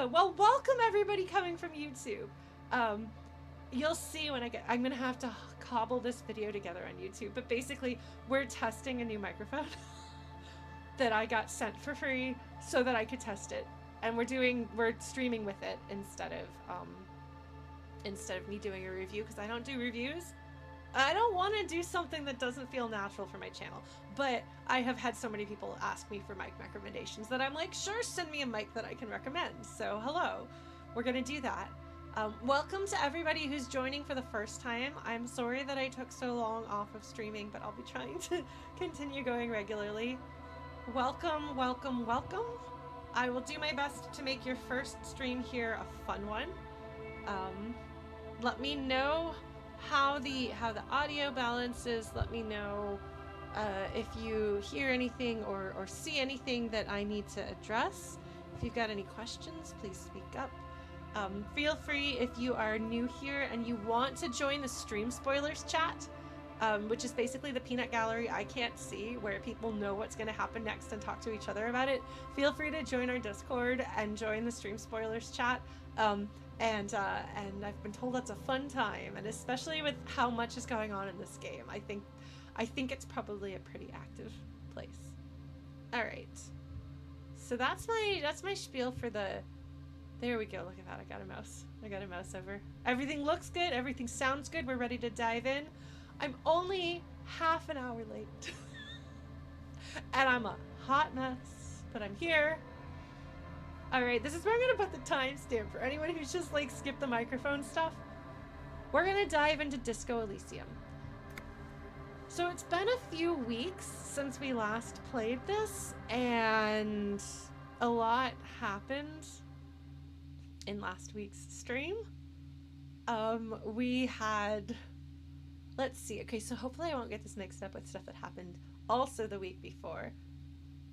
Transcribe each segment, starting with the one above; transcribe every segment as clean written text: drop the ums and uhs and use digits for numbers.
Well, welcome everybody coming from YouTube. You'll see when I'm gonna have to cobble this video together on YouTube, but basically we're testing a new microphone that I got sent for free so that I could test it, and we're streaming with it instead of me doing a review, because I don't do reviews. I don't want to do something that doesn't feel natural for my channel, but I have had so many people ask me for mic recommendations that I'm like, sure, send me a mic that I can recommend. So hello, we're gonna do that. Welcome to everybody who's joining for the first time. I'm sorry that I took so long off of streaming, but I'll be trying to continue going regularly. Welcome, welcome, welcome. I will do my best to make your first stream here a fun one. Let me know how the audio balances. Let me know if you hear anything or see anything that I need to address. If you've got any questions, please speak up. Feel free, if you are new here and you want to join the stream spoilers chat, which is basically the peanut gallery I can't see, where people know what's going to happen next and talk to each other about it. Feel free to join our Discord and join the stream spoilers chat. And I've been told that's a fun time, and especially with how much is going on in this game, I think it's probably a pretty active place. All right, so that's my spiel for the. There we go. Look at that. I got a mouse over. Everything looks good. Everything sounds good. We're ready to dive in. I'm only half an hour late, and I'm a hot mess, but I'm here. All right, this is where I'm gonna put the timestamp for anyone who's just like skipped the microphone stuff. We're gonna dive into Disco Elysium. So it's been a few weeks since we last played this, and a lot happened in last week's stream. We had, let's see, okay, so hopefully I won't get this mixed up with stuff that happened also the week before.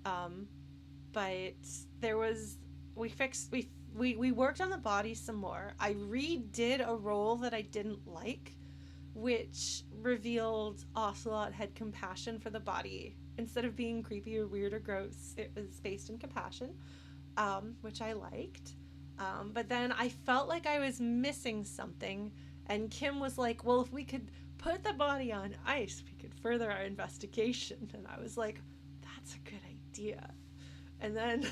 But there was, we worked on the body some more. I redid a role that I didn't like, which revealed Ocelot had compassion for the body. Instead of being creepy or weird or gross, it was based in compassion, which I liked. But then I felt like I was missing something, and Kim was like, well, if we could put the body on ice, we could further our investigation. And I was like, that's a good idea. And then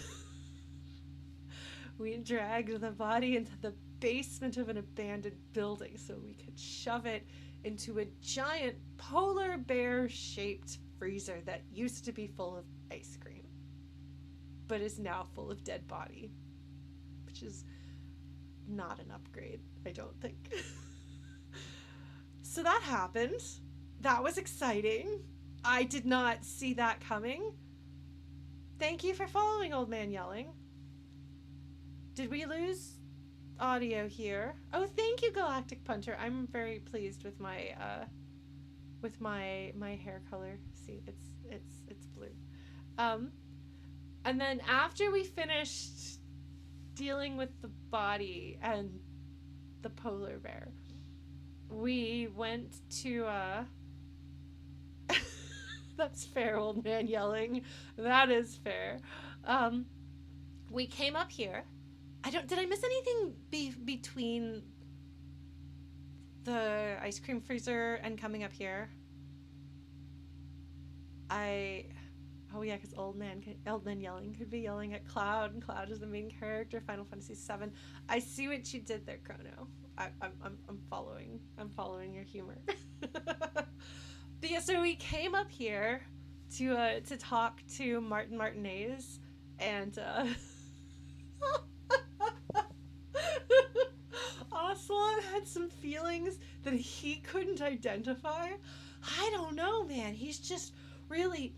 we dragged the body into the basement of an abandoned building so we could shove it into a giant polar bear shaped freezer that used to be full of ice cream, but is now full of dead body, which is not an upgrade, I don't think. So that happened. That was exciting. I did not see that coming. Thank you for following, Old Man Yelling. Did we lose audio here? Oh, thank you, Galactic Punter. I'm very pleased with my hair color. See, it's blue. And then after we finished dealing with the body and the polar bear, we went to that's fair, Old Man Yelling. That is fair. We came up here. Did I miss anything between the ice cream freezer and coming up here? Oh yeah, because Old Man Yelling could be yelling at Cloud, and Cloud is the main character, Final Fantasy VII. I see what you did there, Chrono. I'm following your humor. But yeah, so we came up here to talk to Martin Martinaise, and Ocelot had some feelings that he couldn't identify. I don't know, man. He's just really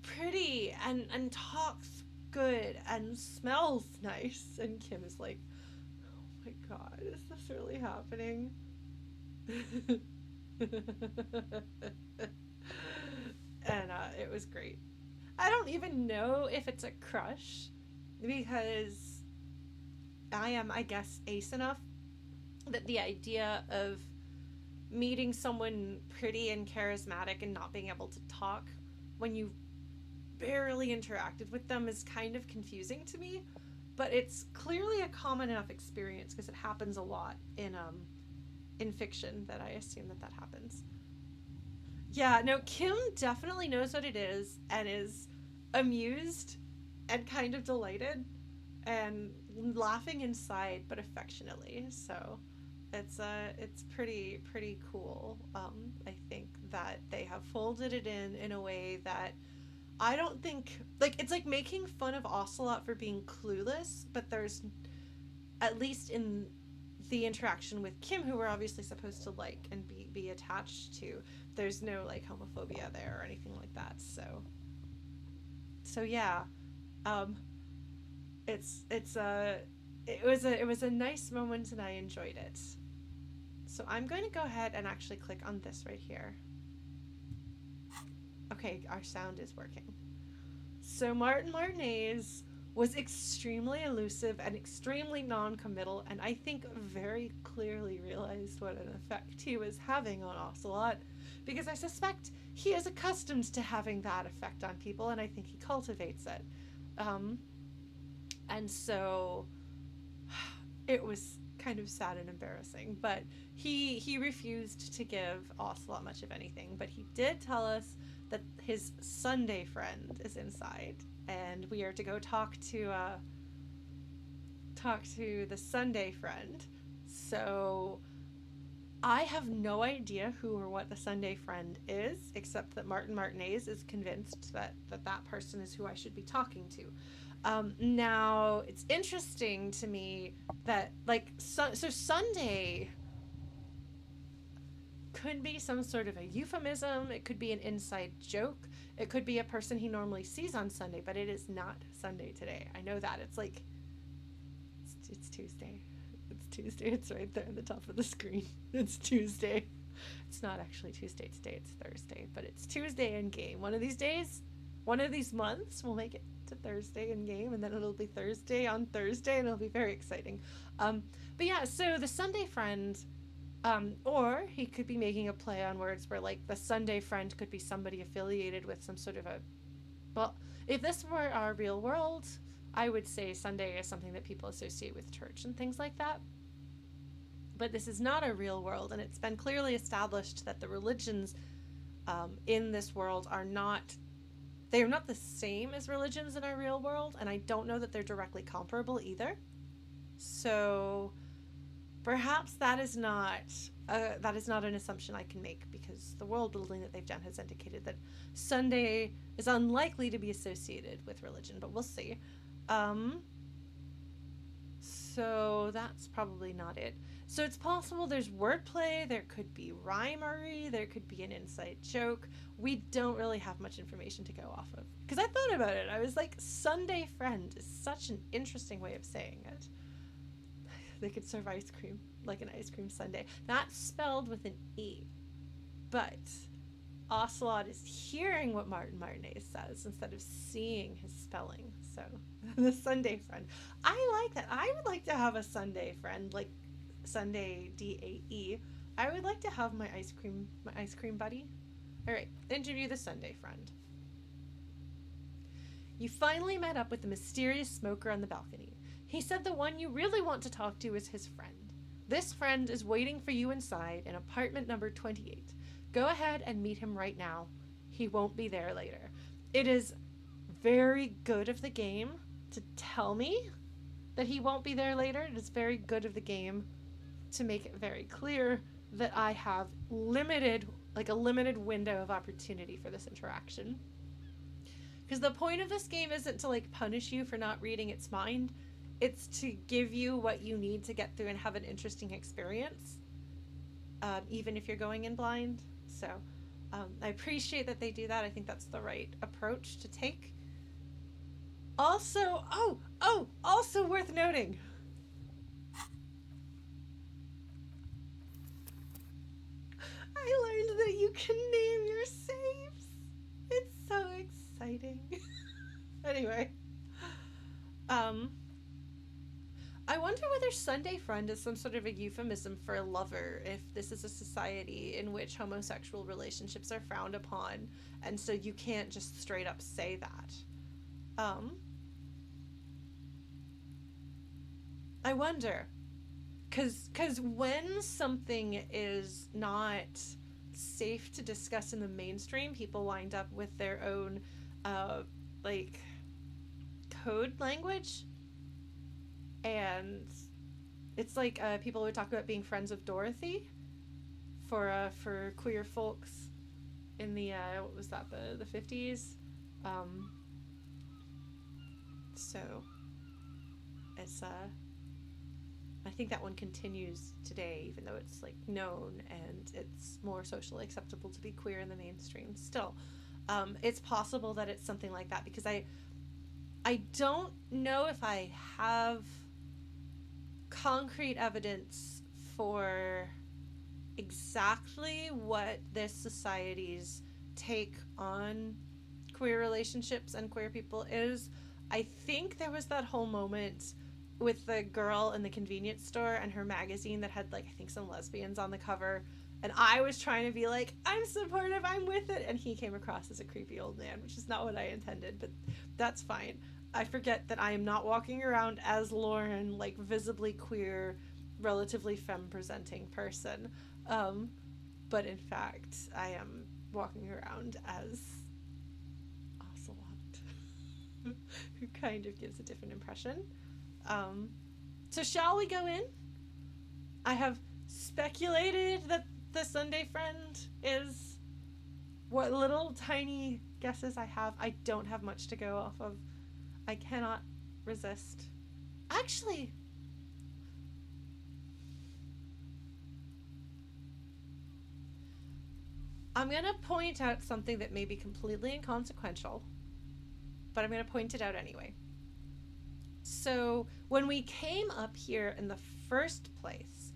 pretty and talks good and smells nice. And Kim is like, oh my god, is this really happening? And it was great. I don't even know if it's a crush, because I am, I guess, ace enough that the idea of meeting someone pretty and charismatic and not being able to talk when you barely interacted with them is kind of confusing to me. but it's clearly a common enough experience because it happens a lot in fiction that I assume that happens. Yeah, no, Kim definitely knows what it is and is amused and kind of delighted and laughing inside, but affectionately. So it's pretty cool. I think that they have folded it in a way that I don't think, like, it's like making fun of Ocelot for being clueless, but there's, at least in the interaction with Kim, who we're obviously supposed to like and be attached to, there's no like homophobia there or anything like that. So yeah, um, it's it was a nice moment and I enjoyed it. So I'm going to go ahead and actually click on this right here. Okay, our sound is working. So Martin Martinaise was extremely elusive and extremely non-committal, and I think very clearly realized what an effect he was having on Ocelot, because I suspect he is accustomed to having that effect on people, and I think he cultivates it. Um, and so it was kind of sad and embarrassing, but he refused to give Ocelot much of anything, but he did tell us that his Sunday friend is inside, and we are to go talk to the Sunday friend. So I have no idea who or what the Sunday friend is, except that Martin Martinaise is convinced that person is who I should be talking to. Now, it's interesting to me that, like, so Sunday could be some sort of a euphemism. It could be an inside joke. It could be a person he normally sees on Sunday, but it is not Sunday today. I know that. It's like, it's Tuesday. It's Tuesday. It's right there at the top of the screen. It's Tuesday. It's not actually Tuesday today. It's Thursday, but it's Tuesday in game. One of these days, one of these months, we'll make it to Thursday in game, and then it'll be Thursday on Thursday, and it'll be very exciting. But yeah, so the Sunday friend, or he could be making a play on words where, like, the Sunday friend could be somebody affiliated with some sort of a, well, if this were our real world, I would say Sunday is something that people associate with church and things like that. But this is not a real world, and it's been clearly established that the religions in this world are not, they are not the same as religions in our real world, and I don't know that they're directly comparable either. So perhaps that is not an assumption I can make, because the world building that they've done has indicated that Sunday is unlikely to be associated with religion, but we'll see. So that's probably not it. So it's possible there's wordplay, there could be rhymery, there could be an inside joke. We don't really have much information to go off of. Because I thought about it. I was like, Sunday friend is such an interesting way of saying it. They could serve ice cream, like an ice cream sundae. That's spelled with an E. But Ocelot is hearing what Martin Martinaise says instead of seeing his spelling. So, the Sunday friend. I like that. I would like to have a Sunday friend, like Sunday DAE. I would like to have my ice cream buddy. All right, interview the Sunday friend. You finally met up with the mysterious smoker on the balcony. He said the one you really want to talk to is his friend. This friend is waiting for you inside in apartment number 28. Go ahead and meet him right now. He won't be there later. It is very good of the game to tell me that he won't be there later. It is very good of the game to make it very clear that I have a limited window of opportunity for this interaction. Because the point of this game isn't to, like, punish you for not reading its mind. It's to give you what you need to get through and have an interesting experience, even if you're going in blind. So I appreciate that they do that. I think that's the right approach to take. Also, also worth noting, I learned that you can name your saves. It's so exciting. Anyway, I wonder whether Sunday friend is some sort of a euphemism for a lover, if this is a society in which homosexual relationships are frowned upon, and so you can't just straight up say that. I wonder, because when something is not safe to discuss in the mainstream, people wind up with their own, uh, like, code language, and it's like people would talk about being friends of Dorothy for queer folks in the what was that, the 50s. Um, so it's I think that one continues today, even though it's like known and it's more socially acceptable to be queer in the mainstream. Still, it's possible that it's something like that, because I don't know if I have concrete evidence for exactly what this society's take on queer relationships and queer people is. I think there was that whole moment with the girl in the convenience store and her magazine that had, like, I think some lesbians on the cover, and I was trying to be like, I'm supportive, I'm with it, and he came across as a creepy old man, which is not what I intended, but that's fine. I forget that I am not walking around as Lauren, like, visibly queer, relatively femme presenting person. Um, but in fact, I am walking around as Ocelot, who kind of gives a different impression. Um, so shall we go in? I have speculated that the Sunday friend is what little tiny guesses I have. I don't have much to go off of. I cannot resist. Actually, I'm going to point out something that may be completely inconsequential, but I'm going to point it out anyway. So, when we came up here in the first place,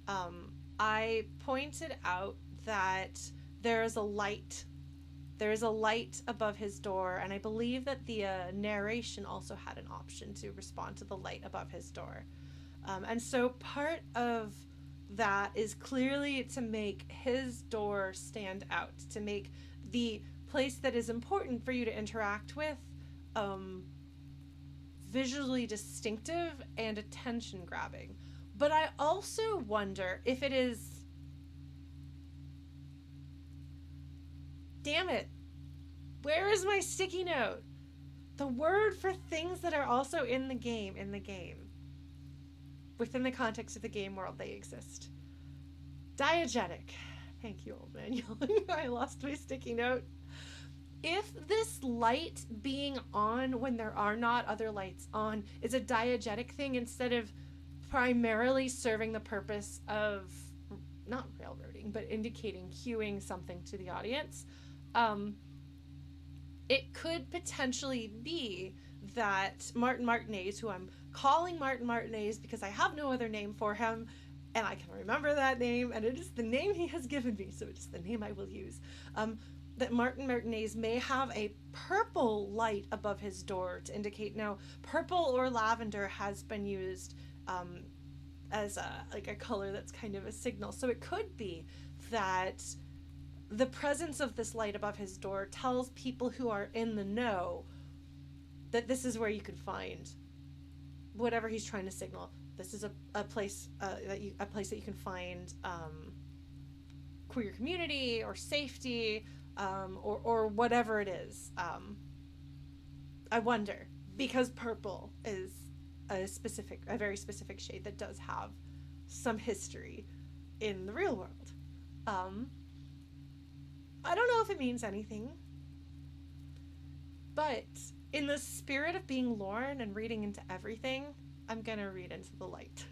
I pointed out that there is a light. There is a light above his door, and I believe that the narration also had an option to respond to the light above his door. And so part of that is clearly to make his door stand out, to make the place that is important for you to interact with visually distinctive and attention grabbing. But I also wonder if it is. Damn it. Where is my sticky note? The word for things that are also in the game. Within the context of the game world, they exist. Diegetic. Thank you, old man. I lost my sticky note. If this light being on when there are not other lights on is a diegetic thing instead of primarily serving the purpose of not railroading, but indicating, cueing something to the audience, it could potentially be that Martin Martinaise, who I'm calling Martin Martinaise because I have no other name for him, and I can remember that name, and it is the name he has given me, so it is the name I will use. That Martin Martinaise may have a purple light above his door to indicate. Now, purple or lavender has been used as a color that's kind of a signal. So it could be that the presence of this light above his door tells people who are in the know that this is where you could find whatever he's trying to signal. This is a place that you can find queer community or safety, or whatever it is. I wonder, because purple is a very specific shade that does have some history in the real world. I don't know if it means anything, but in the spirit of being Lauren and reading into everything, I'm gonna read into the light.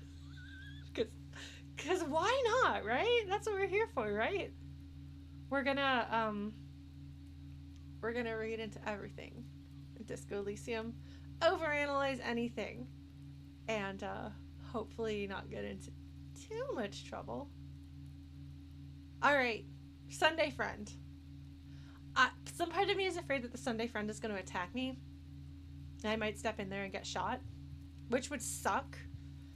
Because why not, right? That's what we're here for, right? We're gonna read into everything in Disco Elysium, overanalyze anything, and hopefully not get into too much trouble. All right, Sunday friend. Some part of me is afraid that the Sunday friend is going to attack me, and I might step in there and get shot, which would suck.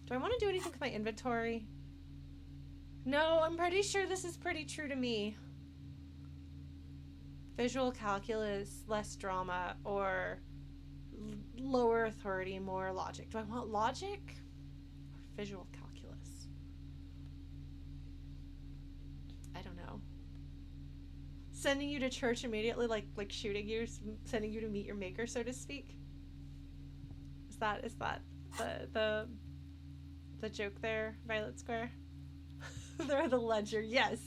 Do I want to do anything with my inventory? No, I'm pretty sure this is pretty true to me. Visual calculus, less drama, or lower authority, more logic. Do I want logic? visual calculus. I don't know. Sending you to church immediately, like shooting you, sending you to meet your maker, so to speak. Is that the joke there, Violet Square? They're the ledger. Yes,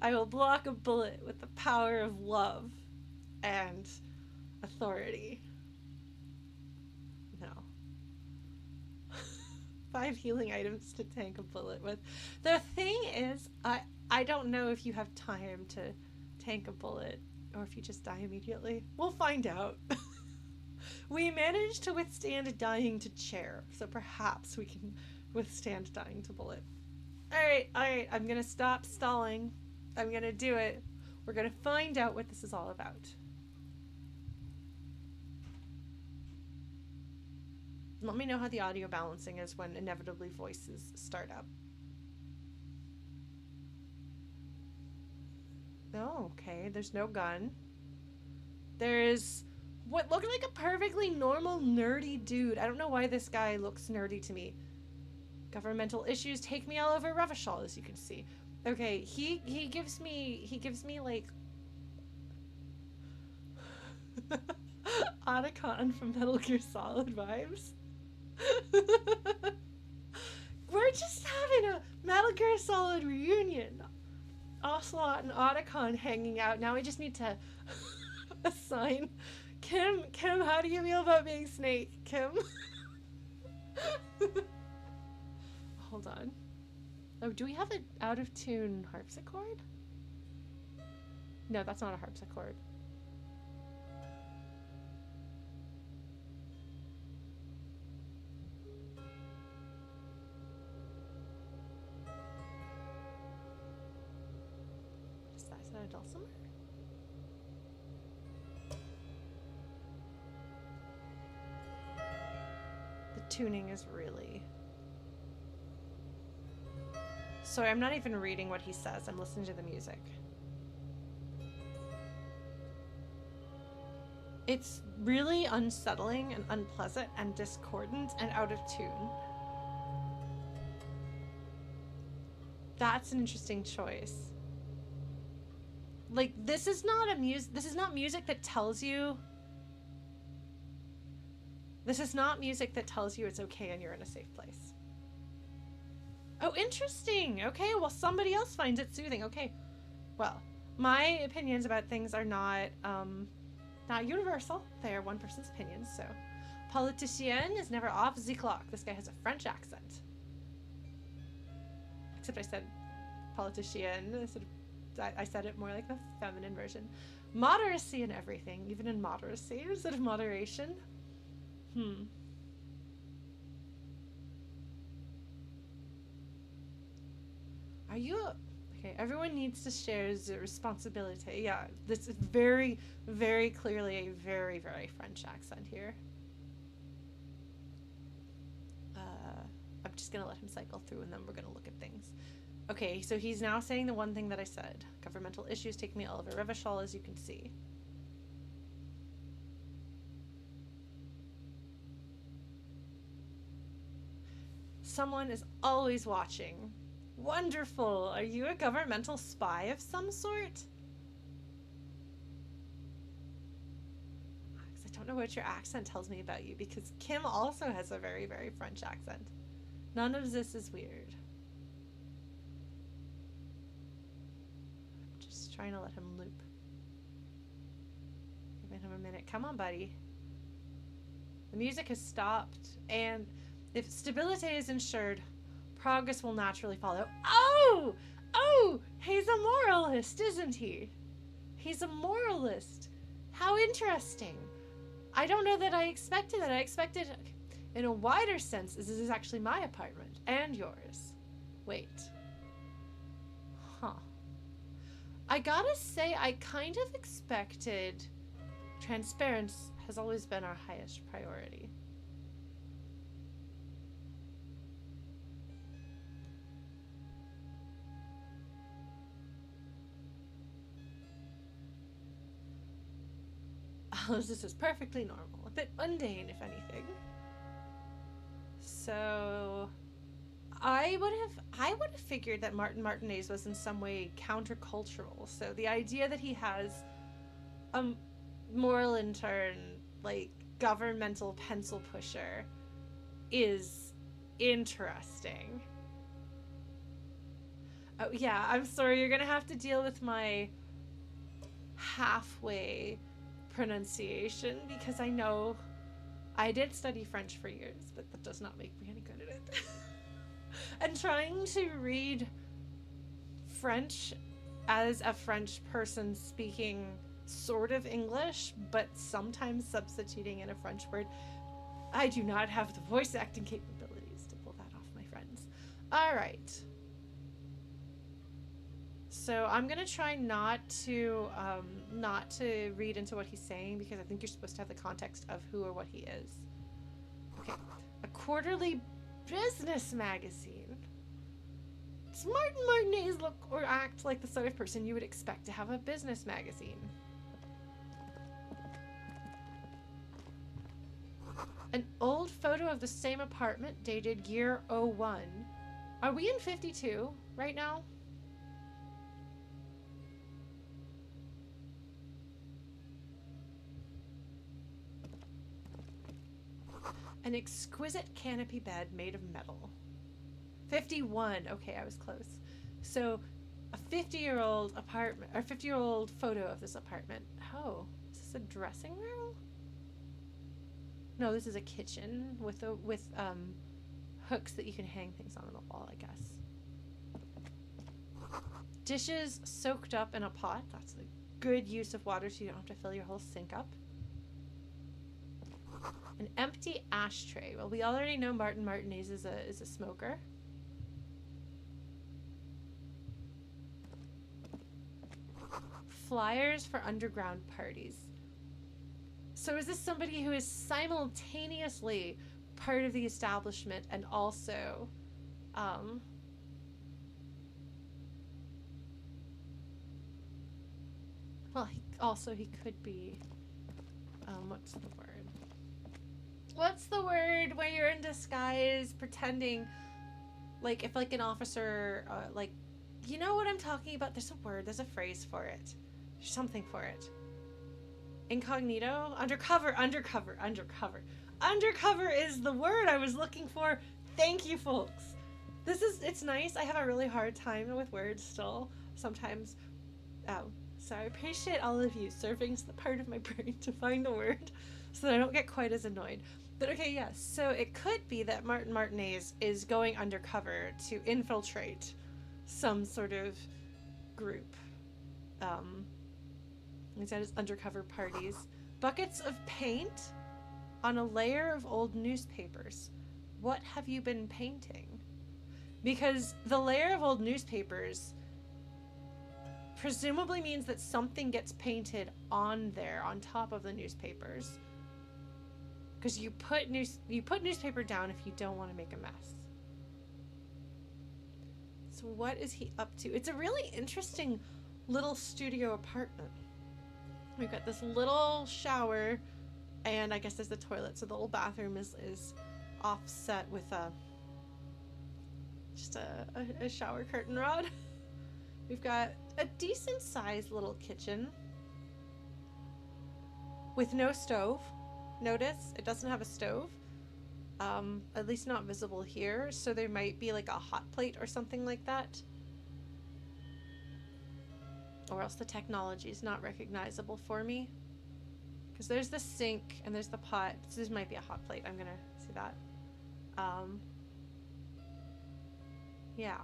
I will block a bullet with the power of love and authority. No. 5 healing items to tank a bullet with. The thing is, I don't know if you have time to tank a bullet or if you just die immediately. We'll find out. We managed to withstand dying to chair, so perhaps we can withstand dying to bullet. Alright, I'm gonna stop stalling. I'm gonna do it. We're gonna find out what this is all about. Let me know how the audio balancing is when inevitably voices start up. Oh, okay. There's no gun. There's what looked like a perfectly normal nerdy dude. I don't know why this guy looks nerdy to me. Governmental issues take me all over Revachol, as you can see. Okay, he gives me like Otacon from Metal Gear Solid vibes. We're just having a Metal Gear Solid reunion. Ocelot and Otacon hanging out. Now we just need to assign Kim, how do you feel about being Snake? Kim? Hold on. Oh, do we have an out-of-tune harpsichord? No, that's not a harpsichord. Is that a dulcimer? The tuning is really... Sorry, I'm not even reading what he says. I'm listening to the music. It's really unsettling and unpleasant and discordant and out of tune. That's an interesting choice. Like, this is not music that tells you... This is not music that tells you it's okay and you're in a safe place. Oh, interesting. Okay, well, somebody else finds it soothing. Okay, well, my opinions about things are not universal. They are one person's opinions, so. Politicien is never off the clock. This guy has a French accent. Except I said politicien. I said it more like the feminine version. Moderacy in everything, even in moderacy instead of moderation. Are you... Okay, everyone needs to share the responsibility. Yeah, this is very, very clearly a very, very French accent here. I'm just going to let him cycle through and then we're going to look at things. Okay, so he's now saying the one thing that I said. Governmental issues take me all over Revachol, as you can see. Someone is always watching. Wonderful. Are you a governmental spy of some sort? I don't know what your accent tells me about you, because Kim also has a very, very French accent. None of this is weird. I'm just trying to let him loop. Giving him a minute. Come on, buddy. The music has stopped, and if stability is ensured, progress will naturally follow. Oh! He's a moralist, isn't he? He's a moralist. How interesting. I don't know that I expected that. I expected, in a wider sense, this is actually my apartment and yours. Wait. Huh. I gotta say, I kind of expected transparency has always been our highest priority. This is perfectly normal. A bit mundane, if anything. So, I would have figured that Martin Martinaise was in some way countercultural. So the idea that he has a Moralintern, like, governmental pencil pusher is interesting. Oh yeah, I'm sorry, you're gonna have to deal with my halfway pronunciation because I know I did study French for years, but that does not make me any good at it. And trying to read French as a French person speaking sort of English, but sometimes substituting in a French word, I do not have the voice acting capabilities to pull that off, my friends. All right. So I'm gonna try not to read into what he's saying because I think you're supposed to have the context of who or what he is. Okay, a quarterly business magazine. Does Martin Martinaise look or act like the sort of person you would expect to have a business magazine? An old photo of the same apartment dated year 01. Are we in 52 right now? An exquisite canopy bed made of metal. 51. Okay, I was close. So, a 50-year-old apartment, or 50-year-old photo of this apartment. Oh, is this a dressing room? No, this is a kitchen with hooks that you can hang things on the wall, I guess. Dishes soaked up in a pot. That's a good use of water so you don't have to fill your whole sink up. An empty ashtray. Well, we already know Martin Martinaise is a smoker. Flyers for underground parties. So is this somebody who is simultaneously part of the establishment and also well, he could be what's the word? What's the word where you're in disguise pretending like if like an officer like you know what I'm talking about? There's a word, there's a phrase for it. There's something for it. Incognito? Undercover is the word I was looking for. Thank you, folks. It's nice. I have a really hard time with words still sometimes. So I appreciate all of you serving the part of my brain to find the word so that I don't get quite as annoyed. But okay, yes. So it could be that Martin Martinaise is going undercover to infiltrate some sort of group. He's at his undercover parties. Buckets of paint on a layer of old newspapers. What have you been painting? Because the layer of old newspapers presumably means that something gets painted on there, on top of the newspapers. Because you put newspaper down if you don't want to make a mess. So what is he up to? It's a really interesting little studio apartment. We've got this little shower, and I guess there's the toilet. So the little bathroom is offset with just a shower curtain rod. We've got a decent sized little kitchen with no stove. Notice it doesn't have a stove, at least not visible here. So there might be like a hot plate or something like that. Or else the technology is not recognizable for me. Because there's the sink and there's the pot. So this might be a hot plate. I'm gonna see that. Yeah.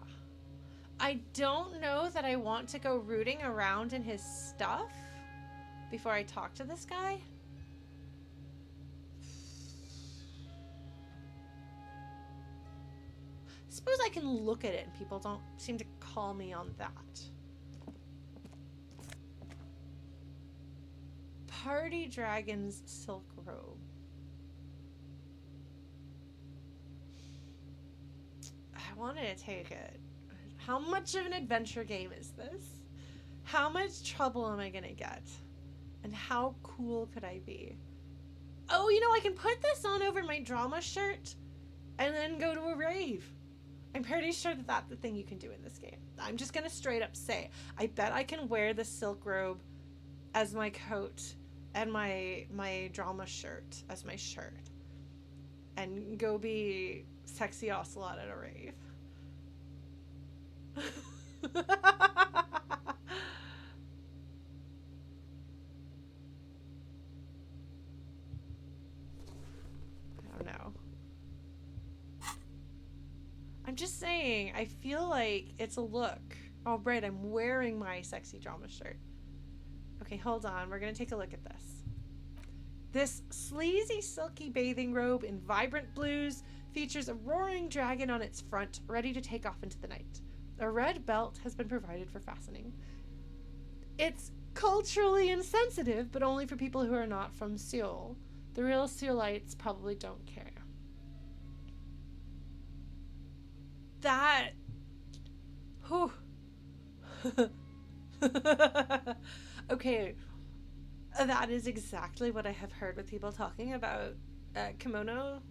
I don't know that I want to go rooting around in his stuff before I talk to this guy. Suppose I can look at it and people don't seem to call me on that. Party Dragon's silk robe. I wanted to take it. How much of an adventure game is this? How much trouble am I gonna get? And how cool could I be? Oh, you know, I can put this on over my drama shirt and then go to a rave. I'm pretty sure that that's the thing you can do in this game. I'm just gonna straight up say, I bet I can wear the silk robe as my coat and my drama shirt as my shirt and go be sexy ocelot at a rave. I don't know. I'm just saying, I feel like it's a look. Oh, right, I'm wearing my sexy drama shirt. Okay, hold on. We're going to take a look at this. This sleazy, silky bathing robe in vibrant blues features a roaring dragon on its front, ready to take off into the night. A red belt has been provided for fastening. It's culturally insensitive, but only for people who are not from Seoul. The real Seoulites probably don't care. That... Whew. Okay, that is exactly what I have heard with people talking about kimono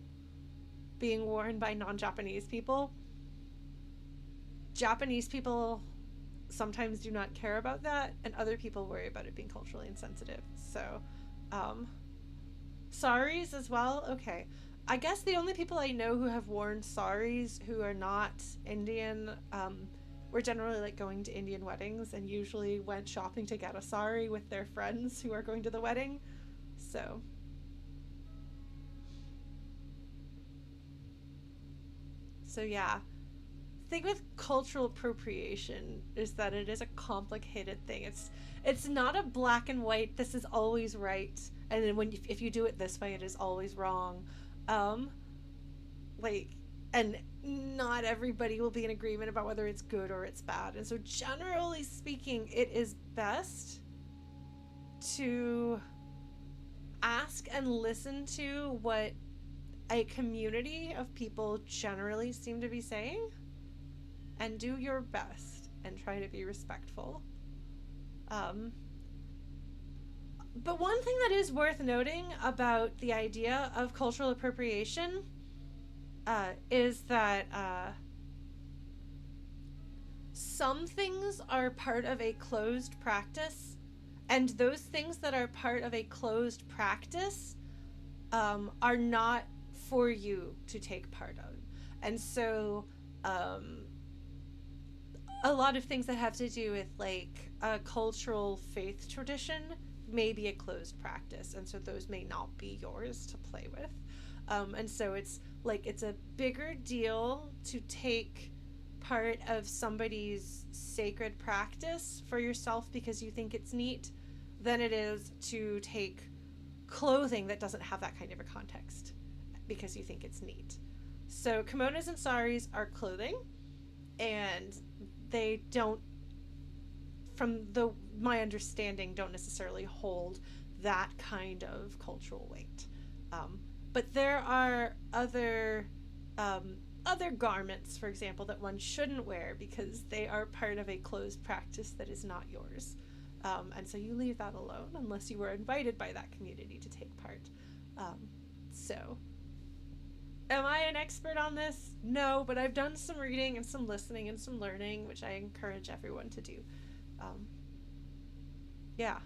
being worn by non-Japanese people. Japanese people sometimes do not care about that, and other people worry about it being culturally insensitive. So, saris as well. Okay, I guess the only people I know who have worn saris who are not Indian, were generally like going to Indian weddings and usually went shopping to get a sari with their friends who are going to the wedding. So yeah. Thing with cultural appropriation is that it is a complicated thing. It's not a black and white, this is always right, and then if you do it this way, it is always wrong. Like, and not everybody will be in agreement about whether it's good or it's bad. And so generally speaking, it is best to ask and listen to what a community of people generally seem to be saying and do your best and try to be respectful. But one thing that is worth noting about the idea of cultural appropriation is that some things are part of a closed practice, and those things that are part of a closed practice are not for you to take part of. And so a lot of things that have to do with like a cultural faith tradition may be a closed practice, and so those may not be yours to play with. And so it's like it's a bigger deal to take part of somebody's sacred practice for yourself because you think it's neat than it is to take clothing that doesn't have that kind of a context because you think it's neat. So kimonos and saris are clothing, and they don't, from my understanding, don't necessarily hold that kind of cultural weight. But there are other garments, for example, that one shouldn't wear because they are part of a closed practice that is not yours. And so you leave that alone unless you were invited by that community to take part. So, am I an expert on this? No, but I've done some reading and some listening and some learning, which I encourage everyone to do. Yeah.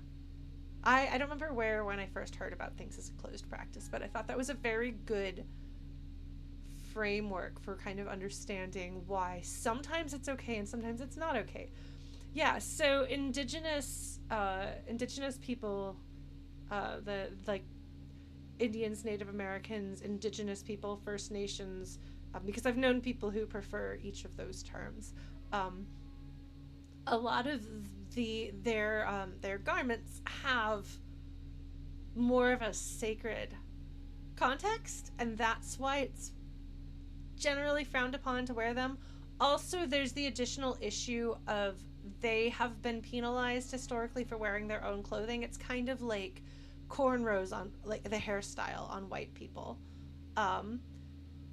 I don't remember where when I first heard about things as a closed practice, but I thought that was a very good framework for kind of understanding why sometimes it's okay and sometimes it's not okay. Yeah, so indigenous people, the like Indians, Native Americans, indigenous people, First Nations, because I've known people who prefer each of those terms. A lot of their garments have more of a sacred context, and that's why it's generally frowned upon to wear them. Also, there's the additional issue of they have been penalized historically for wearing their own clothing. It's kind of like cornrows on, like, the hairstyle on white people.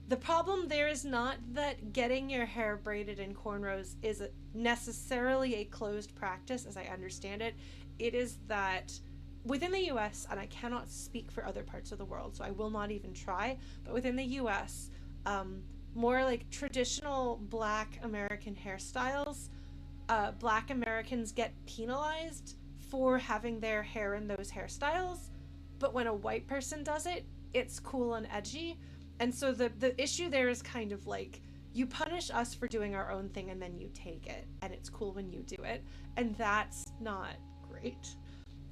The problem there is not that getting your hair braided in cornrows is necessarily a closed practice, as I understand it. It is that within the US, and I cannot speak for other parts of the world, so I will not even try, but within the US, more like traditional Black American hairstyles, Black Americans get penalized for having their hair in those hairstyles, but when a white person does it, it's cool and edgy. And so the issue there is kind of like, you punish us for doing our own thing and then you take it, and it's cool when you do it, and that's not great.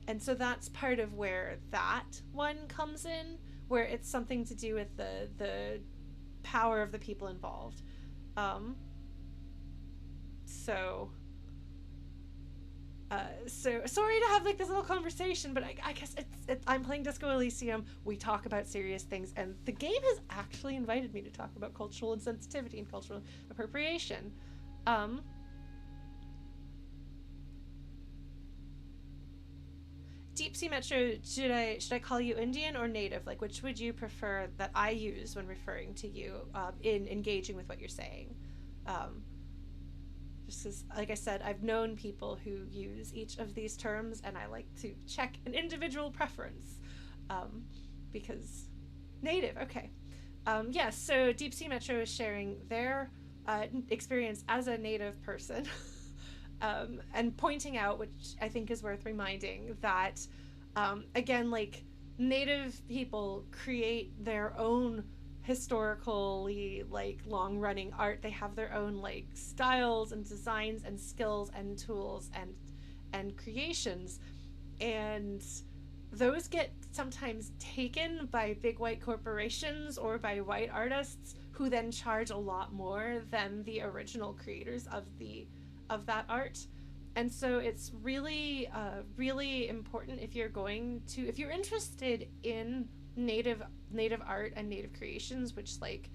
And so that's part of where that one comes in, where it's something to do with the power of the people involved. Um, so so sorry to have like this little conversation, but I guess I'm playing Disco Elysium. We talk about serious things, and the game has actually invited me to talk about cultural insensitivity and cultural appropriation. Um, Deep Sea Metro, should I call you Indian or native? Like, which would you prefer that I use when referring to you in engaging with what you're saying? Um, just because, like I said, I've known people who use each of these terms, and I like to check an individual preference, um, because native. Okay. Yes. Yeah, so Deep Sea Metro is sharing their experience as a native person. And pointing out, which I think is worth reminding, that again, like, native people create their own historically like long running art. They have their own like styles and designs and skills and tools and creations, and those get sometimes taken by big white corporations or by white artists who then charge a lot more than the original creators of that art. And so it's really really important, if you're interested in native art and native creations, which, like,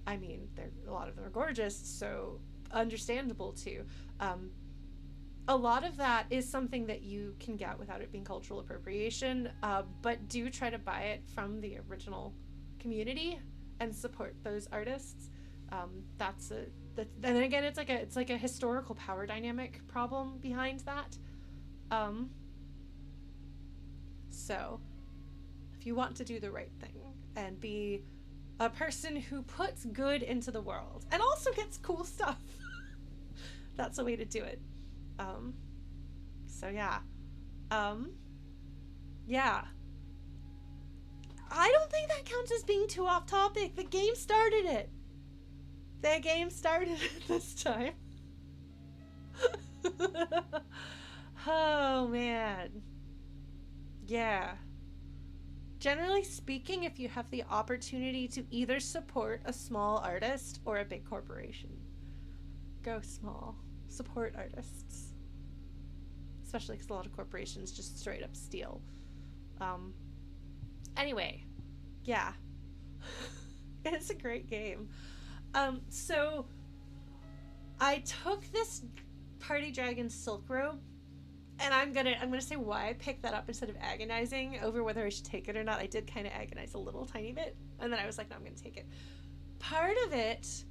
I mean, a lot of them are gorgeous, so understandable too. um, a lot of that is something that you can get without it being cultural appropriation, but do try to buy it from the original community and support those artists. That's a that, and then again, it's like a historical power dynamic problem behind that. Um, so if you want to do the right thing and be a person who puts good into the world and also gets cool stuff, that's a way to do it. Um, so yeah, um, yeah. I don't think that counts as being too off topic. The game started it. The game started it this time. Oh man. Yeah. Generally speaking, if you have the opportunity to either support a small artist or a big corporation, go small. Support artists. Especially because a lot of corporations just straight up steal. Um, anyway, yeah. It's a great game. So I took this Party Dragon Silk Robe, and I'm gonna say why I picked that up instead of agonizing over whether I should take it or not. I did kind of agonize a little tiny bit, and then I was like, no, I'm gonna take it. Part of it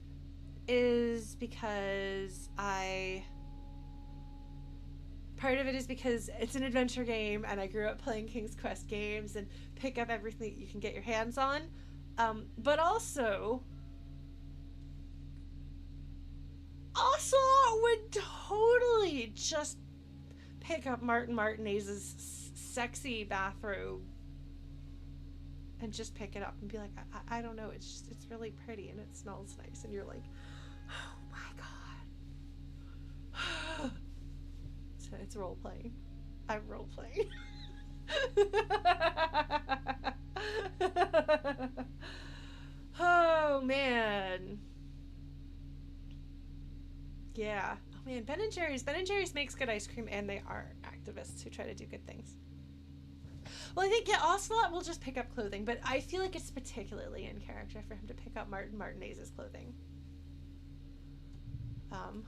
is because I part of it is because it's an adventure game, and I grew up playing King's Quest games and pick up everything that you can get your hands on. But also would totally just pick up Martin Martinaise's sexy bathrobe and just pick it up and be like, I don't know, it's really pretty and it smells nice, and you're like, oh my god. So it's role playing. I'm role playing. Oh man. Yeah. Oh man, Ben and Jerry's. Ben and Jerry's makes good ice cream, and they are activists who try to do good things. Well, I think, yeah, Ocelot will just pick up clothing, but I feel like it's particularly in character for him to pick up Martin Martinaise's clothing. Um,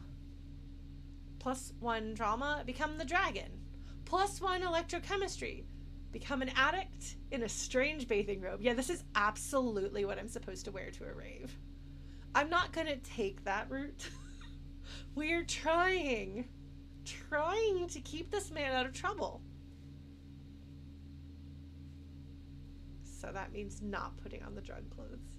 +1 drama, become the dragon. +1 electrochemistry, become an addict in a strange bathing robe. Yeah, this is absolutely what I'm supposed to wear to a rave. I'm not gonna take that route. We're trying to keep this man out of trouble. So that means not putting on the drug clothes.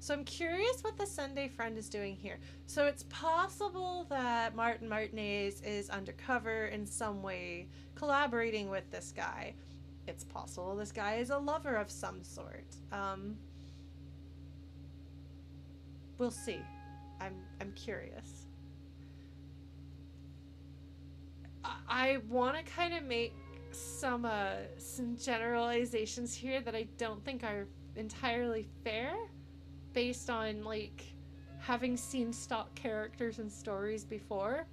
So I'm curious what the Sunday friend is doing here. So it's possible that Martin Martinaise is undercover in some way, collaborating with this guy. It's possible this guy is a lover of some sort. We'll see. I'm curious. I want to kind of make some generalizations here that I don't think are entirely fair, based on like having seen stock characters and stories before.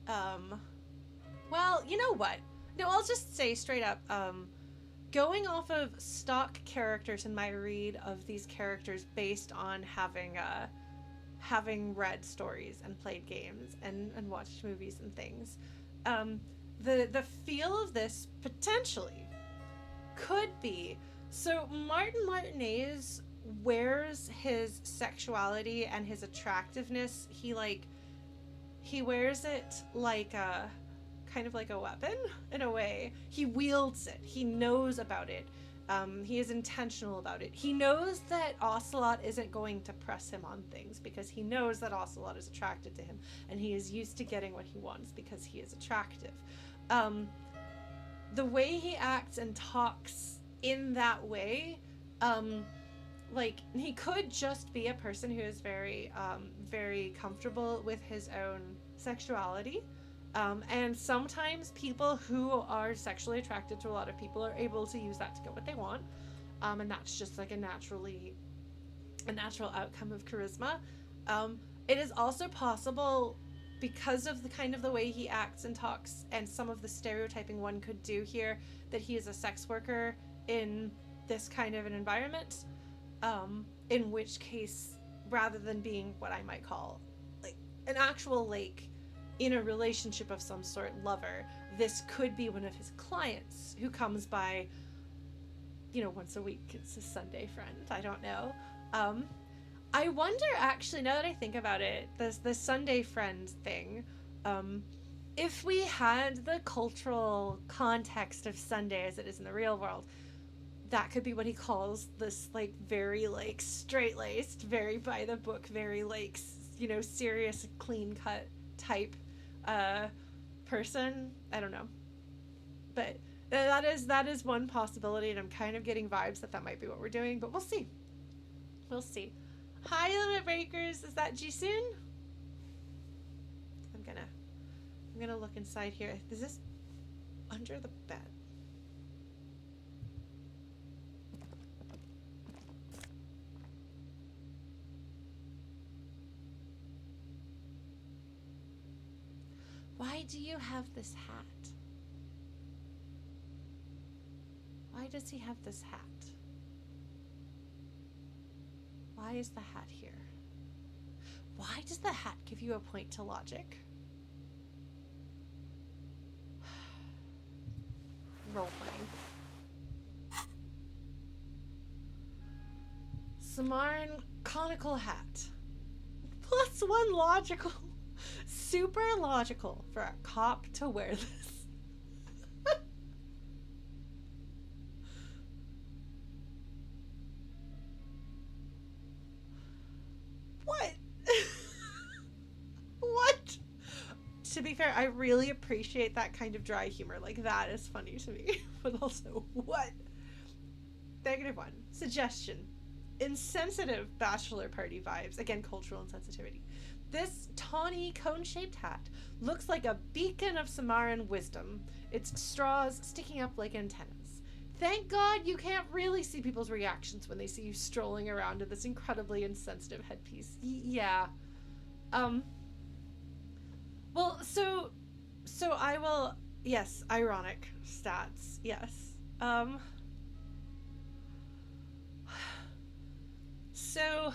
Well, you know what? No, I'll just say straight up. Going off of stock characters in my read of these characters based on having read stories and played games and watched movies and things, the feel of this potentially could be, so Martin Martinaise wears his sexuality and his attractiveness, he wears it like a kind of like a weapon in a way. He wields it. He knows about it. He is intentional about it. He knows that Ocelot isn't going to press him on things because he knows that Ocelot is attracted to him, and he is used to getting what he wants because he is attractive. The way he acts and talks in that way, like he could just be a person who is very, very comfortable with his own sexuality. And sometimes people who are sexually attracted to a lot of people are able to use that to get what they want. And that's just like a natural outcome of charisma. It is also possible, because of the kind of the way he acts and talks and some of the stereotyping one could do here, that he is a sex worker in this kind of an environment. In which case, rather than being what I might call like an actual like in a relationship of some sort lover, this could be one of his clients who comes by, you know, once a week. It's a Sunday friend. I don't know. I wonder, actually, now that I think about it, the Sunday friend thing, if we had the cultural context of Sunday as it is in the real world, that could be what he calls this like very like straight-laced, very by the book, very like, you know, serious, clean cut type person. I don't know, but that is one possibility, and I'm kind of getting vibes that might be what we're doing, but we'll see. Hi, limit breakers. Is that Jisun? I'm gonna look inside here. Is this under the bed? Why do you have this hat? Why does he have this hat? Why is the hat here? Why does the hat give you a point to logic? Role-playing. Samaran conical hat. +1 logical. Super logical for a cop to wear this. What? What? To be fair, I really appreciate that kind of dry humor. Like, that is funny to me. But also, what? -1. Suggestion. Insensitive bachelor party vibes. Again, cultural insensitivity. This tawny cone-shaped hat looks like a beacon of Samaran wisdom, its straws sticking up like antennas. Thank God you can't really see people's reactions when they see you strolling around in this incredibly insensitive headpiece. Yeah. Well, so I will, yes, ironic stats, yes. So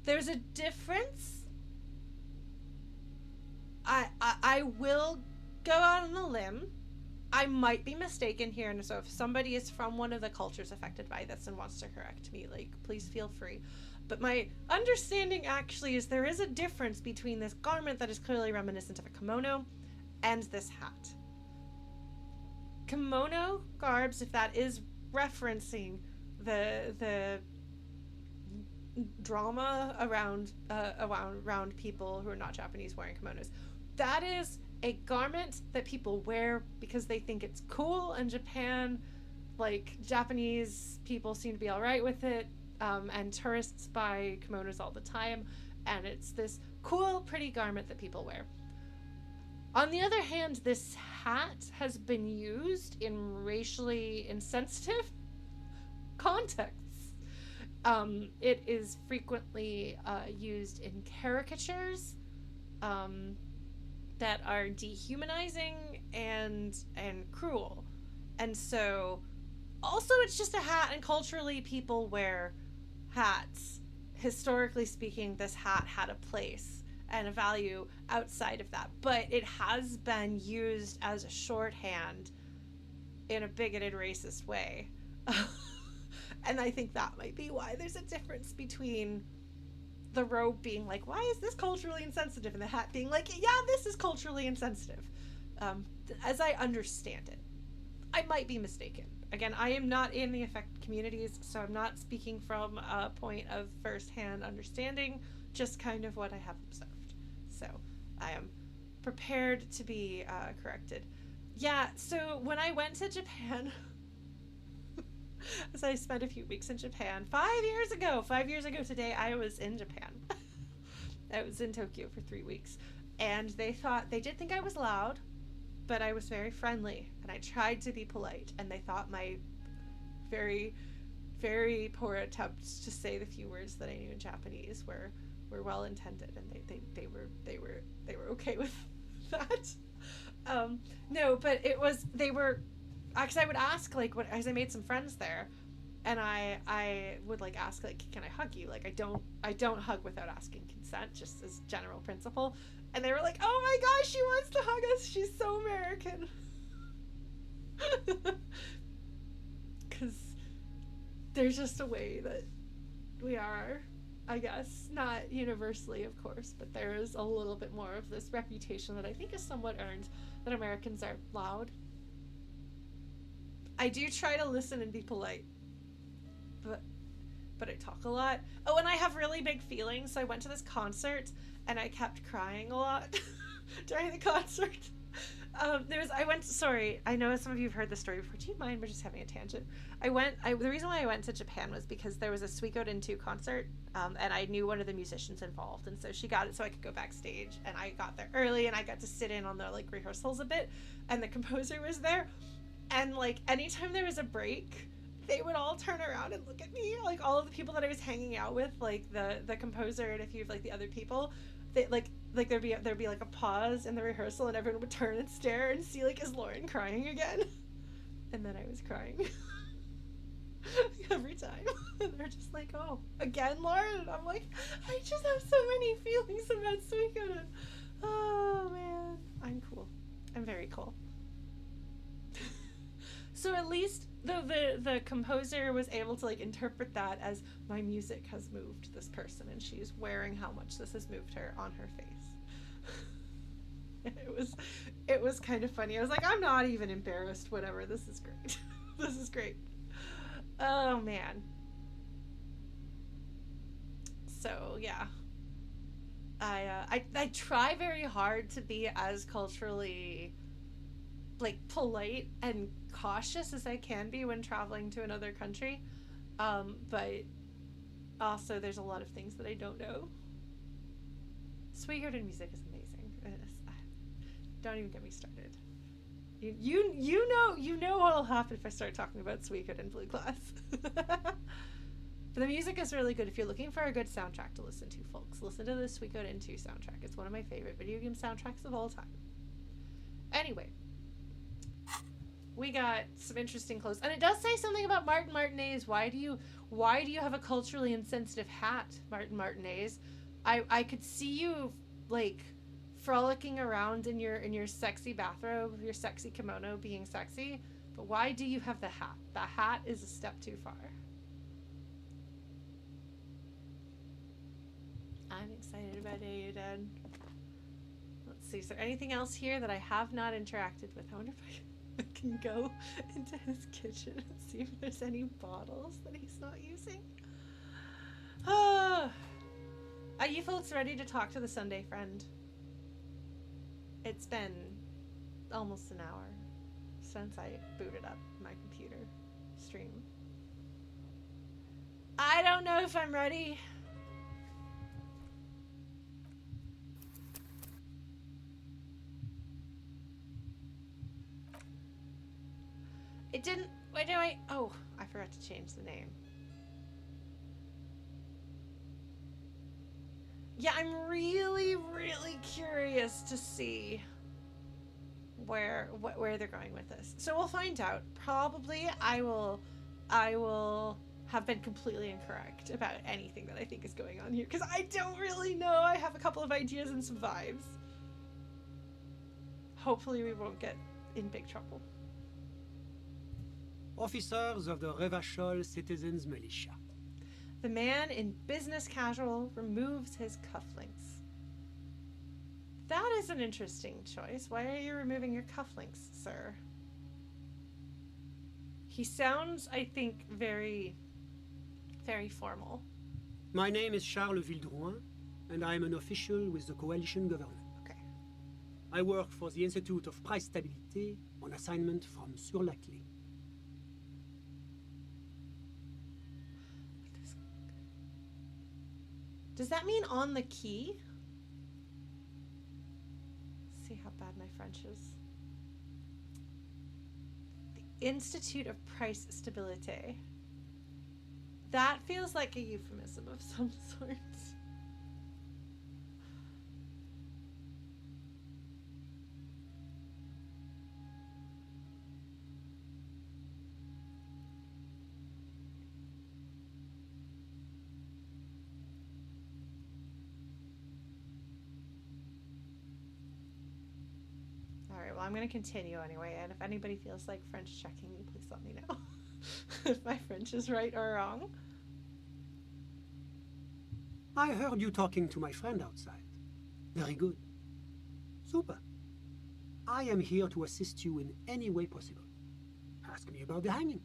there's a difference. I will go out on a limb. I might be mistaken here, and so if somebody is from one of the cultures affected by this and wants to correct me, like, please feel free. But my understanding actually is there is a difference between this garment that is clearly reminiscent of a kimono and this hat. Kimono garbs, if that is referencing the drama around people who are not Japanese wearing kimonos. That is a garment that people wear because they think it's cool, and Japan, like, Japanese people seem to be all right with it, and tourists buy kimonos all the time, and it's this cool, pretty garment that people wear. On the other hand, this hat has been used in racially insensitive contexts. It is frequently used in caricatures that are dehumanizing and cruel. And so, also, it's just a hat, and culturally people wear hats. Historically speaking, this hat had a place and a value outside of that, but it has been used as a shorthand in a bigoted, racist way. And I think that might be why there's a difference between the robe being like, why is this culturally insensitive, and the hat being like, yeah, this is culturally insensitive. As I understand it, I might be mistaken. Again, I am not in the affected communities, so I'm not speaking from a point of first-hand understanding, just kind of what I have observed. So I am prepared to be corrected. Yeah, so when I went to Japan, as I spent a few weeks in Japan 5 years ago today, I was in Japan. I was in Tokyo for 3 weeks, and they did think I was loud, but I was very friendly, and I tried to be polite, and they thought my very, very poor attempts to say the few words that I knew in Japanese were well intended, and they were okay with that. No, but they were, because I would ask, like, as I made some friends there, and I would, like, ask, like, can I hug you? Like, I don't hug without asking consent, just as general principle. And they were like, oh my gosh, she wants to hug us, she's so American. Because there's just a way that we are, I guess, not universally, of course, but there is a little bit more of this reputation that I think is somewhat earned, that Americans are loud. I do try to listen and be polite, but I talk a lot. Oh, and I have really big feelings, so I went to this concert, and I kept crying a lot during the concert. Sorry, I know some of you have heard this story before. Do you mind? We're just having a tangent. The reason why I went to Japan was because there was a Suikoden 2 concert, and I knew one of the musicians involved, and so she got it so I could go backstage, and I got there early, and I got to sit in on the, like, rehearsals a bit, and the composer was there, and, like, anytime there was a break, they would all turn around and look at me, like, all of the people that I was hanging out with, like, the composer and a few of, like, the other people, they, like there'd be like a pause in the rehearsal, and everyone would turn and stare and see, like, is Lauren crying again? And then I was crying. Every time. And they're just like, oh, again, Lauren? And I'm like, I just have so many feelings about Suikoden. Oh, man. I'm cool. I'm very cool. So at least the composer was able to, like, interpret that as my music has moved this person, and she's wearing how much this has moved her on her face. It was kind of funny. I was like, I'm not even embarrassed. Whatever. This is great. This is great. Oh, man. So yeah, I try very hard to be as culturally, like, polite and cautious as I can be when traveling to another country, but also there's a lot of things that I don't know. Suikoden music is amazing. Don't even get me started. You know what'll happen if I start talking about Suikoden Blue Class. But the music is really good. If you're looking for a good soundtrack to listen to, folks, listen to the Suikoden 2 soundtrack. It's one of my favorite video game soundtracks of all time. Anyway, we got some interesting clothes, and it does say something about Martin Martinaise. Why do you have a culturally insensitive hat, Martin Martinaise? I could see you, like, frolicking around in your sexy bathrobe, your sexy kimono, being sexy, but why do you have the hat? The hat is a step too far. I'm excited about Aiden. Let's see, is there anything else here that I have not interacted with? I wonder if I can go into his kitchen and see if there's any bottles that he's not using. Are you folks ready to talk to the Sunday friend? It's been almost an hour since I booted up my computer stream. I don't know if I'm ready. It didn't. Why do I? Oh, I forgot to change the name. Yeah, I'm really, really curious to see where they're going with this. So we'll find out. Probably I will have been completely incorrect about anything that I think is going on here, because I don't really know. I have a couple of ideas and some vibes. Hopefully we won't get in big trouble. Officers of the Revachol Citizens Militia. The man in business casual removes his cufflinks. That is an interesting choice. Why are you removing your cufflinks, sir? He sounds, I think, very, very formal. My name is Charles Vildrouin, and I am an official with the coalition government. Okay. I work for the Institute of Price Stability on assignment from Sur-la-Clé. Does that mean on the key? Let's see how bad my French is. The Institute of Price Stabilité. That feels like a euphemism of some sort. Alright, well, I'm going to continue anyway, and if anybody feels like French checking me, please let me know if my French is right or wrong. I heard you talking to my friend outside. Very good. Super. I am here to assist you in any way possible. Ask me about the hanging.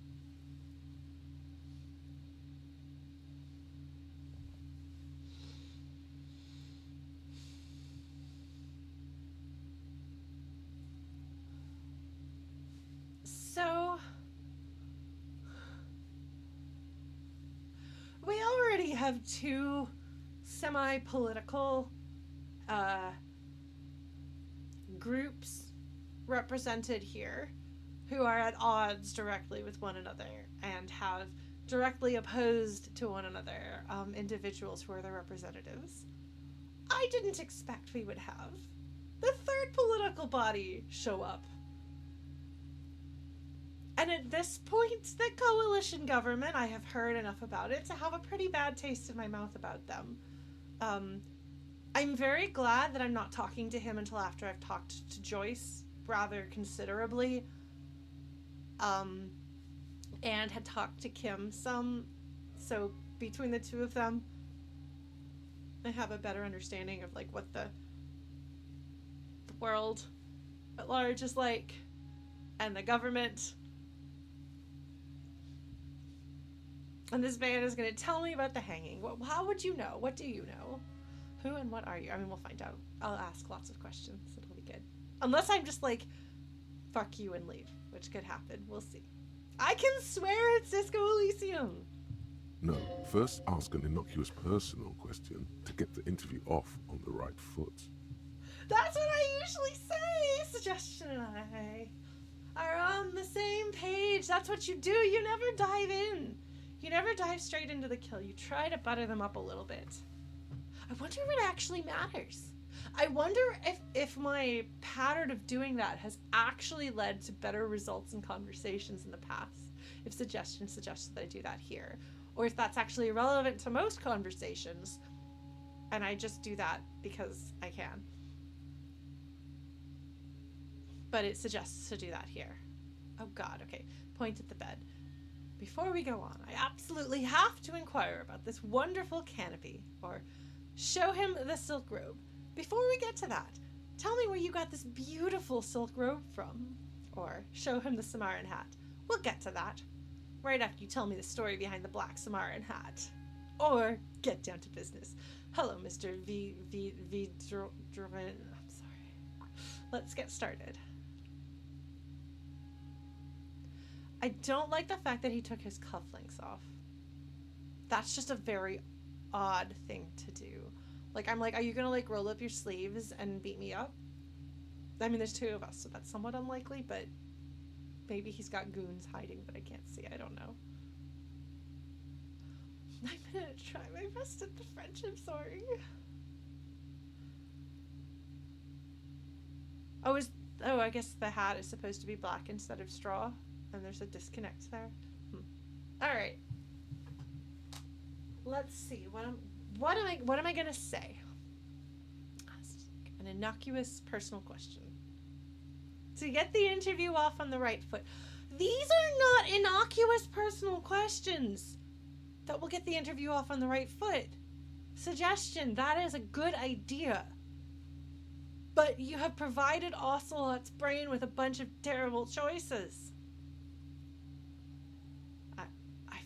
So, we already have two semi-political groups represented here who are at odds directly with one another and have directly opposed to one another individuals who are their representatives. I didn't expect we would have the third political body show up. And at this point, the coalition government, I have heard enough about it to have a pretty bad taste in my mouth about them. I'm very glad that I'm not talking to him until after I've talked to Joyce rather considerably, and had talked to Kim some. So between the two of them, I have a better understanding of like what the world at large is like, and the government. And this man is going to tell me about the hanging. How would you know? What do you know? Who and what are you? I mean, we'll find out. I'll ask lots of questions. It'll be good. Unless I'm just like, fuck you and leave, which could happen. We'll see. I can swear it's Cisco Elysium. No, first ask an innocuous personal question to get the interview off on the right foot. That's what I usually say. Suggestion and I are on the same page. That's what you do. You never dive in. You never dive straight into the kill. You try to butter them up a little bit. I wonder if it actually matters. I wonder if my pattern of doing that has actually led to better results in conversations in the past. If suggestion suggests that I do that here. Or if that's actually irrelevant to most conversations, and I just do that because I can. But it suggests to do that here. Oh God, okay. Point at the bed. Before we go on, I absolutely have to inquire about this wonderful canopy, or show him the silk robe. Before we get to that, tell me where you got this beautiful silk robe from, or show him the Samaran hat. We'll get to that right after you tell me the story behind the black Samaran hat. or get down to business. Hello, Mr. I'm sorry. Let's get started. I don't like the fact that he took his cufflinks off. That's just a very odd thing to do. Like, I'm like, are you gonna, like, roll up your sleeves and beat me up? I mean, there's two of us, so that's somewhat unlikely, but maybe he's got goons hiding that I can't see. I don't know. I'm gonna try my best at the friendship, sorry. I guess the hat is supposed to be black instead of straw, and there's a disconnect there. Alright. Let's see. What am I gonna say? An innocuous personal question. To get the interview off on the right foot. These are not innocuous personal questions that will get the interview off on the right foot. Suggestion, that is a good idea. But you have provided Ocelot's brain with a bunch of terrible choices. I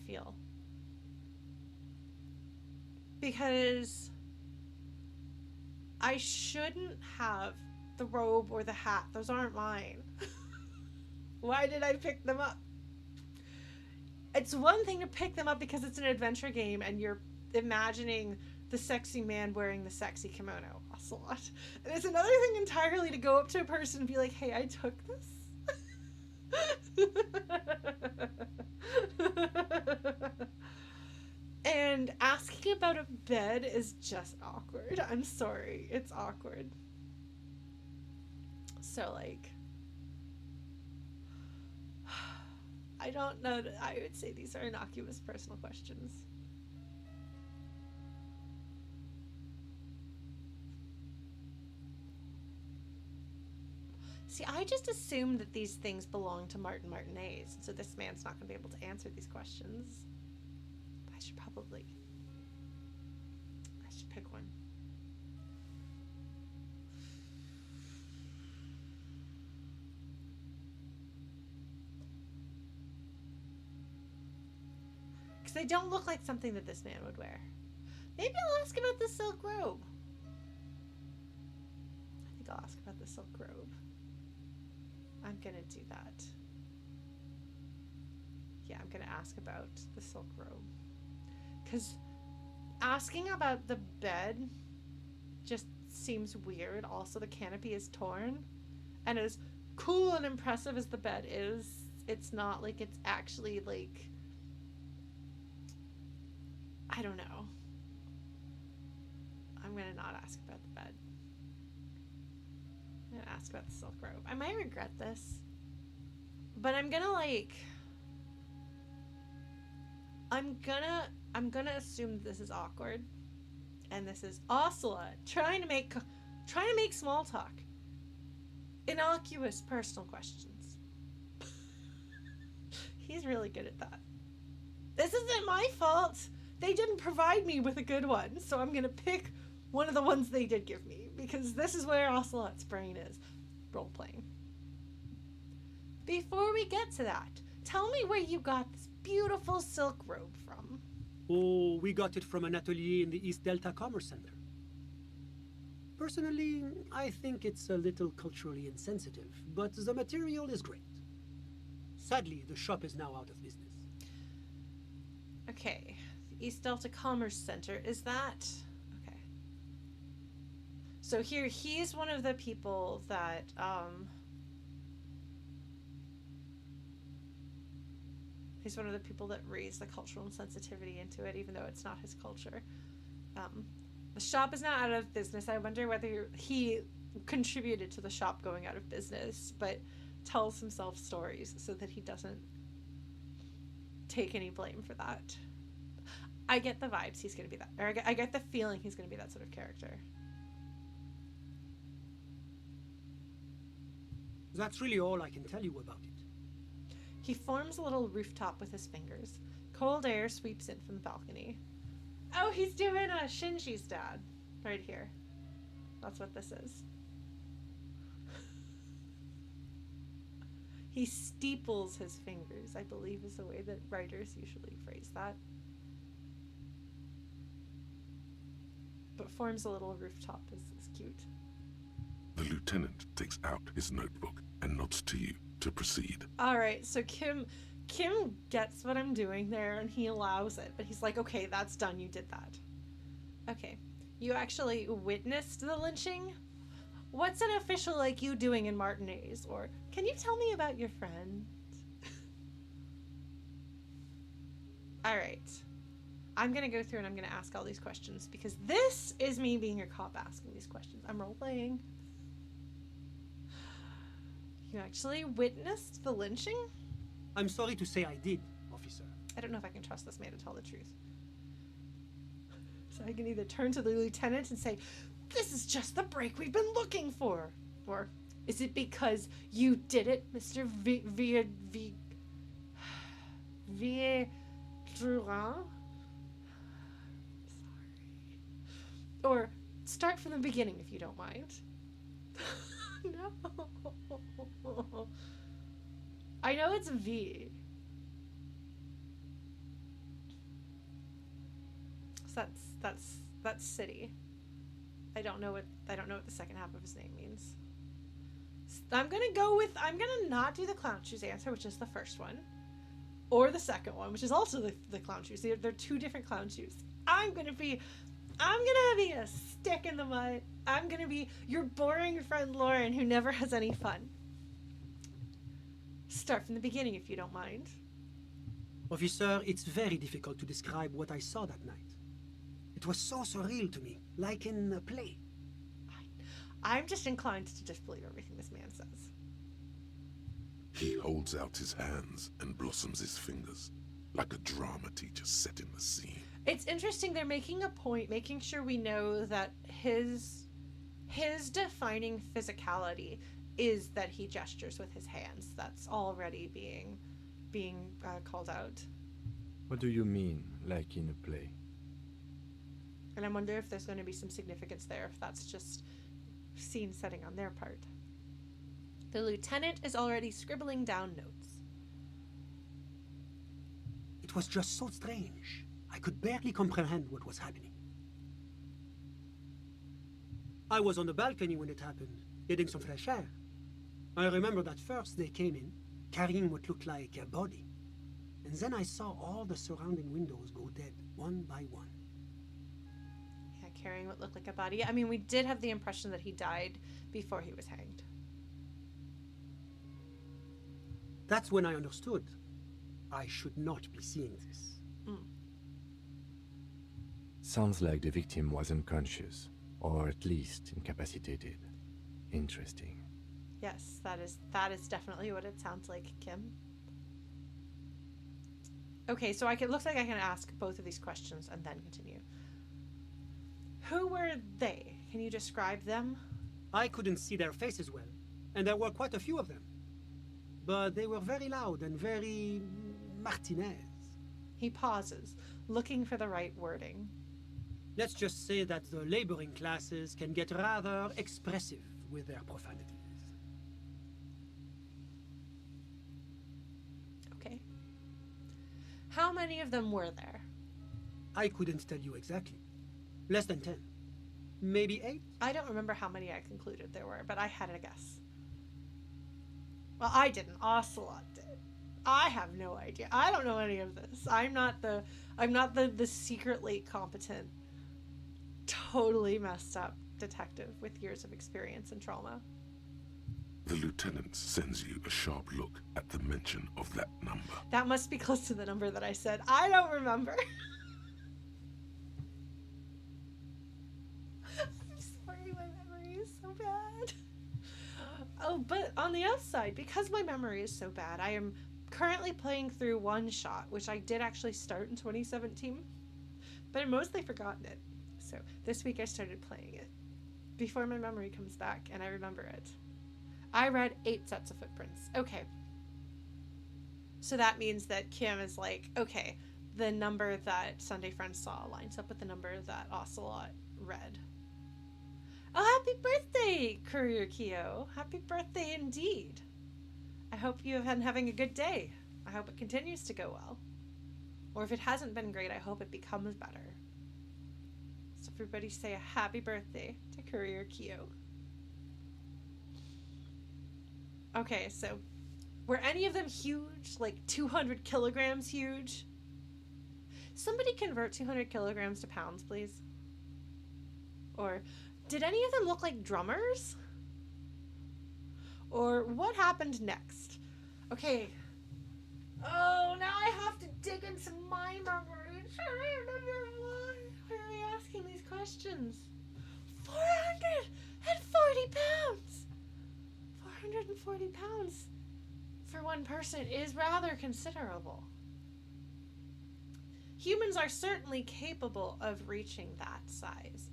feel. Because I shouldn't have the robe or the hat. Those aren't mine. Why did I pick them up? It's one thing to pick them up because it's an adventure game and you're imagining the sexy man wearing the sexy kimono. Ocelot. And it's another thing entirely to go up to a person and be like, hey, I took this. And asking about a bed is just awkward. I'm sorry. It's awkward. So, like, I don't know that I would say these are innocuous personal questions. See, I just assumed that these things belong to Martin Martinaise, so this man's not going to be able to answer these questions. I should pick one. Because they don't look like something that this man would wear. Maybe I'll ask about the silk robe. I think I'll ask about the silk robe. I'm gonna do that. Yeah, I'm gonna ask about the silk robe. Because asking about the bed just seems weird. Also, the canopy is torn. And as cool and impressive as the bed is, it's not like it's actually, like, I don't know. I'm gonna not ask about the bed. I'm gonna ask about the silk robe. I might regret this, but I'm gonna assume this is awkward, and this is Ocelot trying to make small talk. Innocuous personal questions. He's really good at that. This isn't my fault. They didn't provide me with a good one, so I'm gonna pick one of the ones they did give me, because this is where Ocelot's brain is. Role-playing. Before we get to that, tell me where you got this beautiful silk robe from. Oh, we got it from an atelier in the East Delta Commerce Center. Personally, I think it's a little culturally insensitive, but the material is great. Sadly, the shop is now out of business. Okay, the East Delta Commerce Center, is that... Okay. So here, he's one of the people that, he's one of the people that raised the cultural insensitivity into it, even though it's not his culture. The shop is now out of business. I wonder whether he contributed to the shop going out of business, but tells himself stories so that he doesn't take any blame for that. I get the vibes he's going to be that, or I get the feeling he's going to be that sort of character. That's really all I can tell you about it. He forms a little rooftop with his fingers. Cold air sweeps in from the balcony. Oh, he's doing a Shinji's dad right here. That's what this is. He steeples his fingers, I believe is the way that writers usually phrase that. but forms a little rooftop is cute. The lieutenant takes out his notebook and nods to you to proceed. All right, so Kim gets what I'm doing there, and he allows it, but he's like, okay, that's done, you did that. Okay, you actually witnessed the lynching? What's an official like you doing in Martinaise? Or, can you tell me about your friend? All right. I'm going to go through and I'm going to ask all these questions because this is me being a cop asking these questions. I'm role-playing. You actually witnessed the lynching? I'm sorry to say I did, officer. I don't know if I can trust this man to tell the truth. So I can either turn to the lieutenant and say, this is just the break we've been looking for. Or is it because you did it, Mr. Durand? Sorry. Or start from the beginning if you don't mind. No. I know it's V. So that's city. I don't know what the second half of his name means. I'm gonna not do the clown shoes answer, which is the first one, or the second one, which is also the clown shoes. They're two different clown shoes. I'm gonna be a stick in the mud. I'm gonna be your boring friend Lauren who never has any fun. Start from the beginning if you don't mind. Officer, it's very difficult to describe what I saw that night. It was so surreal to me, like in a play. I'm just inclined to disbelieve everything this man says. He holds out his hands and blossoms his fingers, like a drama teacher setting the scene. It's interesting, they're making a point, making sure we know that his defining physicality is that he gestures with his hands. That's already being called out. What do you mean, like in a play? And I wonder if there's going to be some significance there, if that's just scene setting on their part. The lieutenant is already scribbling down notes. It was just so strange. I could barely comprehend what was happening. I was on the balcony when it happened, getting some fresh air. I remember that first they came in, carrying what looked like a body. And then I saw all the surrounding windows go dead, one by one. Yeah, carrying what looked like a body. I mean, we did have the impression that he died before he was hanged. That's when I understood. I should not be seeing this. Sounds like the victim was unconscious, or at least incapacitated. Interesting. Yes, that is definitely what it sounds like, Kim. Okay, so it looks like I can ask both of these questions and then continue. Who were they? Can you describe them? I couldn't see their faces well, and there were quite a few of them. But they were very loud and very Martinaise. He pauses, looking for the right wording. Let's just say that the laboring classes can get rather expressive with their profanities. Okay. How many of them were there? I couldn't tell you exactly. Less than 10. Maybe 8? I don't remember how many I concluded there were, but I had a guess. Well, I didn't. Ocelot did. I have no idea. I don't know any of this. I'm not the secretly competent, totally messed up detective with years of experience and trauma. The lieutenant sends you a sharp look at the mention of that number. That must be close to the number that I said. I don't remember. I'm sorry, my memory is so bad. Oh, but on the upside, because my memory is so bad, I am currently playing through One Shot, which I did actually start in 2017, but I mostly forgotten it. So this week I started playing it before my memory comes back and I remember it. I read 8 sets of footprints. Okay. So that means that Kim is like, okay, the number that Sunday Friends saw lines up with the number that Ocelot read. Oh, happy birthday, Courier Keo. Happy birthday indeed. I hope you have been having a good day. I hope it continues to go well. Or if it hasn't been great, I hope it becomes better. So everybody say a happy birthday to Courier Q. Okay, so were any of them huge? Like 200 kilograms huge? Somebody convert 200 kilograms to pounds, please. Or did any of them look like drummers? Or what happened next? Okay. Oh, now I have to dig into my memory. I remember why are we asking these questions? 440 pounds! 440 pounds for one person is rather considerable. Humans are certainly capable of reaching that size,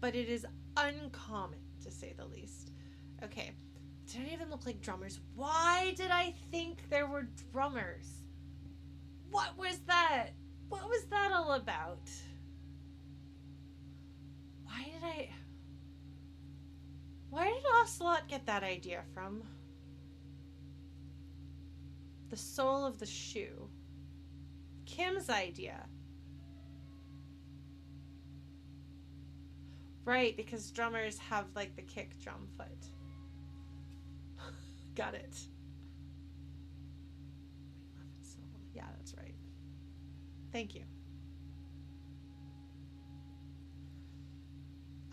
but it is uncommon, to say the least. Okay, did any of them look like drummers? Why did I think there were drummers? What was that? What was that all about? Where did Ocelot get that idea from? The sole of the shoe. Kim's idea. Right, because drummers have like the kick drum foot. Got it. Yeah, that's right. Thank you.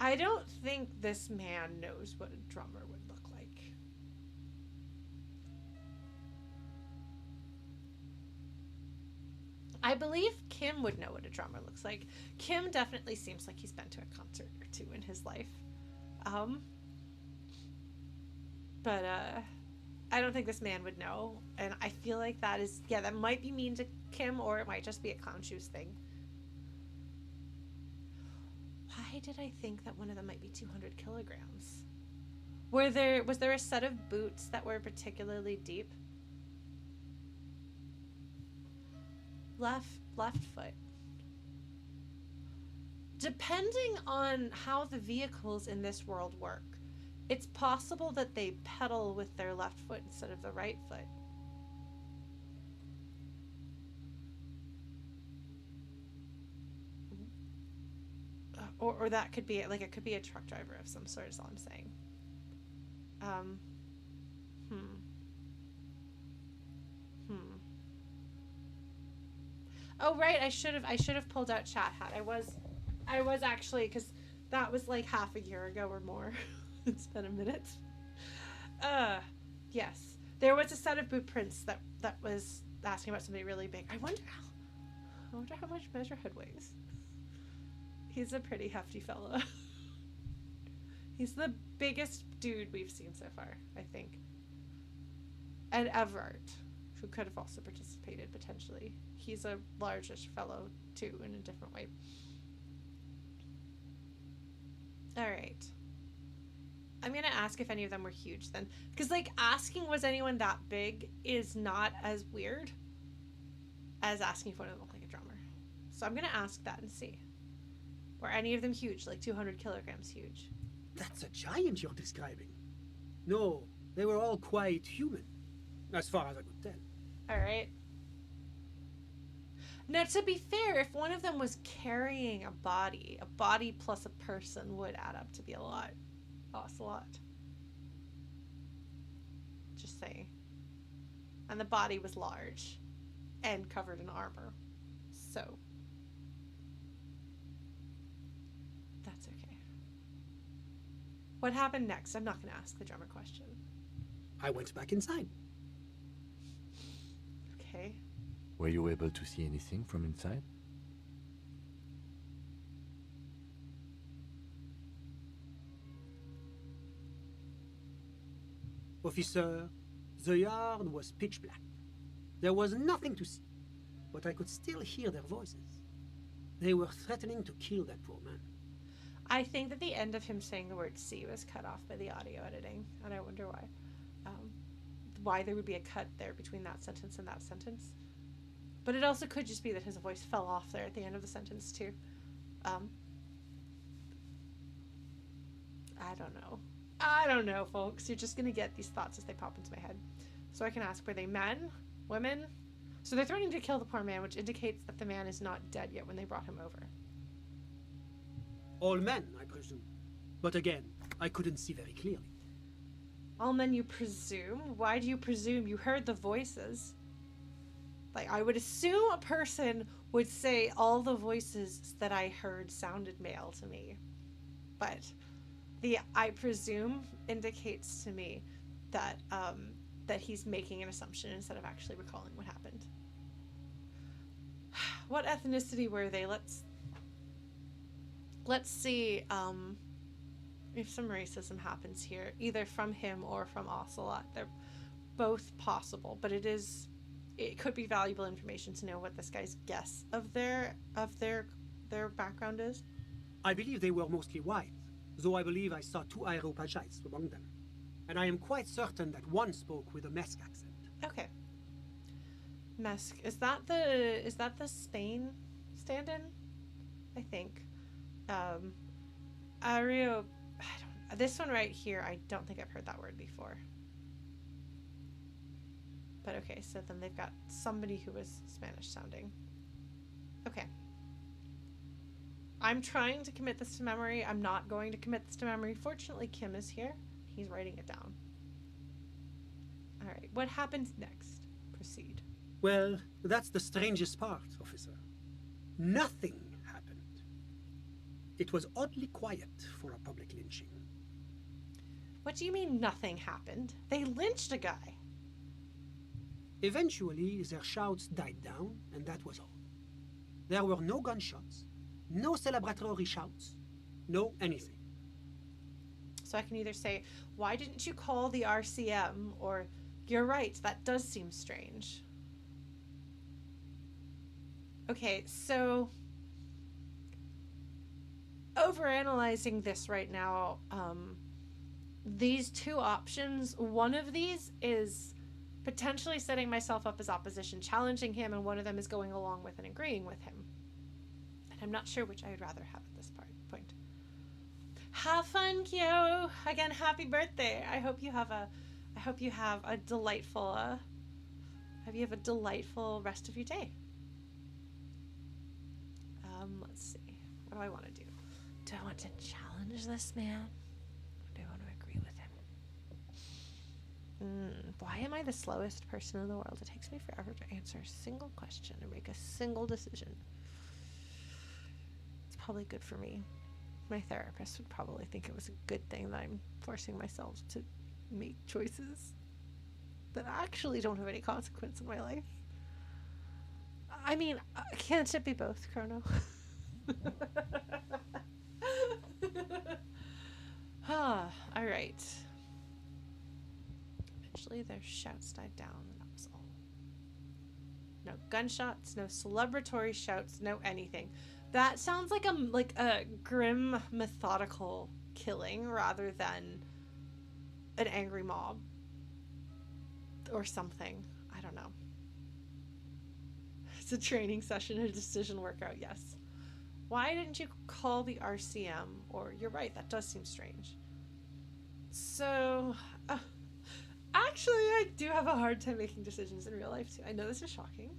I don't think this man knows what a drummer would look like. I believe Kim would know what a drummer looks like. Kim definitely seems like he's been to a concert or two in his life. But I don't think this man would know. And I feel like that is, yeah, that might be mean to Kim, or it might just be a clown shoes thing. Why did I think that one of them might be 200 kilograms? Was there a set of boots that were particularly deep? Left foot. Depending on how the vehicles in this world work, it's possible that they pedal with their left foot instead of the right foot. Or that could be like, it could be a truck driver of some sort, is all I'm saying. Oh right, I should have pulled out Chat Hat. I was actually, because that was like half a year ago or more. It's been a minute. Yes, there was a set of boot prints that was asking about somebody really big. I wonder how much Measurehead weighs. He's a pretty hefty fella. He's the biggest dude we've seen so far, I think. And Everett, who could have also participated potentially. He's a largish fellow too, in a different way. All right. I'm gonna ask if any of them were huge then, because like asking was anyone that big is not as weird as asking if one of them looked like a drummer. So I'm gonna ask that and see. Were any of them huge, like 200 kilograms huge? That's a giant you're describing. No, they were all quite human, as far as I could tell. All right. Now, to be fair, if one of them was carrying a body plus a person would add up to be a lot. Ocelot. Just saying. And the body was large and covered in armor. So that's okay. What happened next? I'm not going to ask the drummer question. I went back inside. Okay. Were you able to see anything from inside? Officer, the yard was pitch black. There was nothing to see, but I could still hear their voices. They were threatening to kill that poor man. I think that the end of him saying the word "see" was cut off by the audio editing, and I wonder why. Why there would be a cut there between that sentence and that sentence. But it also could just be that his voice fell off there at the end of the sentence too. I don't know, folks. You're just gonna get these thoughts as they pop into my head. So I can ask, were they men? Women? So they're threatening to kill the poor man, which indicates that the man is not dead yet when they brought him over. All men, I presume. But again, I couldn't see very clearly. All men, you presume? Why do you presume? You heard the voices. Like, I would assume a person would say all the voices that I heard sounded male to me. But the I presume indicates to me that that he's making an assumption instead of actually recalling what happened. What ethnicity were they? Let's see if some racism happens here, either from him or from Ocelot. They're both possible, but it could be valuable information to know what this guy's guess of their background is. I believe they were mostly white, though I believe I saw 2 Aeropagites among them. And I am quite certain that one spoke with a Mesk accent. Okay. Mesk. Is that the Spain stand-in? I think. Ario. This one right here, I don't think I've heard that word before. But okay, so then they've got somebody who was Spanish sounding. Okay. I'm trying to commit this to memory. I'm not going to commit this to memory. Fortunately, Kim is here. He's writing it down. All right. What happens next? Proceed. Well, that's the strangest part, officer. Nothing happened. It was oddly quiet for a public lynching. What do you mean nothing happened? They lynched a guy. Eventually, their shouts died down, and that was all. There were no gunshots, no celebratory shouts, no anything. So I can either say, why didn't you call the RCM? Or, you're right, that does seem strange. Okay, so overanalyzing this right now, these two options, one of these is potentially setting myself up as opposition, challenging him, and one of them is going along with and agreeing with him. And I'm not sure which I would rather have at this point. Have fun, Kyo. Again, happy birthday. I hope you have a delightful rest of your day. Let's see. What do I want to do? Do I want to challenge this man? Or do I want to agree with him? Why am I the slowest person in the world? It takes me forever to answer a single question or make a single decision. It's probably good for me. My therapist would probably think it was a good thing that I'm forcing myself to make choices that actually don't have any consequence in my life. I mean, can't it be both, Chrono? All right. Eventually, their shouts died down, and that was all. No gunshots, no celebratory shouts, no anything. That sounds like a grim, methodical killing rather than an angry mob or something. I don't know. It's a training session, a decision workout, yes. Why didn't you call the RCM? Or, you're right, that does seem strange. So, actually, I do have a hard time making decisions in real life, too. I know this is shocking.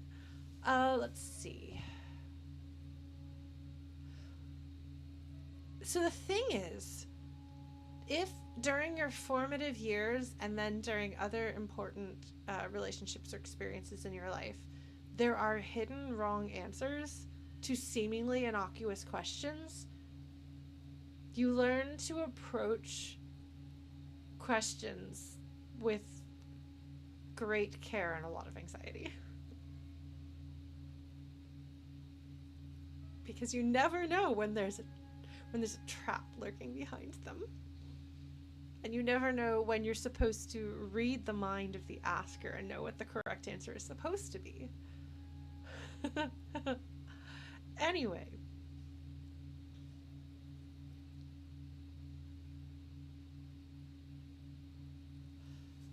Let's see. So the thing is, if during your formative years and then during other important relationships or experiences in your life, there are hidden wrong answers to seemingly innocuous questions, you learn to approach questions with great care and a lot of anxiety. Because you never know when there's a trap lurking behind them. And you never know when you're supposed to read the mind of the asker and know what the correct answer is supposed to be. Anyway.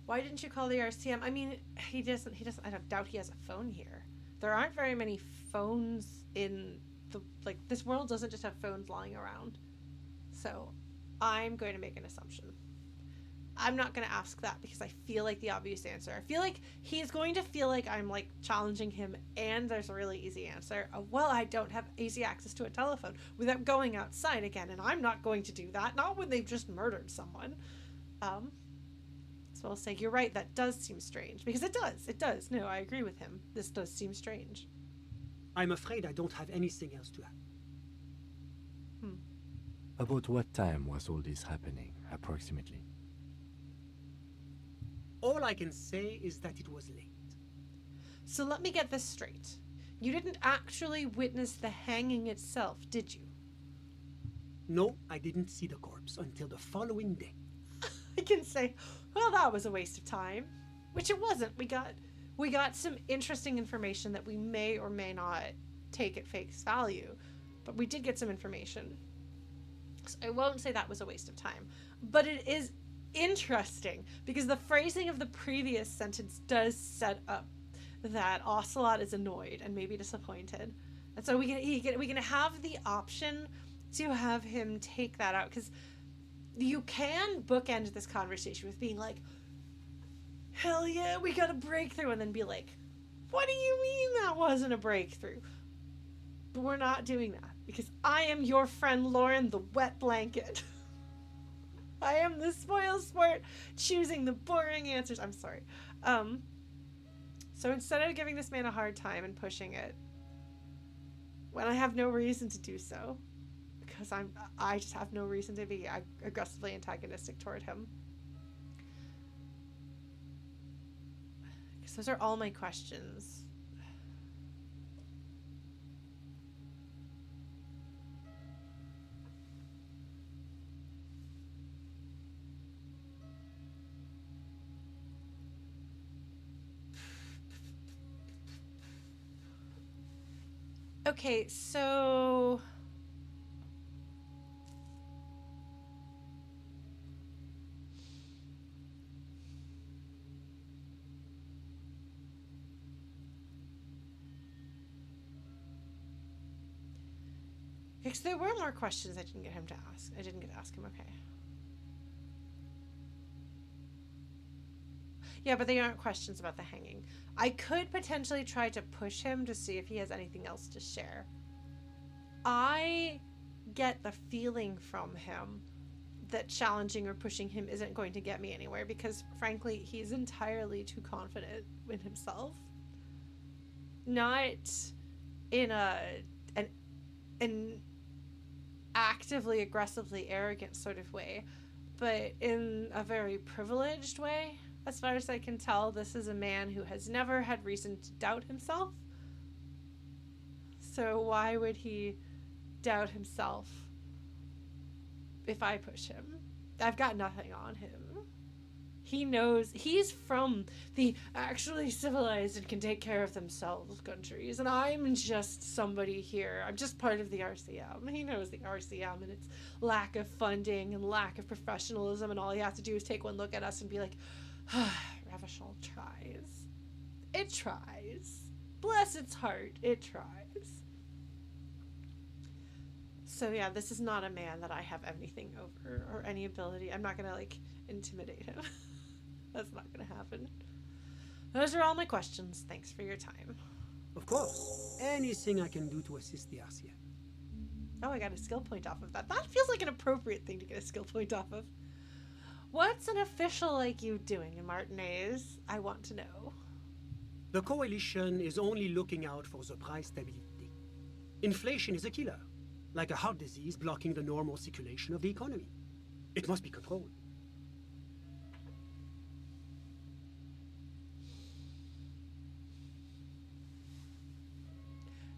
Why didn't you call the RCM? I mean, he doesn't, I don't doubt he has a phone here. There aren't very many phones in this world doesn't just have phones lying around. So, I'm going to make an assumption. I'm not going to ask that because I feel like the obvious answer. I feel like he's going to feel like I'm like challenging him, and there's a really easy answer. Well, I don't have easy access to a telephone without going outside again, and I'm not going to do that. Not when they've just murdered someone. So I'll say, you're right, that does seem strange. Because it does. No, I agree with him. This does seem strange. I'm afraid I don't have anything else to add. About what time was all this happening, approximately? All I can say is that it was late. So let me get this straight. You didn't actually witness the hanging itself, did you? No, I didn't see the corpse until the following day. I can say, well, that was a waste of time. Which it wasn't. We got some interesting information that we may or may not take at face value. But we did get some information. So I won't say that was a waste of time. But it is interesting because the phrasing of the previous sentence does set up that Ocelot is annoyed and maybe disappointed. And so we can have the option to have him take that out, because you can bookend this conversation with being like, hell yeah, we got a breakthrough, and then be like, what do you mean that wasn't a breakthrough? But we're not doing that, because I am your friend Lauren, the wet blanket. I am the spoil sport, choosing the boring answers. I'm sorry. So instead of giving this man a hard time and pushing it, when I have no reason to do so, because I just have no reason to be aggressively antagonistic toward him. Because those are all my questions. Okay, so because there were more questions I didn't get him to ask. I didn't get to ask him, okay. Yeah, but they aren't questions about the hanging. I could potentially try to push him to see if he has anything else to share. I get the feeling from him that challenging or pushing him isn't going to get me anywhere, because frankly, he's entirely too confident in himself. Not in an actively, aggressively arrogant sort of way, but in a very privileged way. As far as I can tell, this is a man who has never had reason to doubt himself. So why would he doubt himself if I push him? I've got nothing on him. He knows he's from the actually civilized and can take care of themselves countries, and I'm just somebody here. I'm just part of the RCM. He knows the RCM and its lack of funding and lack of professionalism, and all he has to do is take one look at us and be like, Revachol tries. It tries. Bless its heart, it tries. So yeah, this is not a man that I have anything over or any ability. I'm not gonna intimidate him. That's not gonna happen. Those are all my questions. Thanks for your time. Of course, anything I can do to assist the RCM. Oh, I got a skill point off of that. That feels like an appropriate thing to get a skill point off of. What's an official like you doing in Martinaise? I want to know. The coalition is only looking out for the price stability. Inflation is a killer, like a heart disease blocking the normal circulation of the economy. It must be controlled.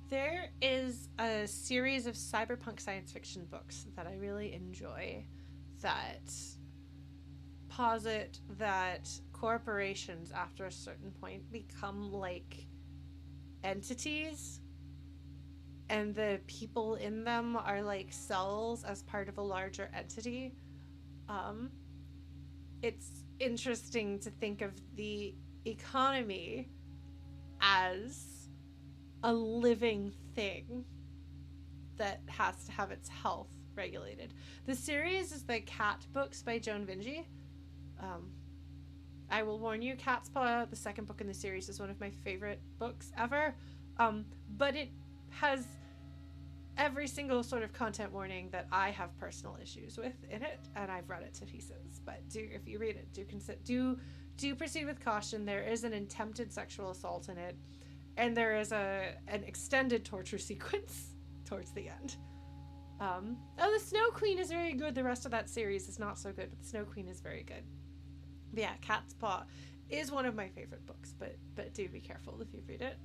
There is a series of cyberpunk science fiction books that I really enjoy that posit that corporations after a certain point become like entities, and the people in them are like cells as part of a larger entity. It's interesting to think of the economy as a living thing that has to have its health regulated. The series is the Cat books by Joan Vinge. I will warn you, Cat's Paw, the second book in the series, is one of my favorite books ever. But it has every single sort of content warning that I have personal issues with in it, and I've read it to pieces. But if you read it, do proceed with caution. There is an attempted sexual assault in it, and there is an extended torture sequence towards the end. The Snow Queen is very good. The rest of that series is not so good, but the Snow Queen is very good. But yeah, Cat's Paw is one of my favorite books, but do be careful if you read it.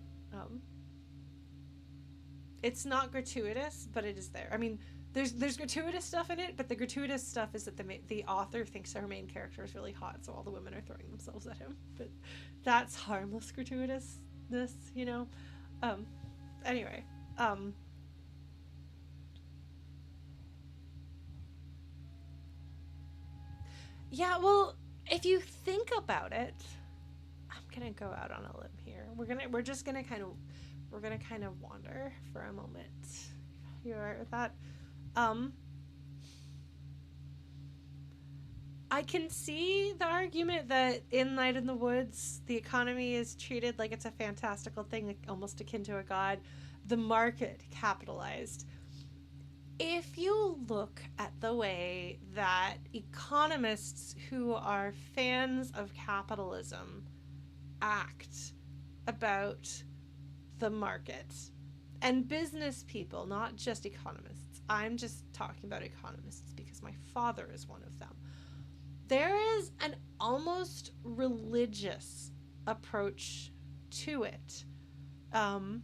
It's not gratuitous, but it is there. I mean, there's gratuitous stuff in it, but the gratuitous stuff is that the author thinks our main character is really hot, so all the women are throwing themselves at him. But that's harmless gratuitousness, you know? Anyway. Yeah, well, if you think about it, I'm gonna go out on a limb here. We're just gonna kind of wander for a moment. You all right with that? I can see the argument that in Night in the Woods, the economy is treated like it's a fantastical thing, like almost akin to a god. The market capitalized. If you look at the way that economists who are fans of capitalism act about the market, and business people, not just economists, I'm just talking about economists because my father is one of them, there is an almost religious approach to it. And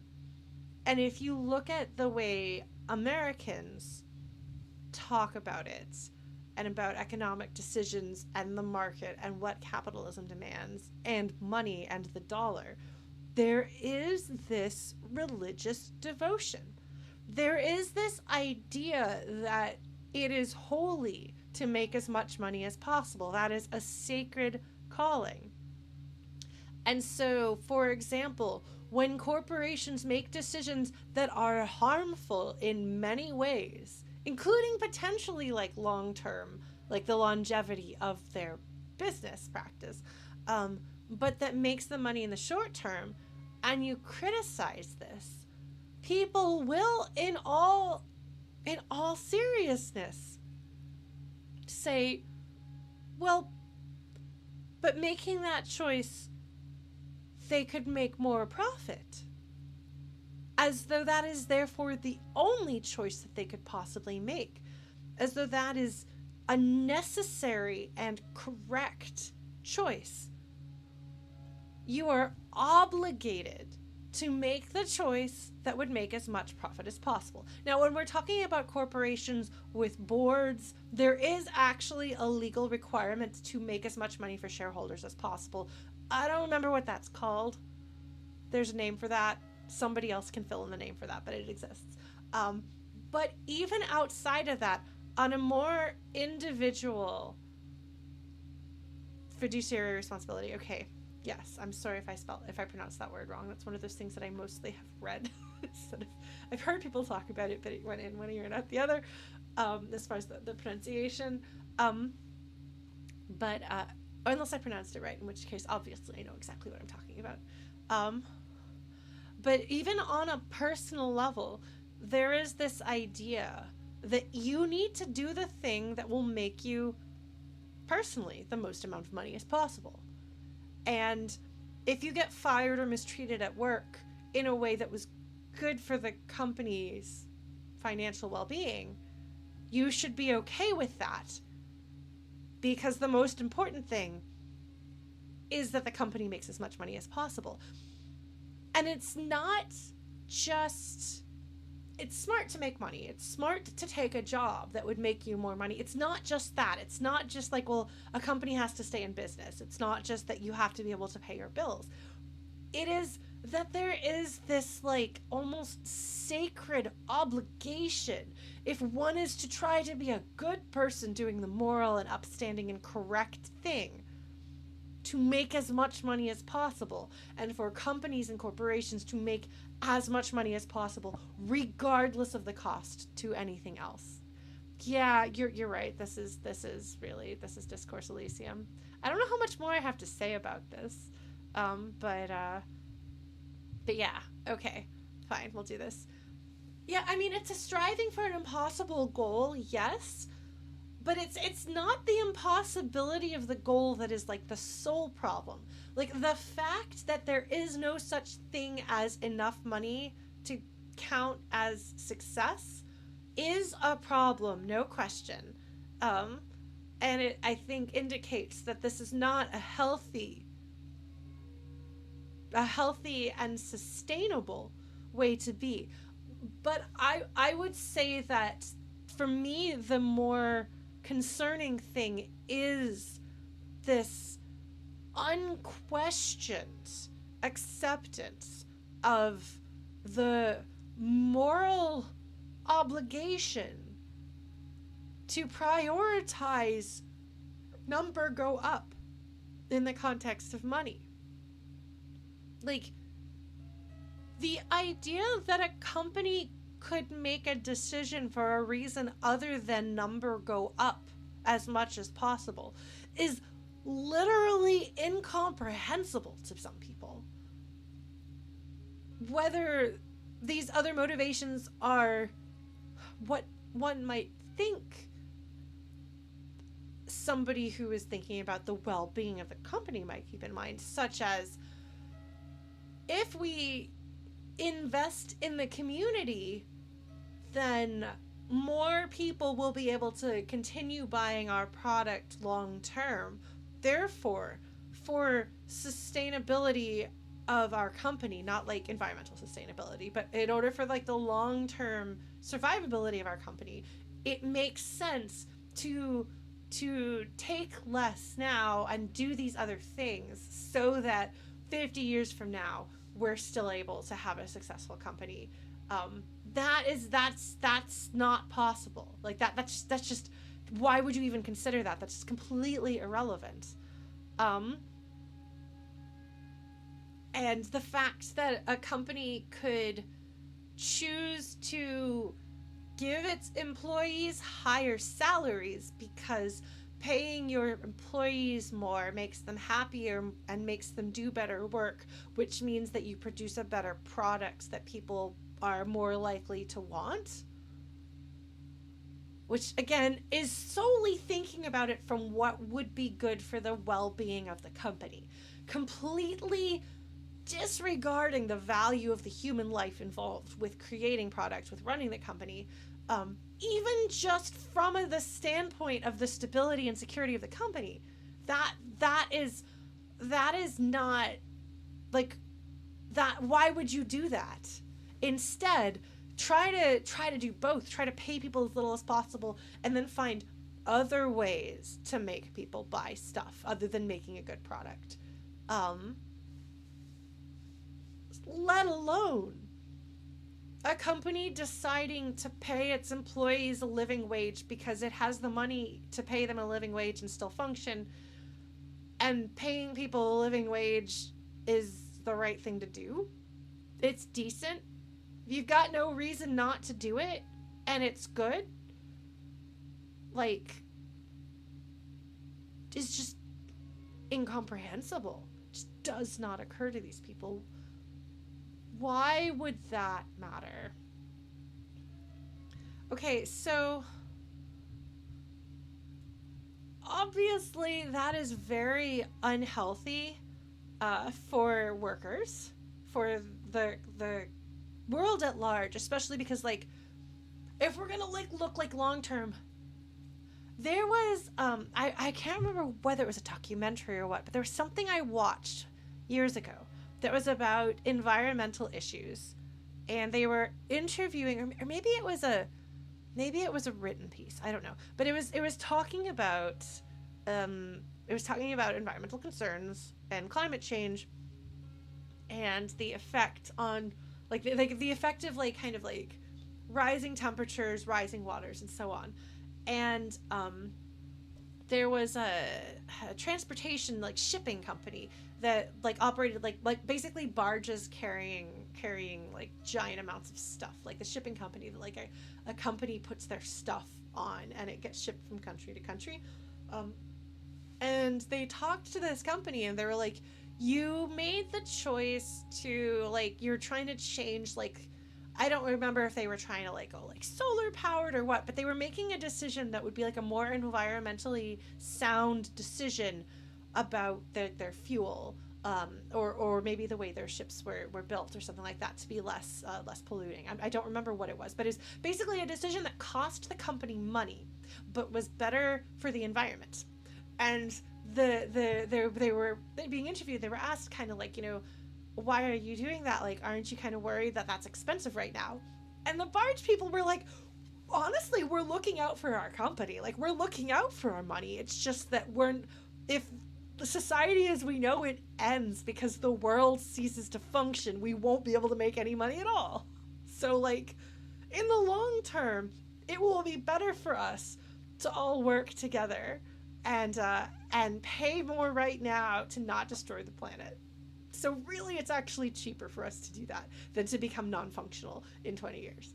if you look at the way Americans talk about it and about economic decisions and the market and what capitalism demands and money and the dollar, there is this religious devotion. There is this idea that it is holy to make as much money as possible. That is a sacred calling. And so, for example, when corporations make decisions that are harmful in many ways, including potentially like long-term, like the longevity of their business practice, but that makes the money in the short term, and you criticize this, people will, in all seriousness, say, well, but making that choice, they could make more profit. As though that is therefore the only choice that they could possibly make. As though that is a necessary and correct choice. You are obligated to make the choice that would make as much profit as possible. Now, when we're talking about corporations with boards, there is actually a legal requirement to make as much money for shareholders as possible. I don't remember what that's called. There's a name for that. Somebody else can fill in the name for that, but it exists. But even outside of that, on a more individual fiduciary responsibility, okay, yes, I'm sorry if I pronounced that word wrong. That's one of those things that I mostly have read. I've heard people talk about it, but it went in one ear and out the other, as far as the pronunciation. But unless I pronounced it right, in which case, obviously, I know exactly what I'm talking about. But even on a personal level, there is this idea that you need to do the thing that will make you, personally, the most amount of money as possible. And if you get fired or mistreated at work in a way that was good for the company's financial well-being, you should be okay with that. Because the most important thing is that the company makes as much money as possible. And it's not just... It's smart to make money. It's smart to take a job that would make you more money. It's not just that. It's not just like, well, a company has to stay in business. It's not just that you have to be able to pay your bills. It is that there is this like almost sacred obligation, if one is to try to be a good person doing the moral and upstanding and correct thing, to make as much money as possible, and for companies and corporations to make as much money as possible, regardless of the cost to anything else. Yeah, you're right. This is Discourse Elysium. I don't know how much more I have to say about this. But yeah, okay, fine, we'll do this. Yeah, I mean, it's a striving for an impossible goal, yes, but it's not the impossibility of the goal that is like the sole problem. Like the fact that there is no such thing as enough money to count as success is a problem, no question. And it, I think, indicates that this is not a healthy and sustainable way to be. But I would say that for me, the more concerning thing is this unquestioned acceptance of the moral obligation to prioritize number go up in the context of money. Like, the idea that a company could make a decision for a reason other than number go up as much as possible is literally incomprehensible to some people. Whether these other motivations are what one might think somebody who is thinking about the well-being of the company might keep in mind, such as, if we invest in the community, then more people will be able to continue buying our product long term. Therefore, for sustainability of our company, not like environmental sustainability, but in order for like the long term survivability of our company, it makes sense to take less now and do these other things so that 50 years from now we're still able to have a successful company. That's not possible. Like that's just, why would you even consider that? That's just completely irrelevant. And the fact that a company could choose to give its employees higher salaries because paying your employees more makes them happier and makes them do better work, which means that you produce a better product that people are more likely to want, which again is solely thinking about it from what would be good for the well-being of the company, completely disregarding the value of the human life involved with creating products, with running the company, even just from the standpoint of the stability and security of the company. That is not like that. Why would you do that? Instead, try to do both. Try to pay people as little as possible, and then find other ways to make people buy stuff other than making a good product. Let alone a company deciding to pay its employees a living wage because it has the money to pay them a living wage and still function, and paying people a living wage is the right thing to do. It's decent. You've got no reason not to do it, and it's good. Like, it's just incomprehensible. It just does not occur to these people. Why would that matter? Okay, so obviously that is very unhealthy for workers, for the world at large, especially because, like, if we're gonna like look like long term, there was I can't remember whether it was a documentary or what, but there was something I watched years ago that was about environmental issues, and they were interviewing, or maybe it was a written piece, I don't know, but it was talking about environmental concerns and climate change and the effect on like the effect of like kind of like rising temperatures, rising waters, and so on. And there was a transportation, like shipping company that like operated like basically barges carrying like giant amounts of stuff, like the shipping company that like a company puts their stuff on and it gets shipped from country to country. And they talked to this company and they were like, you made the choice to, like, you're trying to change, like, I don't remember if they were trying to, like, go, like, solar powered or what, but they were making a decision that would be, like, a more environmentally sound decision about their fuel, or maybe the way their ships were built or something like that, to be less polluting. I don't remember what it was, but it's basically a decision that cost the company money, but was better for the environment. And they were being interviewed. They were asked kind of like, you know, why are you doing that? Like, aren't you kind of worried that that's expensive right now? And the barge people were like, honestly, we're looking out for our company. Like, we're looking out for our money. It's just that if the society as we know it ends because the world ceases to function, we won't be able to make any money at all. So, like, in the long term, it will be better for us to all work together and pay more right now to not destroy the planet. So really, it's actually cheaper for us to do that than to become non-functional in 20 years.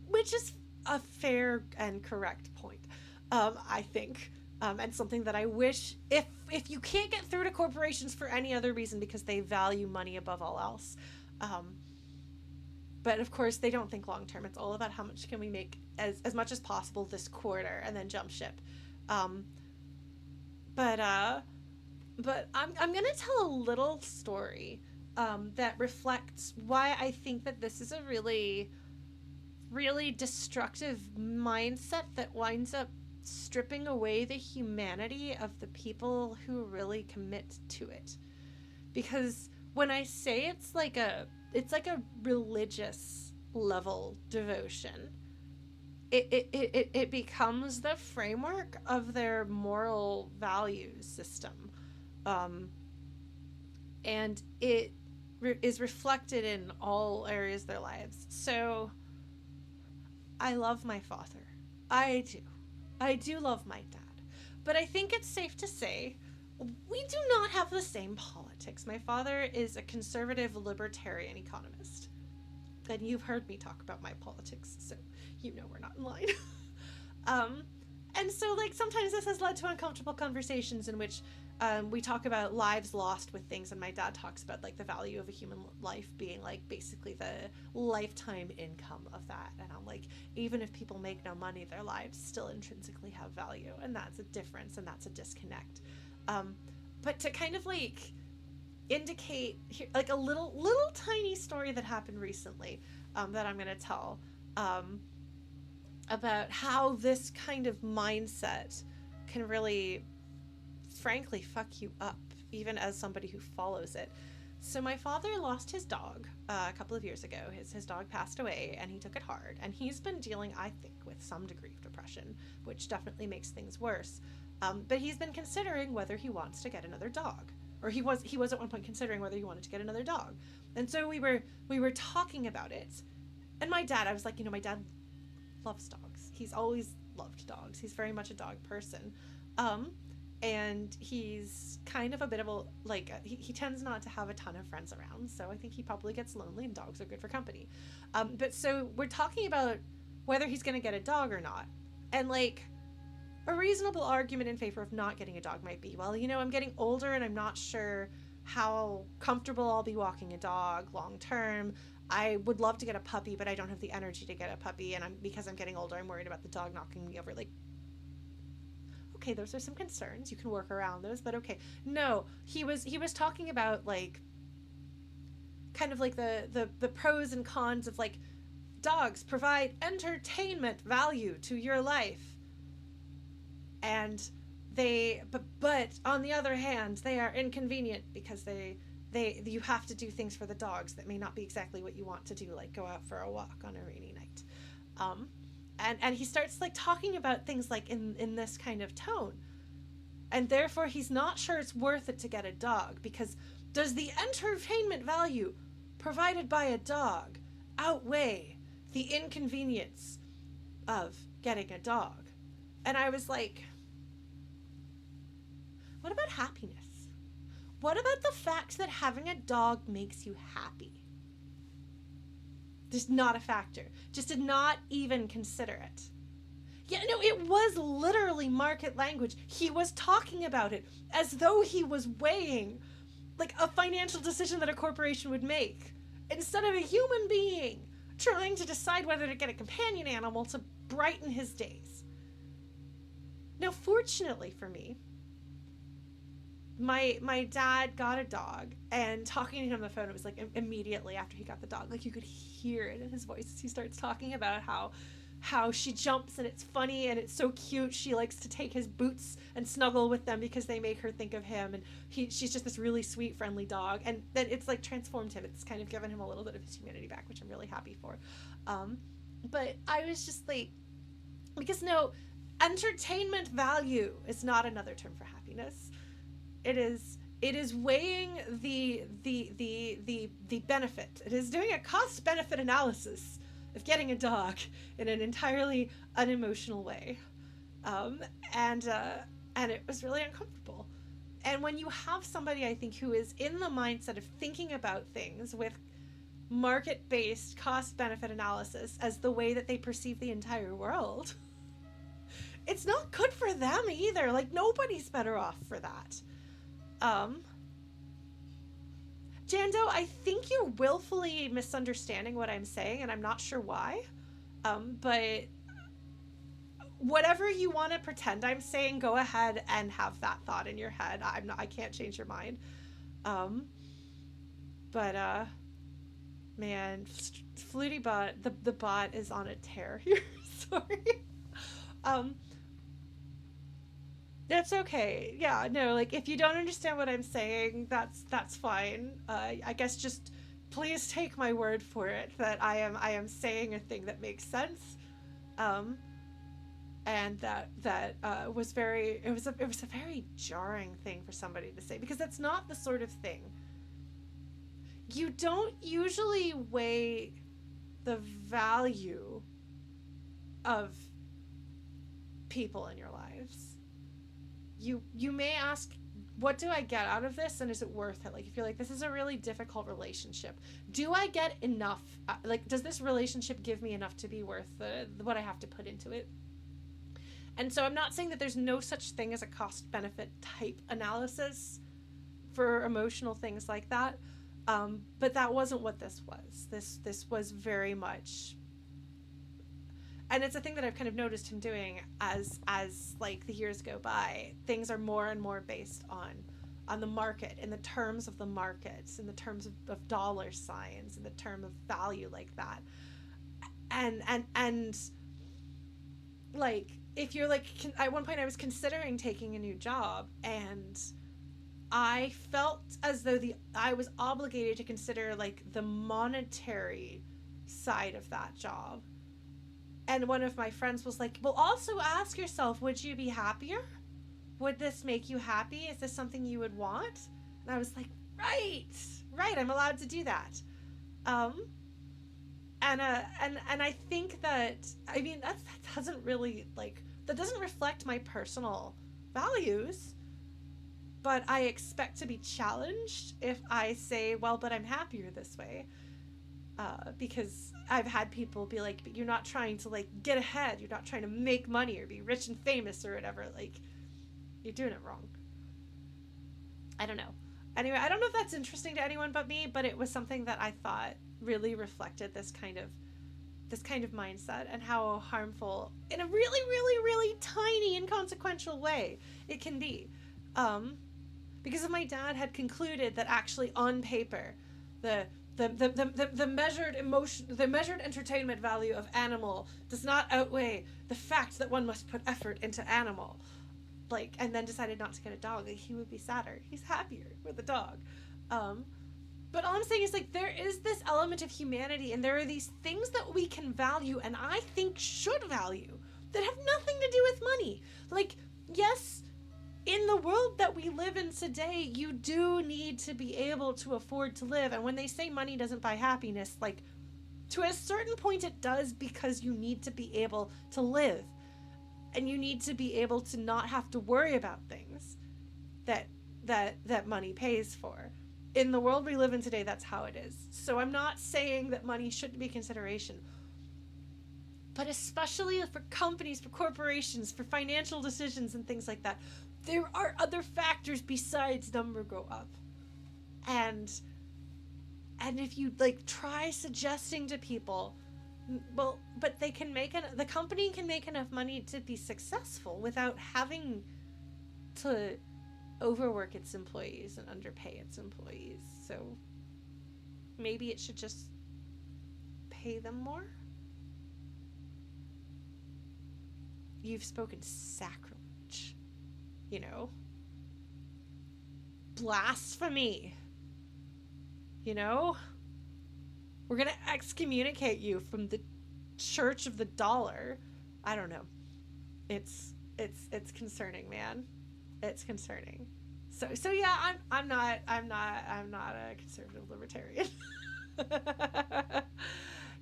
Which is a fair and correct point, I think. And something that I wish, if you can't get through to corporations for any other reason because they value money above all else. But of course, they don't think long term. It's all about how much can we make as much as possible this quarter and then jump ship. But I'm going to tell a little story that reflects why I think that this is a really, really destructive mindset that winds up stripping away the humanity of the people who really commit to it. Because when I say it's like a religious level devotion, it becomes the framework of their moral values system. And it is reflected in all areas of their lives. So I love my father. I do love my dad. But I think it's safe to say we do not have the same politics. My father is a conservative libertarian economist. And you've heard me talk about my politics, so you know we're not in line. And so, like, sometimes this has led to uncomfortable conversations in which we talk about lives lost with things, and my dad talks about, like, the value of a human life being, like, basically the lifetime income of that. And I'm like, even if people make no money, their lives still intrinsically have value, and that's a difference, and that's a disconnect. But to kind of, like, indicate, like, a little tiny story that happened recently that I'm going to tell about how this kind of mindset can really, frankly, fuck you up, even as somebody who follows it. So my father lost his dog a couple of years ago. His dog passed away, and he took it hard. And he's been dealing, I think, with some degree of depression, which definitely makes things worse. But he's been considering whether he wants to get another dog. Or he was at one point considering whether he wanted to get another dog. And so we were talking about it. And my dad, I was like, you know, my dad loves dogs. He's always loved dogs. He's very much a dog person. And he's kind of a bit of a, like, he tends not to have a ton of friends around. So I think he probably gets lonely, and dogs are good for company. But so we're talking about whether he's going to get a dog or not. And, like, a reasonable argument in favor of not getting a dog might be, well, you know, I'm getting older and I'm not sure how comfortable I'll be walking a dog long term. I would love to get a puppy, but I don't have the energy to get a puppy, and because I'm getting older, I'm worried about the dog knocking me over. Like, okay, those are some concerns. You can work around those, but okay. No, he was talking about, like, kind of like the pros and cons of, like, dogs provide entertainment value to your life. And but on the other hand, they are inconvenient because you have to do things for the dogs that may not be exactly what you want to do, like go out for a walk on a rainy night. And he starts, like, talking about things, like, in this kind of tone. And therefore, he's not sure it's worth it to get a dog, because does the entertainment value provided by a dog outweigh the inconvenience of getting a dog? And I was like, what about happiness? What about the fact that having a dog makes you happy? Just not a factor. Just did not even consider it. Yeah, no, it was literally market language. He was talking about it as though he was weighing, like, a financial decision that a corporation would make, instead of a human being trying to decide whether to get a companion animal to brighten his days. Now, fortunately for me, my dad got a dog, and talking to him on the phone, it was like immediately after he got the dog, like you could hear it in his voice as he starts talking about how she jumps and it's funny and it's so cute. She likes to take his boots and snuggle with them because they make her think of him, and she's just this really sweet, friendly dog, and then it's like transformed him. It's kind of given him a little bit of his humanity back, which I'm really happy for. But I was just like, because no, entertainment value is not another term for happiness. It is weighing the benefit. It is doing a cost benefit analysis of getting a dog in an entirely unemotional way, and it was really uncomfortable. And when you have somebody, I think, who is in the mindset of thinking about things with market-based cost benefit analysis as the way that they perceive the entire world, it's not good for them either. Like, nobody's better off for that. Jando, I think you're willfully misunderstanding what I'm saying, and I'm not sure why. But whatever you want to pretend I'm saying, go ahead and have that thought in your head. I can't change your mind. Man, Flutie Bot, the bot is on a tear here. Sorry. That's okay. Yeah, no, like, if you don't understand what I'm saying, that's fine. I guess just please take my word for it that I am saying a thing that makes sense. And that was very, it was a very jarring thing for somebody to say, because that's not the sort of thing. You don't usually weigh the value of people in your lives. You may ask, what do I get out of this, and is it worth it? Like, if you're like, this is a really difficult relationship, do I get enough? Like, does this relationship give me enough to be worth what I have to put into it? And so I'm not saying that there's no such thing as a cost benefit type analysis for emotional things like that, but that wasn't what this was. This was very much. And it's a thing that I've kind of noticed him doing as like the years go by. Things are more and more based on the market, in the terms of the markets, in the terms of dollar signs, in the term of value like that. And like, if you're like, at one point I was considering taking a new job, and I felt as though I was obligated to consider like the monetary side of that job. And one of my friends was like, well, also ask yourself, would you be happier? Would this make you happy? Is this something you would want? And I was like, right, I'm allowed to do that. And I think that, I mean, that doesn't really, like, that doesn't reflect my personal values, but I expect to be challenged if I say, well, but I'm happier this way. Because I've had people be like, but you're not trying to, like, get ahead. You're not trying to make money or be rich and famous or whatever. Like, you're doing it wrong. I don't know. Anyway, I don't know if that's interesting to anyone but me, but it was something that I thought really reflected this kind of mindset, and how harmful, in a really, really, really tiny, inconsequential way, it can be. Because if my dad had concluded that actually on paper, the measured emotion, the measured entertainment value of animal does not outweigh the fact that one must put effort into animal, like, and then decided not to get a dog, like, he would be sadder. He's happier with a dog. But all I'm saying is, like, there is this element of humanity, and there are these things that we can value, and I think should value, that have nothing to do with money. Like, yes, in the world that we live in today, you do need to be able to afford to live. And when they say money doesn't buy happiness, like, to a certain point it does, because you need to be able to live. And you need to be able to not have to worry about things that money pays for. In the world we live in today, that's how it is. So I'm not saying that money shouldn't be a consideration. But especially for companies, for corporations, for financial decisions and things like that, there are other factors besides number go up. And if you like try suggesting to people, well, but they can make the company can make enough money to be successful without having to overwork its employees and underpay its employees. So maybe it should just pay them more. You've spoken sacrilege, you know, blasphemy, you know, we're gonna excommunicate you from the Church of the Dollar. I don't know. It's concerning, man. It's concerning. So yeah, I'm not a conservative libertarian.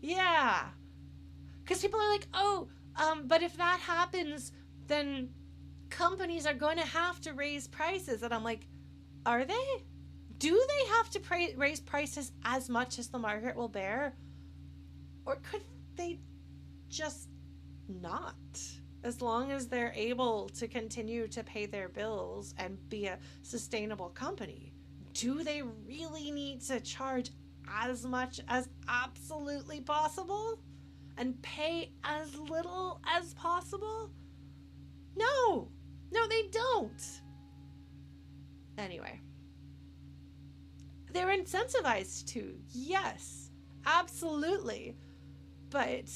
Yeah, because people are like, oh, but if that happens, then companies are going to have to raise prices. And I'm like, are they? Do they have to raise prices as much as the market will bear? Or could they just not? As long as they're able to continue to pay their bills and be a sustainable company. Do they really need to charge as much as absolutely possible? And pay as little as possible? No, they don't. Anyway, they're incentivized to, yes, absolutely. But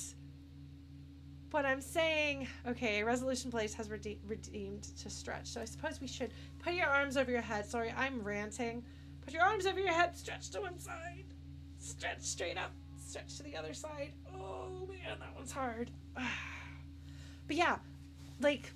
what I'm saying, okay, Resolution Blaze has redeemed to stretch. So I suppose we should put your arms over your head. Sorry, I'm ranting. Put your arms over your head, stretch to one side, stretch straight up. Stretch to the other side. Oh man, that one's hard. But yeah, like,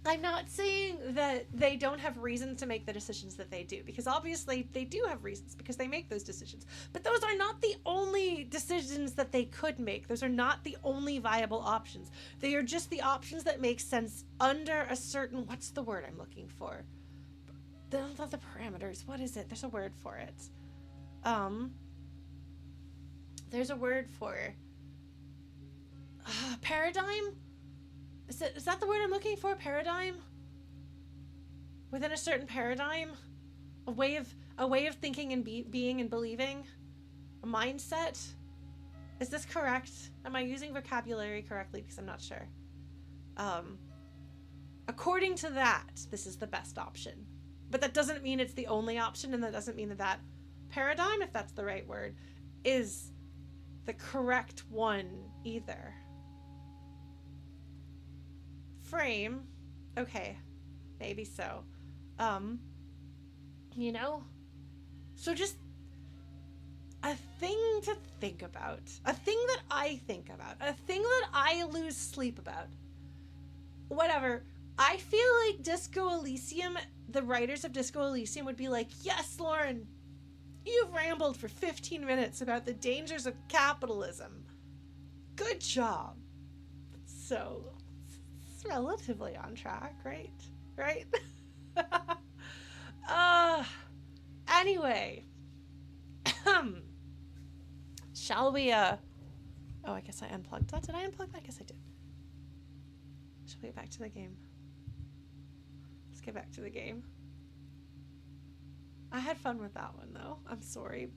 I'm not saying that they don't have reasons to make the decisions that they do, because obviously they do have reasons because they make those decisions. But those are not the only decisions that they could make. Those are not the only viable options. They are just the options that make sense under a certain, what's the word I'm looking for? The parameters. What is it? There's a word for it. There's a word for paradigm. Is that the word I'm looking for? Paradigm. Within a certain paradigm, a way of thinking and being and believing, a mindset. Is this correct? Am I using vocabulary correctly? Because I'm not sure. According to that, this is the best option, but that doesn't mean it's the only option, and that doesn't mean that paradigm, if that's the right word, is the correct one either. Frame, okay, maybe so. You know, so just a thing to think about, a thing that I think about, a thing that I lose sleep about. Whatever. I feel like Disco Elysium, the writers of Disco Elysium would be like, yes, Lauren, you've rambled for 15 minutes about the dangers of capitalism. Good job. So, it's relatively on track, right? Right? Anyway. Shall we, oh, I guess I unplugged that. Did I unplug that? I guess I did. Shall we get back to the game? Let's get back to the game. I had fun with that one, though. I'm sorry,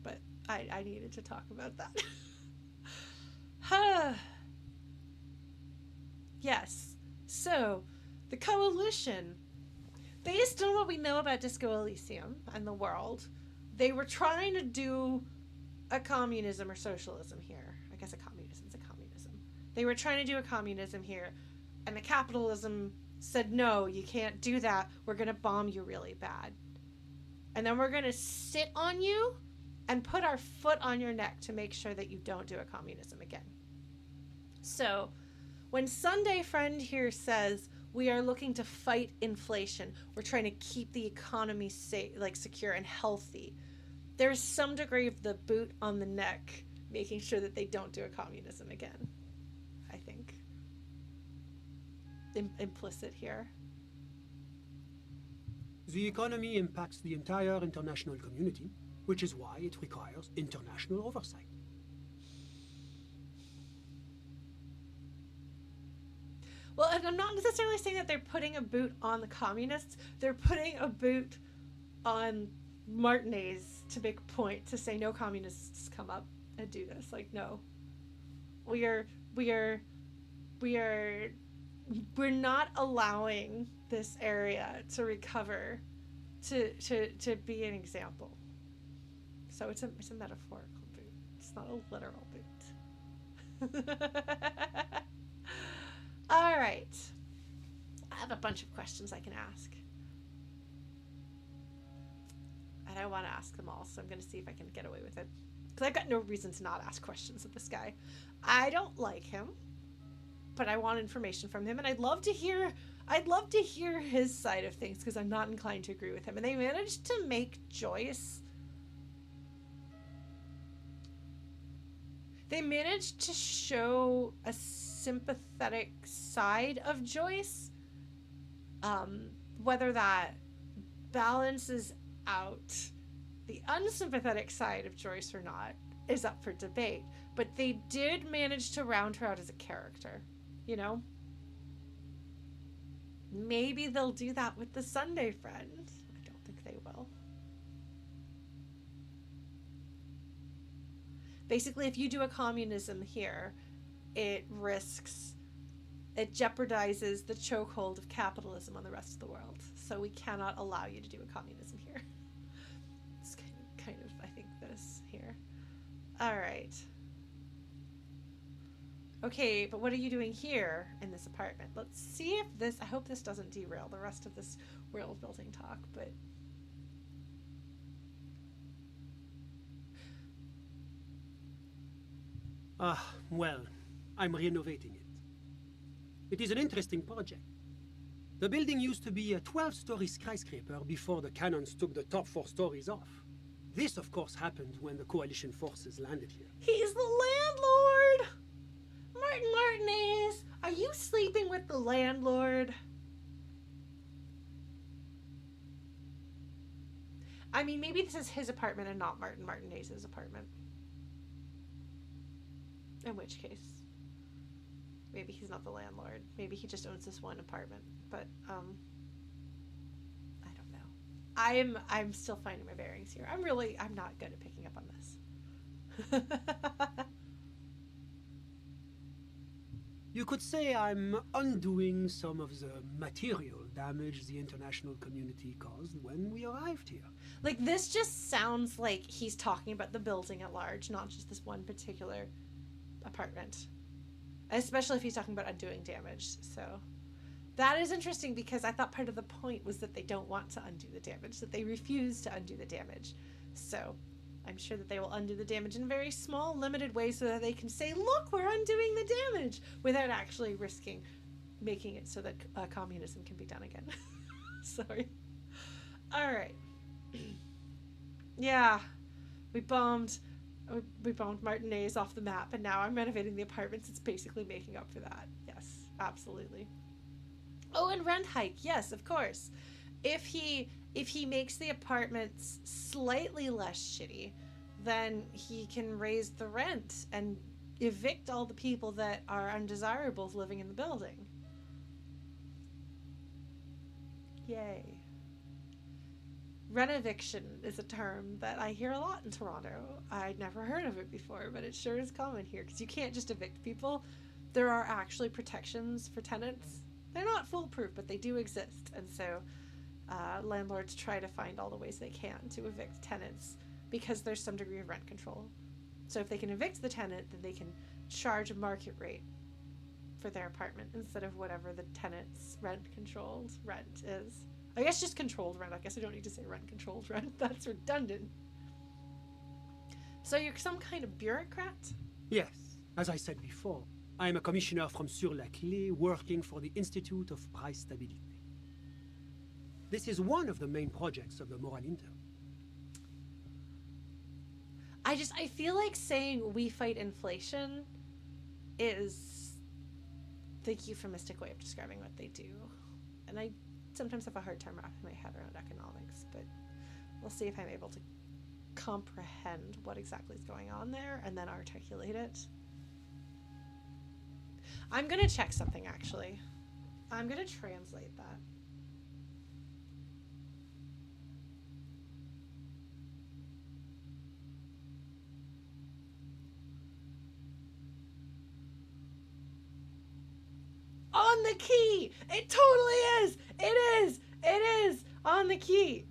but I needed to talk about that. Yes. So, the coalition, based on what we know about Disco Elysium and the world, they were trying to do a communism or socialism here. I guess a communism's a communism. They were trying to do a communism here, and the capitalism said, no, you can't do that. We're going to bomb you really bad. And then we're going to sit on you and put our foot on your neck to make sure that you don't do a communism again. So when Sunday Friend here says we are looking to fight inflation, we're trying to keep the economy safe, like secure and healthy, there's some degree of the boot on the neck, making sure that they don't do a communism again, I think. Implicit here. The economy impacts the entire international community, which is why it requires international oversight. Well, and I'm not necessarily saying that they're putting a boot on the communists. They're putting a boot on Martinaise to make a point, to say no communists come up and do this. Like, no. We're not allowing this area to recover to be an example. So it's a metaphorical boot. It's not a literal boot. All right. I have a bunch of questions I can ask. And I want to ask them all, so I'm going to see if I can get away with it. Because I've got no reason to not ask questions of this guy. I don't like him, but I want information from him, and I'd love to hear his side of things, because I'm not inclined to agree with him. And they managed to make Joyce... They managed to show a sympathetic side of Joyce. Whether that balances out the unsympathetic side of Joyce or not is up for debate. But they did manage to round her out as a character, you know? Maybe they'll do that with the Sunday Friend. I don't think they will. Basically, if you do a communism here, it jeopardizes the chokehold of capitalism on the rest of the world. So we cannot allow you to do a communism here. It's kind of, I think, this here. All right. Okay, but what are you doing here in this apartment? Let's see if this, I hope this doesn't derail the rest of this world building talk, but... Well, I'm renovating it. It is an interesting project. The building used to be a 12-story skyscraper before the cannons took the top 4 stories off. This, of course, happened when the coalition forces landed here. He's the landlord! Martin Martinaise, are you sleeping with the landlord? I mean, maybe this is his apartment and not Martin Martinaise's apartment. In which case, maybe he's not the landlord. Maybe he just owns this one apartment. But, I don't know. I'm still finding my bearings here. I'm not good at picking up on this. You could say I'm undoing some of the material damage the international community caused when we arrived here. Like, this just sounds like he's talking about the building at large, not just this one particular apartment. Especially if he's talking about undoing damage. So that is interesting, because I thought part of the point was that they don't want to undo the damage, that they refuse to undo the damage. So I'm sure that they will undo the damage in very small, limited ways so that they can say, look, we're undoing the damage, without actually risking making it so that communism can be done again. Sorry. All right. Yeah, we bombed Martinaise off the map, and now I'm renovating the apartments. It's basically making up for that. Yes, absolutely. Oh, and rent hike. Yes, of course. If he makes the apartments slightly less shitty, then he can raise the rent and evict all the people that are undesirables living in the building. Yay. Rent-eviction is a term that I hear a lot in Toronto. I'd never heard of it before, but it sure is common here, because you can't just evict people. There are actually protections for tenants. They're not foolproof, but they do exist. And so landlords try to find all the ways they can to evict tenants, because there's some degree of rent control. So if they can evict the tenant, then they can charge a market rate for their apartment instead of whatever the tenant's rent-controlled rent is. I guess just controlled rent. I guess I don't need to say rent-controlled rent. That's redundant. So you're some kind of bureaucrat? Yes, as I said before, I am a commissioner from Sur-la-Clé working for the Institute of Price Stabilité. This is one of the main projects of the Moralintern. I feel like saying we fight inflation is the euphemistic way of describing what they do. And I sometimes have a hard time wrapping my head around economics, but we'll see if I'm able to comprehend what exactly is going on there and then articulate it. I'm going to check something, actually. I'm gonna translate that. On the key! It totally is! It is! It is! On the key!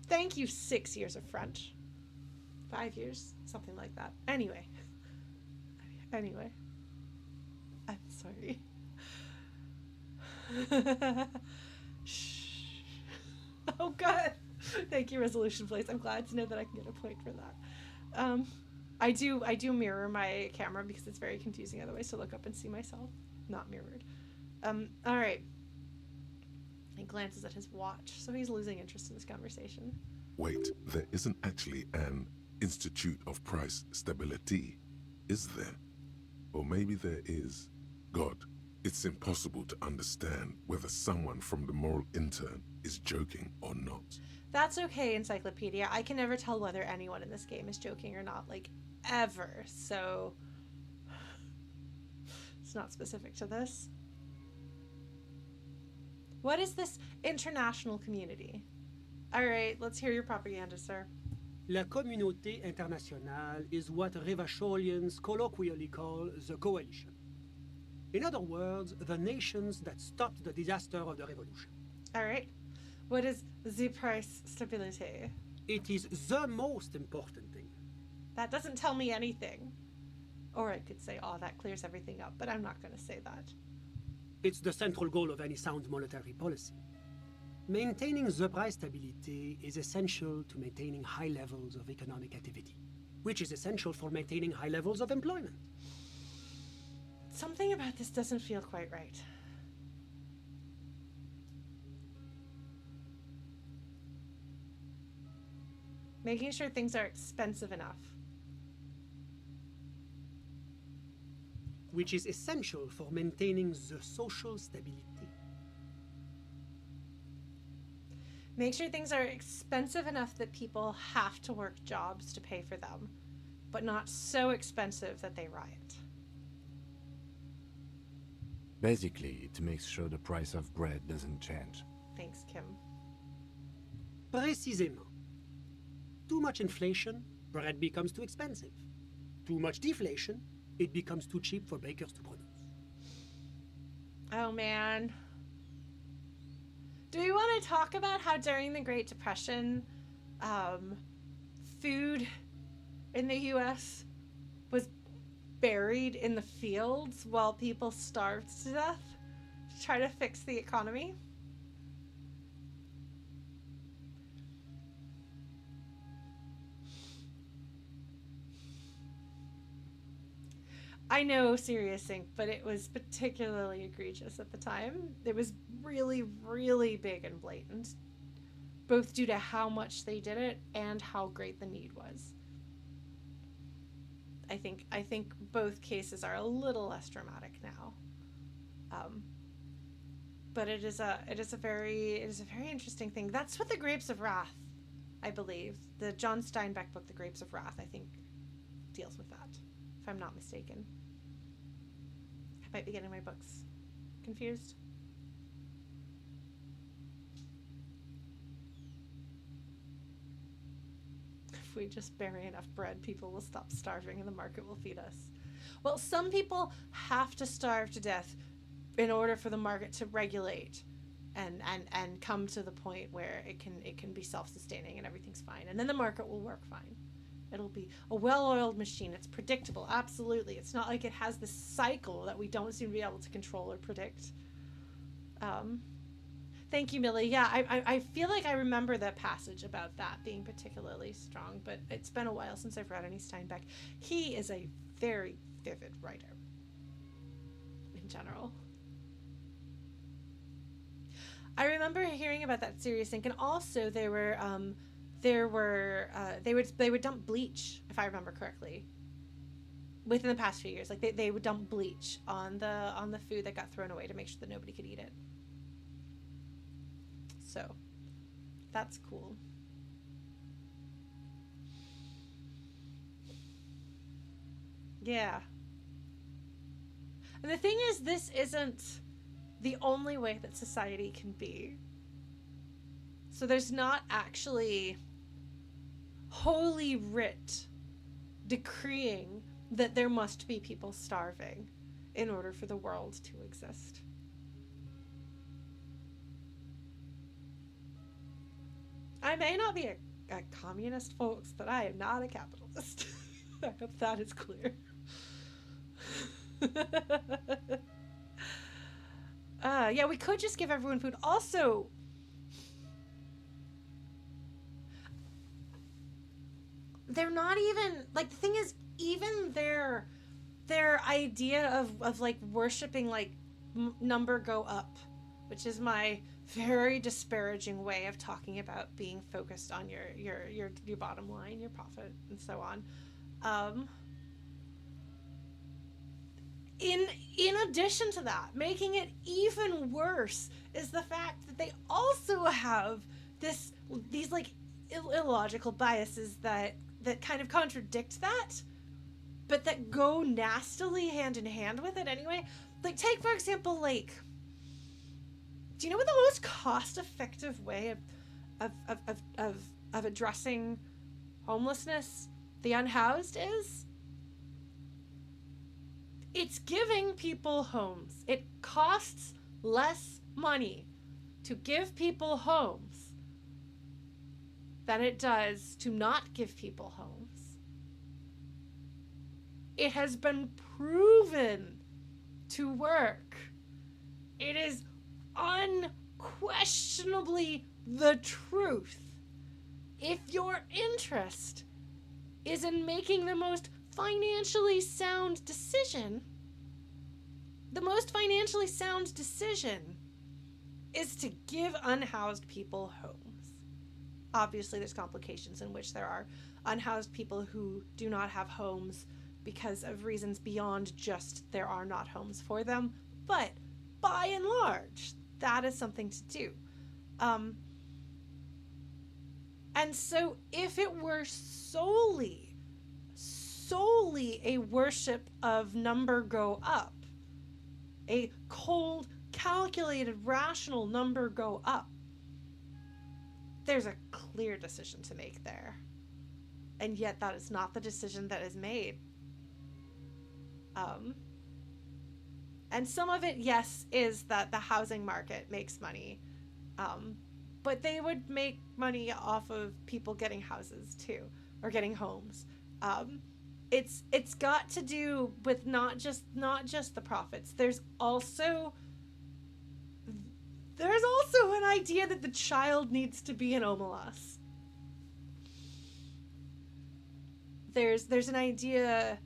Thank you, 6 years of French. 5 years? Something like that. Anyway. I'm sorry. Shh. Oh, God. Thank you, Resolution Place. I'm glad to know that I can get a point for that. I do mirror my camera because it's very confusing otherwise to look up and see myself. Not mirrored. All right. He glances at his watch, so he's losing interest in this conversation. Wait, there isn't actually an Institute of Price Stability, is there? Or maybe there is. God, it's impossible to understand whether someone from the Moralintern is joking or not. That's okay, Encyclopedia. I can never tell whether anyone in this game is joking or not, like, ever, so it's not specific to this. What is this international community? All right, let's hear your propaganda, sir. La communauté internationale is what Revacholians colloquially call the coalition. In other words, the nations that stopped the disaster of the revolution. All right. What is the price stability? It is the most important thing. That doesn't tell me anything. Or I could say, oh, that clears everything up, but I'm not going to say that. It's the central goal of any sound monetary policy. Maintaining the price stability is essential to maintaining high levels of economic activity, which is essential for maintaining high levels of employment. Something about this doesn't feel quite right. Making sure things are expensive enough. Which is essential for maintaining the social stability. Make sure things are expensive enough that people have to work jobs to pay for them, but not so expensive that they riot. Basically, it makes sure the price of bread doesn't change. Thanks, Kim. Précisément. Too much inflation, bread becomes too expensive. Too much deflation, it becomes too cheap for bakers to produce. Oh, man. Do we want to talk about how during the Great Depression, food in the U.S. was buried in the fields while people starved to death to try to fix the economy? I know, serious thing, but it was particularly egregious at the time. It was really, really big and blatant, both due to how much they did it and how great the need was. I think both cases are a little less dramatic now, but it is a very interesting thing. That's what the Grapes of Wrath, I believe, the John Steinbeck book, The Grapes of Wrath, I think, deals with that, if I'm not mistaken. I might be getting my books confused. If we just bury enough bread, people will stop starving and the market will feed us. Well, some people have to starve to death in order for the market to regulate and come to the point where it can be self-sustaining and everything's fine. And then the market will work fine. It'll be a well-oiled machine. It's predictable, absolutely. It's not like it has this cycle that we don't seem to be able to control or predict. Thank you, Millie. Yeah, I feel like I remember that passage about that being particularly strong, but it's been a while since I've read any Steinbeck. He is a very vivid writer in general. I remember hearing about that serious thing, and also they would dump bleach, if I remember correctly, within the past few years. Like they would dump bleach on the food that got thrown away to make sure that nobody could eat it. So that's cool. Yeah. And the thing is, this isn't the only way that society can be. So there's not actually holy writ decreeing that there must be people starving in order for the world to exist. I may not be a communist, folks, but I am not a capitalist. I hope that is clear. Yeah, we could just give everyone food. Also, they're not even, like, the thing is, even their idea of like worshiping like number go up, which is my very disparaging way of talking about being focused on your bottom line, your profit, and so on. In addition to that, making it even worse is the fact that they also have these like illogical biases that kind of contradict that, but that go nastily hand in hand with it anyway. Like, take for example, like, do you know what the most cost-effective way of addressing homelessness, the unhoused, is? It's giving people homes. It costs less money to give people homes than it does to not give people homes. It has been proven to work. It is unquestionably the truth. If your interest is in making the most financially sound decision, the most financially sound decision is to give unhoused people homes. Obviously, there's complications in which there are unhoused people who do not have homes because of reasons beyond just there are not homes for them, but by and large, that is something to do. And so if it were solely a worship of number go up, a cold, calculated, rational number go up, there's a clear decision to make there. And yet that is not the decision that is made. And some of it, yes, is that the housing market makes money. But they would make money off of people getting houses too, or getting homes. It's got to do with not just the profits. There's also an idea that the child needs to be in Omelas. There's an idea.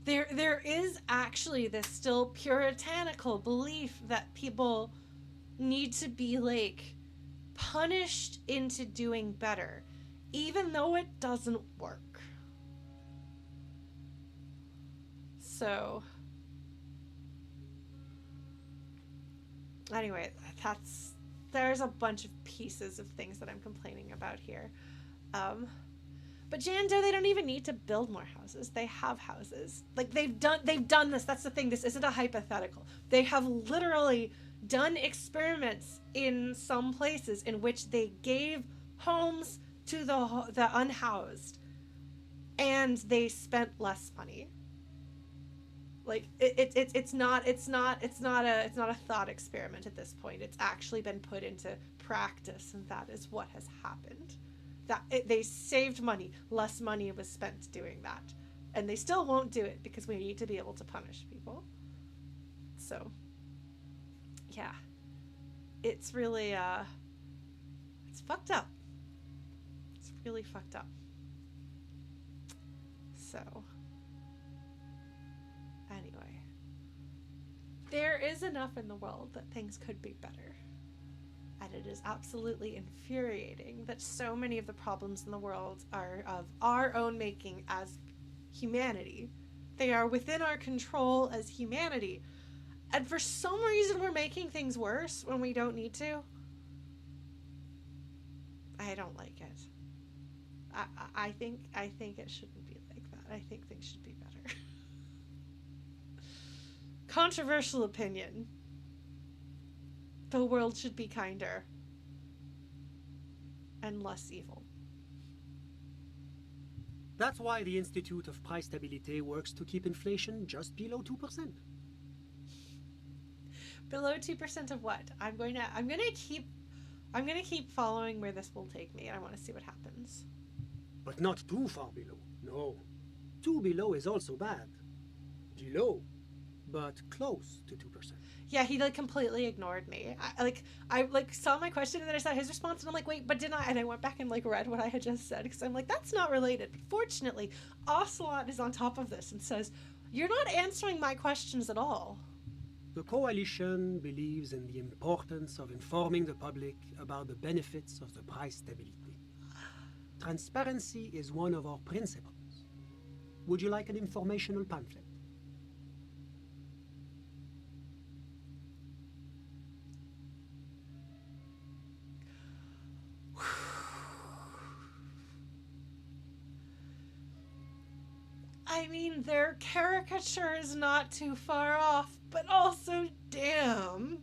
There is actually this still puritanical belief that people need to be, like, punished into doing better, even though it doesn't work. So, anyway, there's a bunch of pieces of things that I'm complaining about here. But Jando, they don't even need to build more houses. They have houses. Like, they've done this. That's the thing. This isn't a hypothetical. They have literally done experiments in some places in which they gave homes to the unhoused, and they spent less money. Like, it's not a thought experiment at this point. It's actually been put into practice, and that is what has happened. They saved money. Less money was spent doing that. And they still won't do it because we need to be able to punish people. So, yeah. It's really, it's fucked up. It's really fucked up. So, anyway. There is enough in the world that things could be better. And it is absolutely infuriating that so many of the problems in the world are of our own making as humanity. They are within our control as humanity. And for some reason we're making things worse when we don't need to. I don't like it. I think it shouldn't be like that. I think things should be better. controversial opinion. The world should be kinder and less evil. That's why the Institute of Price Stability works to keep inflation just below 2%. Below 2% of what? I'm gonna keep following where this will take me, and I want to see what happens. But not too far below. No. Too below is also bad. Below, but close to 2%. Yeah, he like completely ignored me. I saw my question and then I saw his response and I'm like, wait, but didn't I? And I went back and like read what I had just said because I'm like, that's not related. But fortunately, Ocelot is on top of this and says, you're not answering my questions at all. The coalition believes in the importance of informing the public about the benefits of the price stability. Transparency is one of our principles. Would you like an informational pamphlet? I mean, their caricature is not too far off, but also, damn.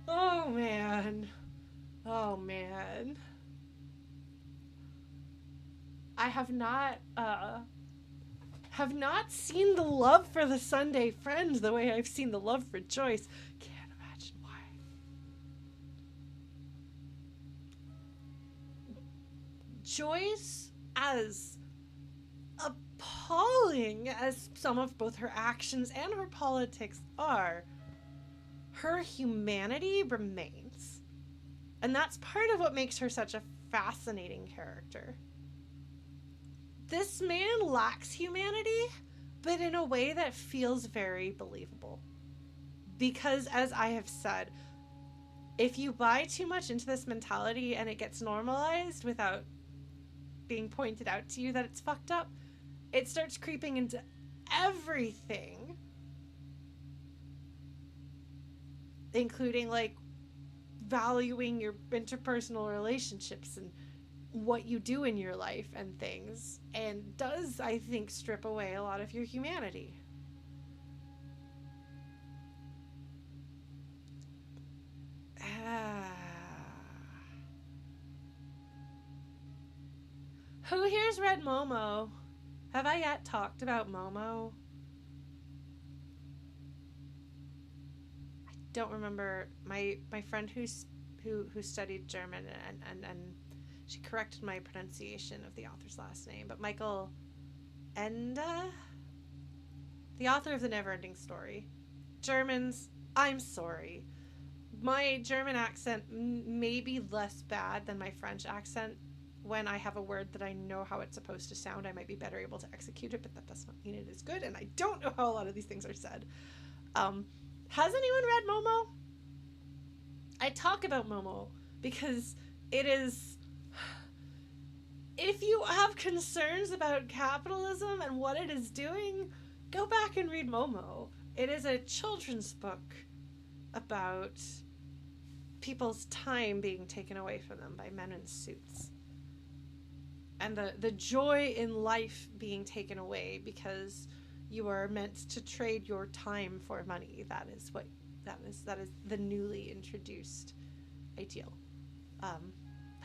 Oh, man. Oh, man. I have not seen the love for the Sunday Friend the way I've seen the love for Joyce. Can't imagine why. Joyce, as appalling as some of both her actions and her politics are, her humanity remains. And that's part of what makes her such a fascinating character. This man lacks humanity, but in a way that feels very believable. Because, as I have said, if you buy too much into this mentality and it gets normalized without being pointed out to you that it's fucked up, it starts creeping into everything. Including, like, valuing your interpersonal relationships and what you do in your life and things, and does, I think, strip away a lot of your humanity. Who here's read Momo? Have I yet talked about Momo? I don't remember. My friend who studied German and she corrected my pronunciation of the author's last name, but Michael Ende, the author of The Neverending Story. Germans, I'm sorry. My German accent may be less bad than my French accent. When I have a word that I know how it's supposed to sound, I might be better able to execute it, but that does not mean it is good, and I don't know how a lot of these things are said. Has anyone read Momo? I talk about Momo because it is... If you have concerns about capitalism and what it is doing, go back and read Momo. It is a children's book about people's time being taken away from them by men in suits. And the joy in life being taken away because you are meant to trade your time for money. That is the newly introduced ideal. I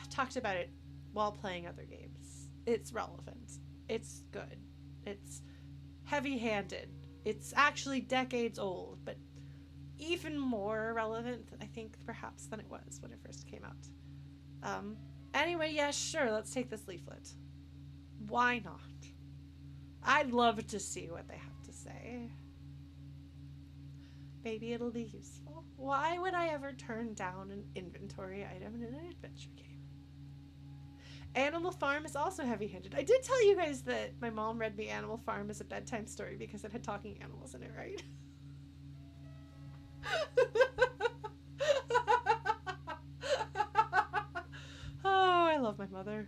talked about it while playing other games. It's relevant. It's good. It's heavy-handed. It's actually decades old, but even more relevant, I think, perhaps, than it was when it first came out. Anyway, yeah, sure, let's take this leaflet. Why not? I'd love to see what they have to say. Maybe it'll be useful. Why would I ever turn down an inventory item in an adventure game? Animal Farm is also heavy-handed. I did tell you guys that my mom read me Animal Farm as a bedtime story because it had talking animals in it, right? Oh, I love my mother.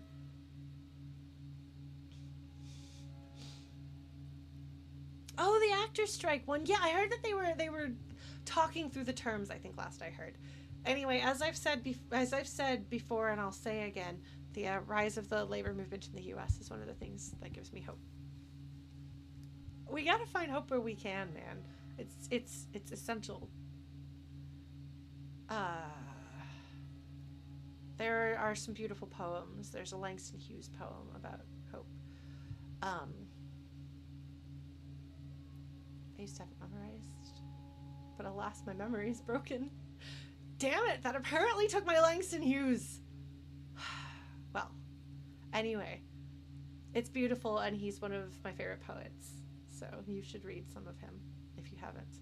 Oh, the actors strike one. Yeah, I heard that they were talking through the terms, I think last I heard. Anyway, as I've said before, and I'll say again, the rise of the labor movement in the U.S. is one of the things that gives me hope. We gotta find hope where we can, man. It's essential. There are some beautiful poems. There's a Langston Hughes poem about hope. I used to have it memorized, but alas, my memory is broken. Damn it, that apparently took my Langston Hughes. Well, anyway, it's beautiful, and he's one of my favorite poets, so you should read some of him if you haven't.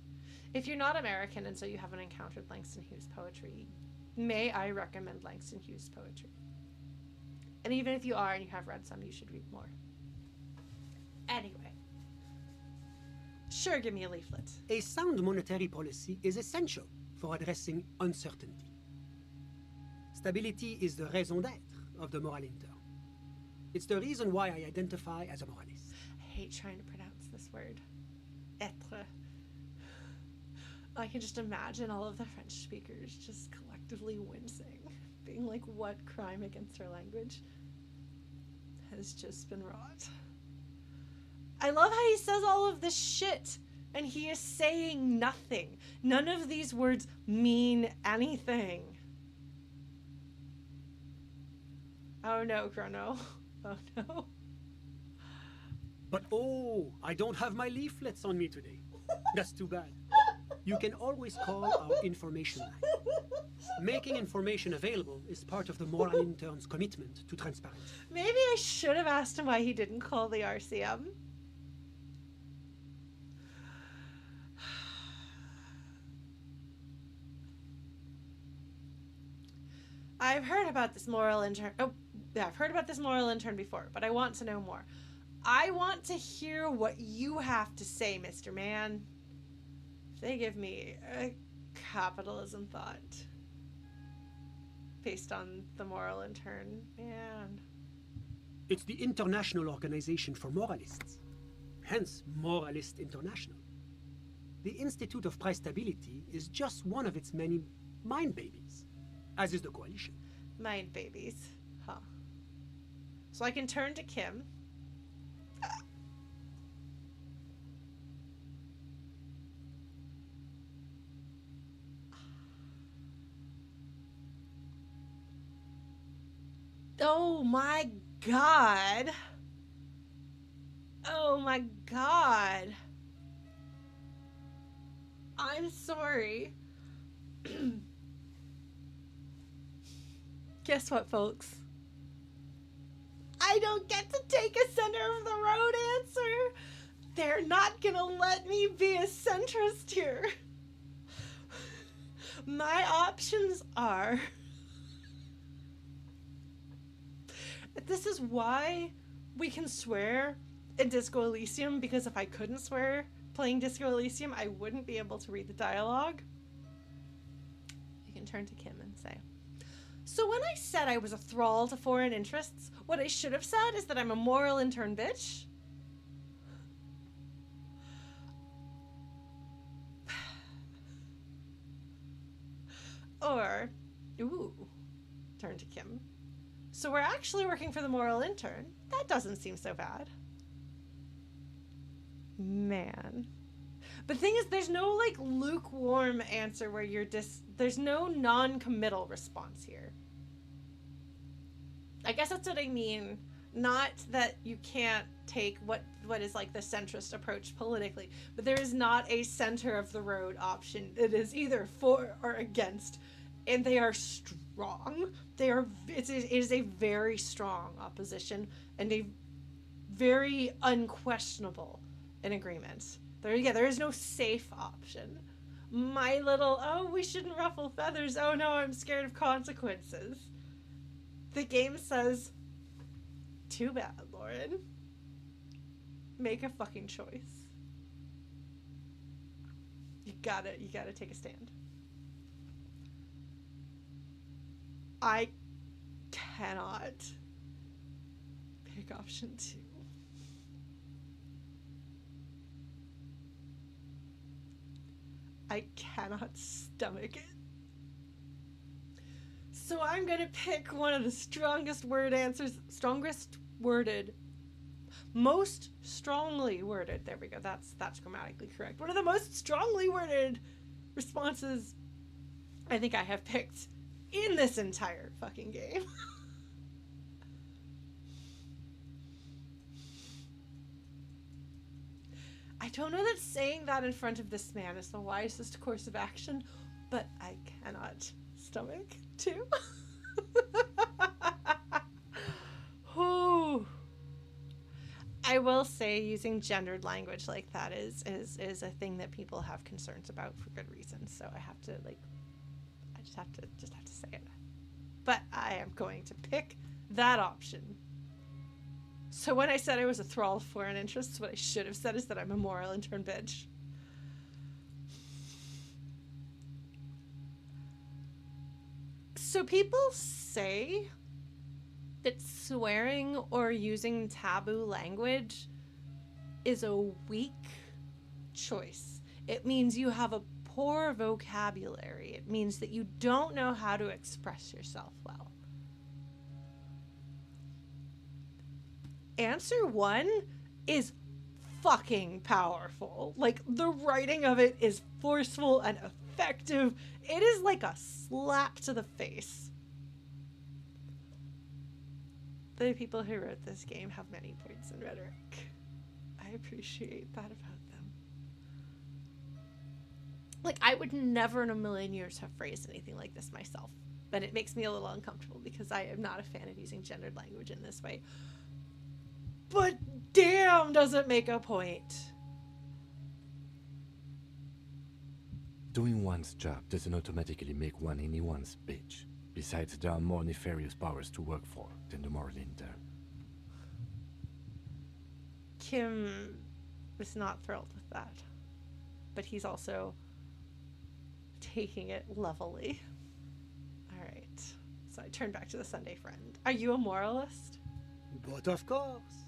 If you're not American and so you haven't encountered Langston Hughes poetry, may I recommend Langston Hughes poetry. And even if you are and you have read some, you should read more. Anyway. Sure, give me a leaflet. A sound monetary policy is essential for addressing uncertainty. Stability is the raison d'être of the Moralintern. It's the reason why I identify as a moralist. I hate trying to pronounce this word. Être. I can just imagine all of the French speakers just collectively wincing, being like, what crime against our language has just been wrought? I love how he says all of this shit, and he is saying nothing. None of these words mean anything. Oh no, Chrono. Oh no. But oh, I don't have my leaflets on me today. That's too bad. You can always call our information line. Making information available is part of the Moralintern's commitment to transparency. Maybe I should have asked him why he didn't call the RCM. I've heard about this Moralintern. Oh, yeah, I've heard about this Moralintern before, but I want to know more. I want to hear what you have to say, Mr. Man. If they give me a capitalism thought based on the Moralintern, man. It's the International Organization for Moralists, hence Moralist International. The Institute of Price Stability is just one of its many mind babies, as is the coalition. Mind babies, huh? So I can turn to Kim. Oh my god. Oh my god. I'm sorry. Guess what, folks? I don't get to take a center of the road answer. They're not gonna let me be a centrist here. My options are... This is why we can swear in Disco Elysium, because if I couldn't swear playing Disco Elysium, I wouldn't be able to read the dialogue. You can turn to Kim and say, so when I said I was a thrall to foreign interests, what I should have said is that I'm a Moralintern bitch. Or, ooh, turn to Kim. So we're actually working for the Moralintern. That doesn't seem so bad. Man. But the thing is, there's no like lukewarm answer where you're there's no non-committal response here. I guess that's what I mean. Not that you can't take what is like the centrist approach politically, but there is not a center of the road option. It is either for or against, and they are strong. It is a very strong opposition and a very unquestionable in agreement. There is no safe option. My little, oh, we shouldn't ruffle feathers. Oh no, I'm scared of consequences. The game says, too bad, Lauren. Make a fucking choice. You gotta take a stand. I cannot pick option 2. I cannot stomach it. So I'm going to pick one of the strongest worded, most strongly worded. There we go. That's grammatically correct. One of the most strongly worded responses I think I have picked in this entire fucking game. I don't know that saying that in front of this man is the wisest course of action, but I cannot stomach to. Ooh. I will say using gendered language like that is a thing that people have concerns about for good reasons. So I have to I just have to say it. But I am going to pick that option. So when I said I was a thrall of foreign interests, what I should have said is that I'm a Moralintern bitch. So people say that swearing or using taboo language is a weak choice. It means you have a poor vocabulary. It means that you don't know how to express yourself well. Answer 1 is fucking powerful. Like, the writing of it is forceful and effective. It is like a slap to the face. The people who wrote this game have many points in rhetoric. I appreciate that about them. Like, I would never in a million years have phrased anything like this myself. But it makes me a little uncomfortable because I am not a fan of using gendered language in this way. But damn, does it make a point. Doing one's job doesn't automatically make one anyone's bitch. Besides, there are more nefarious powers to work for than the Moralintern. Kim is not thrilled with that. But he's also taking it levelly. All right. So I turn back to the Sunday friend. Are you a moralist? But of course.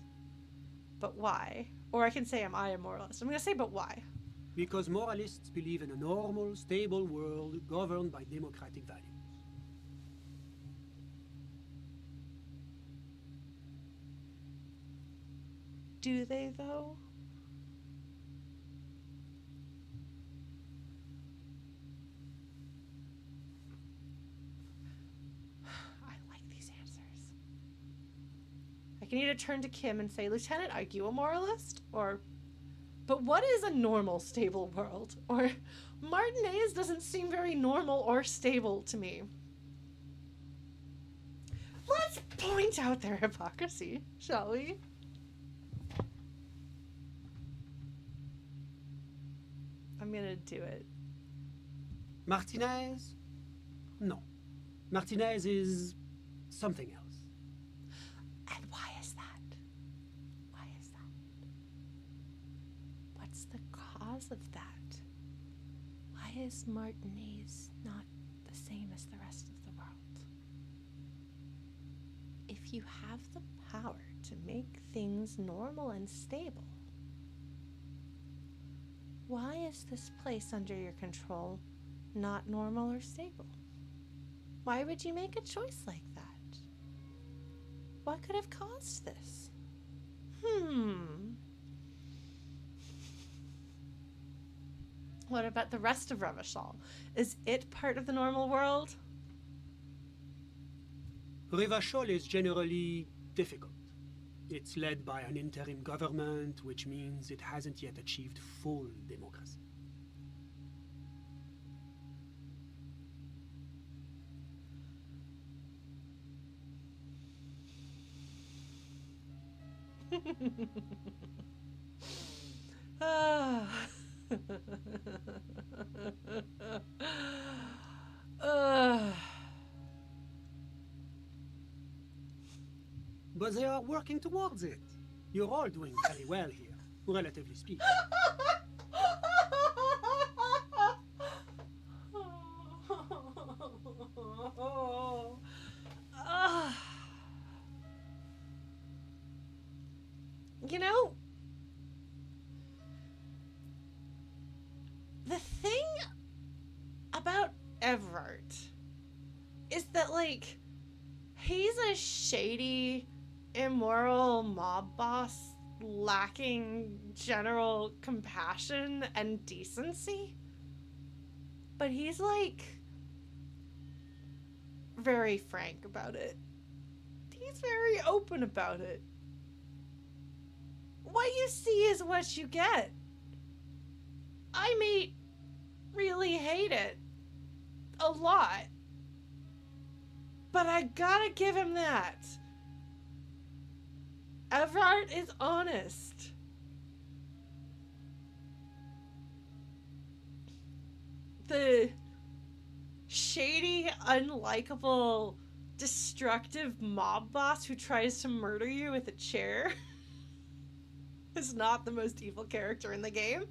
But why? Or I can say, am I a moralist? I'm going to say, but why? Because moralists believe in a normal, stable world governed by democratic values. Do they, though? I like these answers. I can either turn to Kim and say, Lieutenant, are you a moralist? Or, but what is a normal, stable world? Or, Martinaise doesn't seem very normal or stable to me. Let's point out their hypocrisy, shall we? I'm gonna do it. Martinaise? No. Martinaise is something else. And why is that? Why is that? What's the cause of that? Why is Martinaise not the same as the rest of the world? If you have the power to make things normal and stable, why is this place under your control not normal or stable? Why would you make a choice like that? What could have caused this? What about the rest of Revachol? Is it part of the normal world? Revachol is generally difficult. It's led by an interim government, which means it hasn't yet achieved full democracy. But they are working towards it. You're all doing very well here, relatively speaking. You know, the thing about Everett is that, But, like, he's a shady, immoral mob boss lacking general compassion and decency. But he's, like, very frank about it. He's very open about it. What you see is what you get. I may really hate it a lot, but I gotta give him that. Everard is honest. The shady, unlikable, destructive mob boss who tries to murder you with a chair is not the most evil character in the game.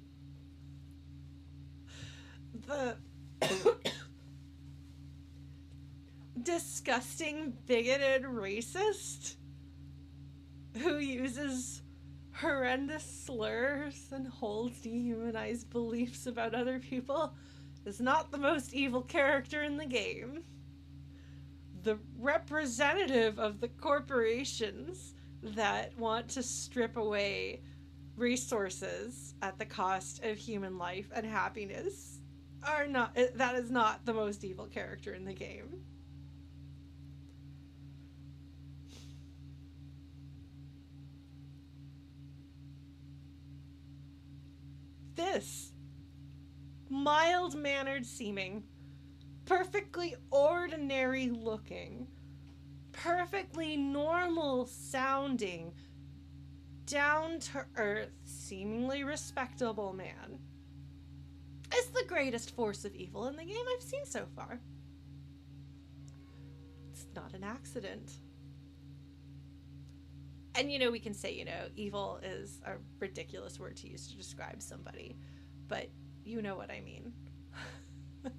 The disgusting, bigoted racist who uses horrendous slurs and holds dehumanized beliefs about other people is not the most evil character in the game. The representative of the corporations that want to strip away resources at the cost of human life and happiness are not, that is not the most evil character in the game. This mild-mannered seeming, perfectly ordinary looking, perfectly normal sounding, down-to-earth, seemingly respectable man is the greatest force of evil in the game I've seen so far. It's not an accident. And, we can say, evil is a ridiculous word to use to describe somebody, but you know what I mean. Fuck.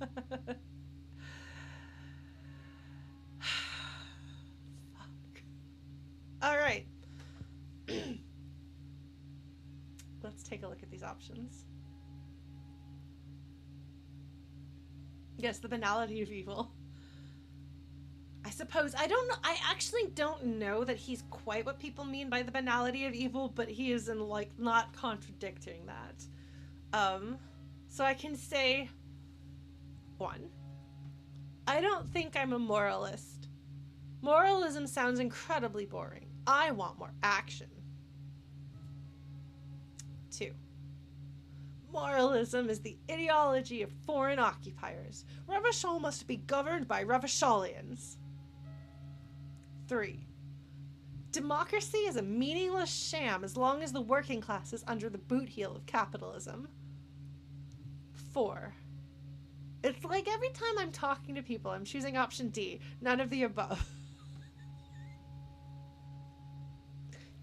All right. Let's take a look at these options. Yes, the banality of evil. I suppose, I actually don't know that he's quite what people mean by the banality of evil, but he is not contradicting that. So I can say, 1, I don't think I'm a moralist. Moralism sounds incredibly boring. I want more action. 2, moralism is the ideology of foreign occupiers. Revachol must be governed by Revacholians. 3, democracy is a meaningless sham as long as the working class is under the boot heel of capitalism. 4, it's like every time I'm talking to people, I'm choosing option D, none of the above.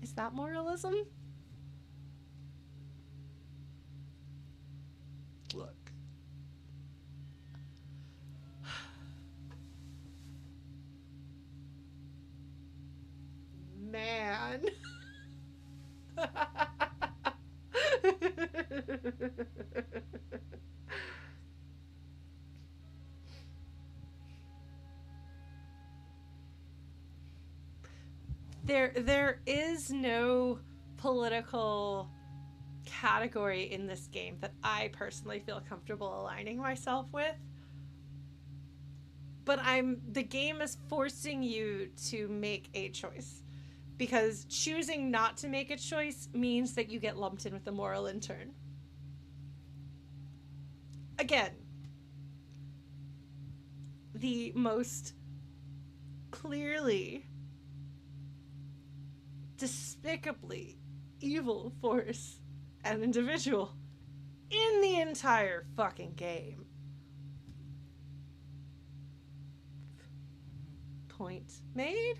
Is that moralism? Look. Man. There is no political category in this game that I personally feel comfortable aligning myself with. But the game is forcing you to make a choice. Because choosing not to make a choice means that you get lumped in with the Moralintern. Again, the most clearly, despicably evil force and individual in the entire fucking game. Point made.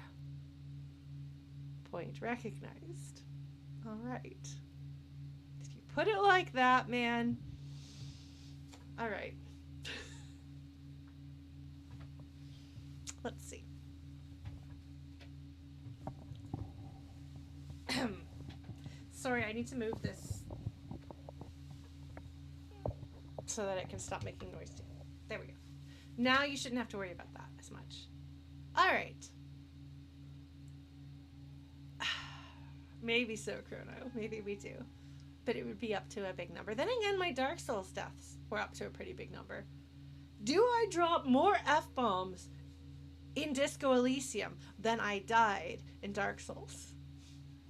Point recognized. All right. If you put it like that, man. All right. Let's see. Sorry, I need to move this so that it can stop making noise too. There we go. Now you shouldn't have to worry about that as much. All right. Maybe so, Chrono. Maybe we do. But it would be up to a big number. Then again, my Dark Souls deaths were up to a pretty big number. Do I drop more F-bombs in Disco Elysium than I died in Dark Souls?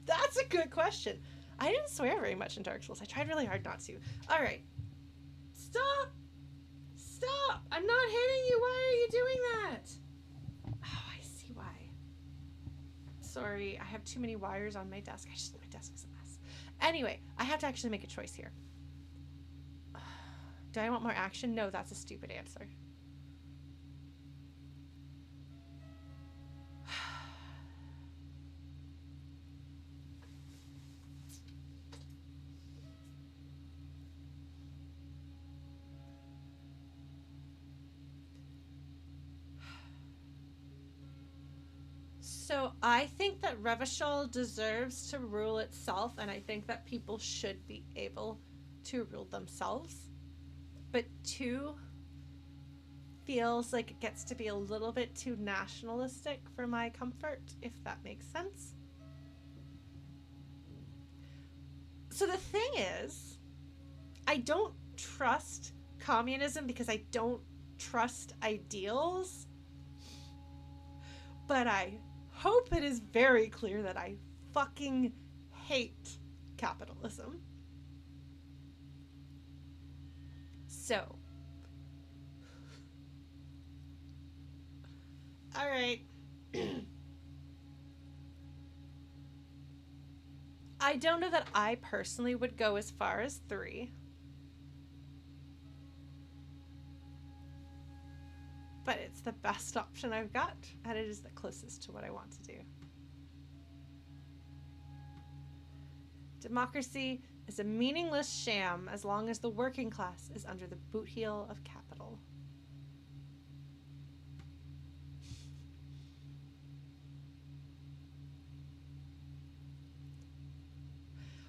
That's a good question. I didn't swear very much in Dark Souls. I tried really hard not to. All right. Stop! Stop! I'm not hitting you. Why are you doing that? Oh, I see why. Sorry, I have too many wires on my desk. My desk is a mess. Anyway, I have to actually make a choice here. Do I want more action? No, that's a stupid answer. So I think that Revachol deserves to rule itself, and I think that people should be able to rule themselves. But 2 feels like it gets to be a little bit too nationalistic for my comfort, if that makes sense. So the thing is, I don't trust communism because I don't trust ideals, but I hope it is very clear that I fucking hate capitalism. So, all right. I don't know that I personally would go as far as 3. But it's the best option I've got, and it is the closest to what I want to do. Democracy is a meaningless sham as long as the working class is under the boot heel of capital.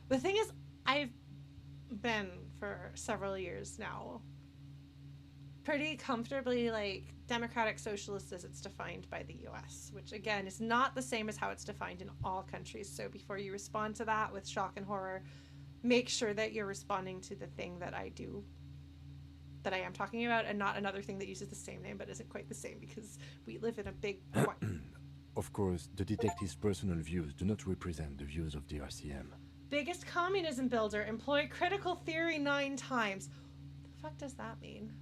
The thing is, I've been for several years now pretty comfortably like democratic socialist as it's defined by the US, which again is not the same as how it's defined in all countries. So before you respond to that with shock and horror, make sure that you're responding to the thing that I am talking about, and not another thing that uses the same name but isn't quite the same, because we live in a big Of course, the detective's personal views do not represent the views of the RCM. Biggest communism builder, employ critical theory 9 times. What the fuck does that mean?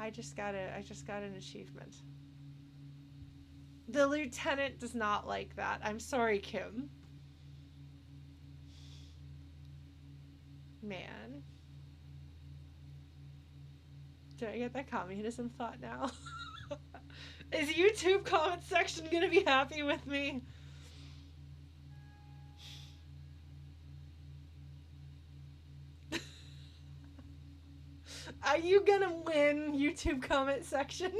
I just got an achievement. The lieutenant does not like that. I'm sorry, Kim. Man. Did I get that communism thought now? Is YouTube comment section gonna be happy with me? Are you gonna win, YouTube comment section?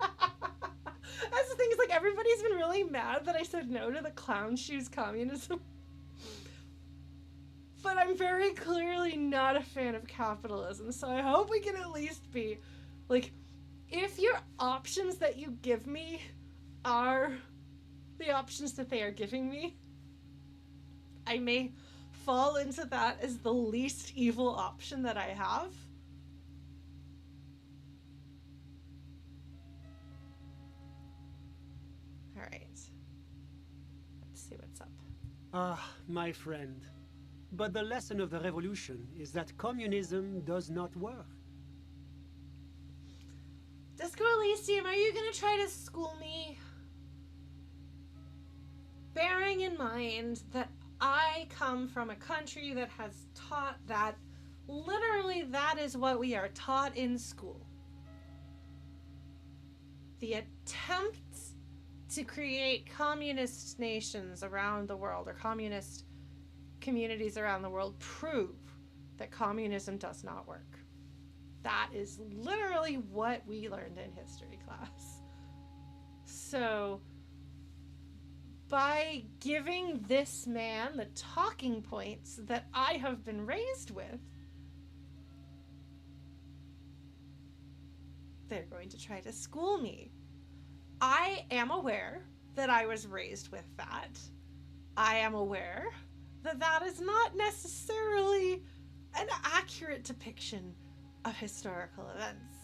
That's the thing, is like everybody's been really mad that I said no to the clown shoes communism. But I'm very clearly not a fan of capitalism, so I hope we can at least be like, if your options that you give me are the options that they are giving me, I may fall into that as the least evil option that I have. All right. Let's see what's up. Ah, my friend. But the lesson of the revolution is that communism does not work. Disco Elysium, are you gonna try to school me? Bearing in mind that I come from a country that has taught that literally that is what we are taught in school. The attempts to create communist nations around the world, or communist communities around the world, prove that communism does not work. That is literally what we learned in history class. So, by giving this man the talking points that I have been raised with, they're going to try to school me. I am aware that I was raised with that. I am aware that that is not necessarily an accurate depiction of historical events.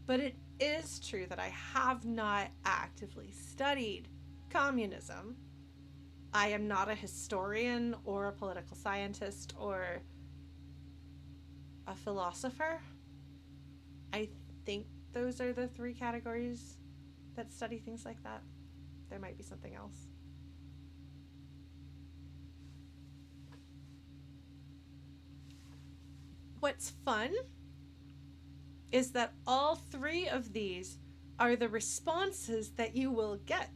But it is true that I have not actively studied communism. I am not a historian or a political scientist or a philosopher. I think those are the three categories that study things like that. There might be something else. What's fun is that all three of these are the responses that you will get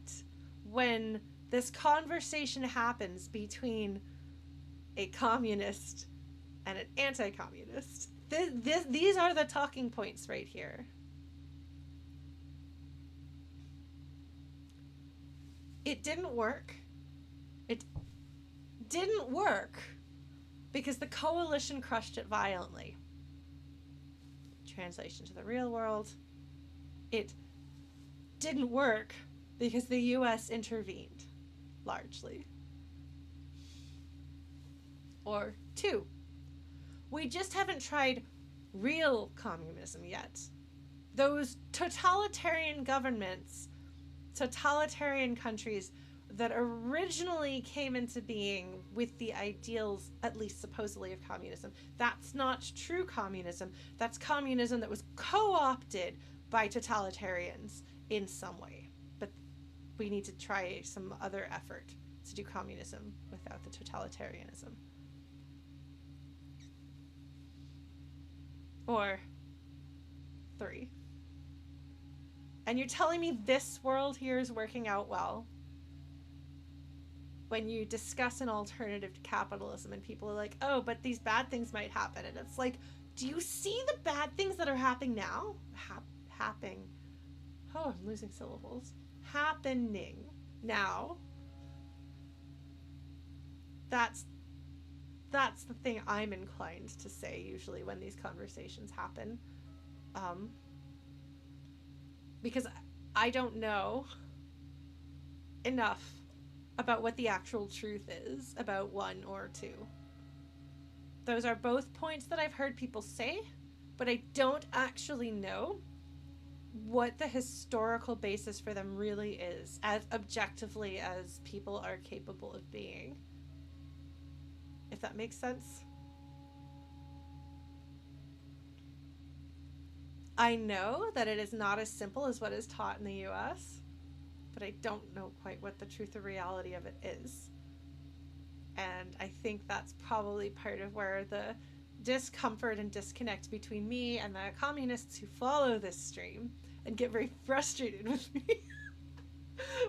when this conversation happens between a communist and an anti-communist. These are the talking points right here. It didn't work. It didn't work because the coalition crushed it violently. Translation to the real world, it didn't work because the US intervened, largely. Or 2, we just haven't tried real communism yet. Those totalitarian governments, totalitarian countries that originally came into being with the ideals, at least supposedly, of communism. That's not true communism. That's communism that was co-opted by totalitarians in some way. But we need to try some other effort to do communism without the totalitarianism. Or 3. And you're telling me this world here is working out well? When you discuss an alternative to capitalism and people are like, oh, but these bad things might happen. And it's like, do you see the bad things that are happening now? Happening. Oh, I'm losing syllables. Happening now. That's the thing I'm inclined to say usually when these conversations happen. Because I don't know enough about what the actual truth is about 1 or 2. Those are both points that I've heard people say, but I don't actually know what the historical basis for them really is, as objectively as people are capable of being. If that makes sense. I know that it is not as simple as what is taught in the US, but I don't know quite what the truth or reality of it is. And I think that's probably part of where the discomfort and disconnect between me and the communists who follow this stream and get very frustrated with me,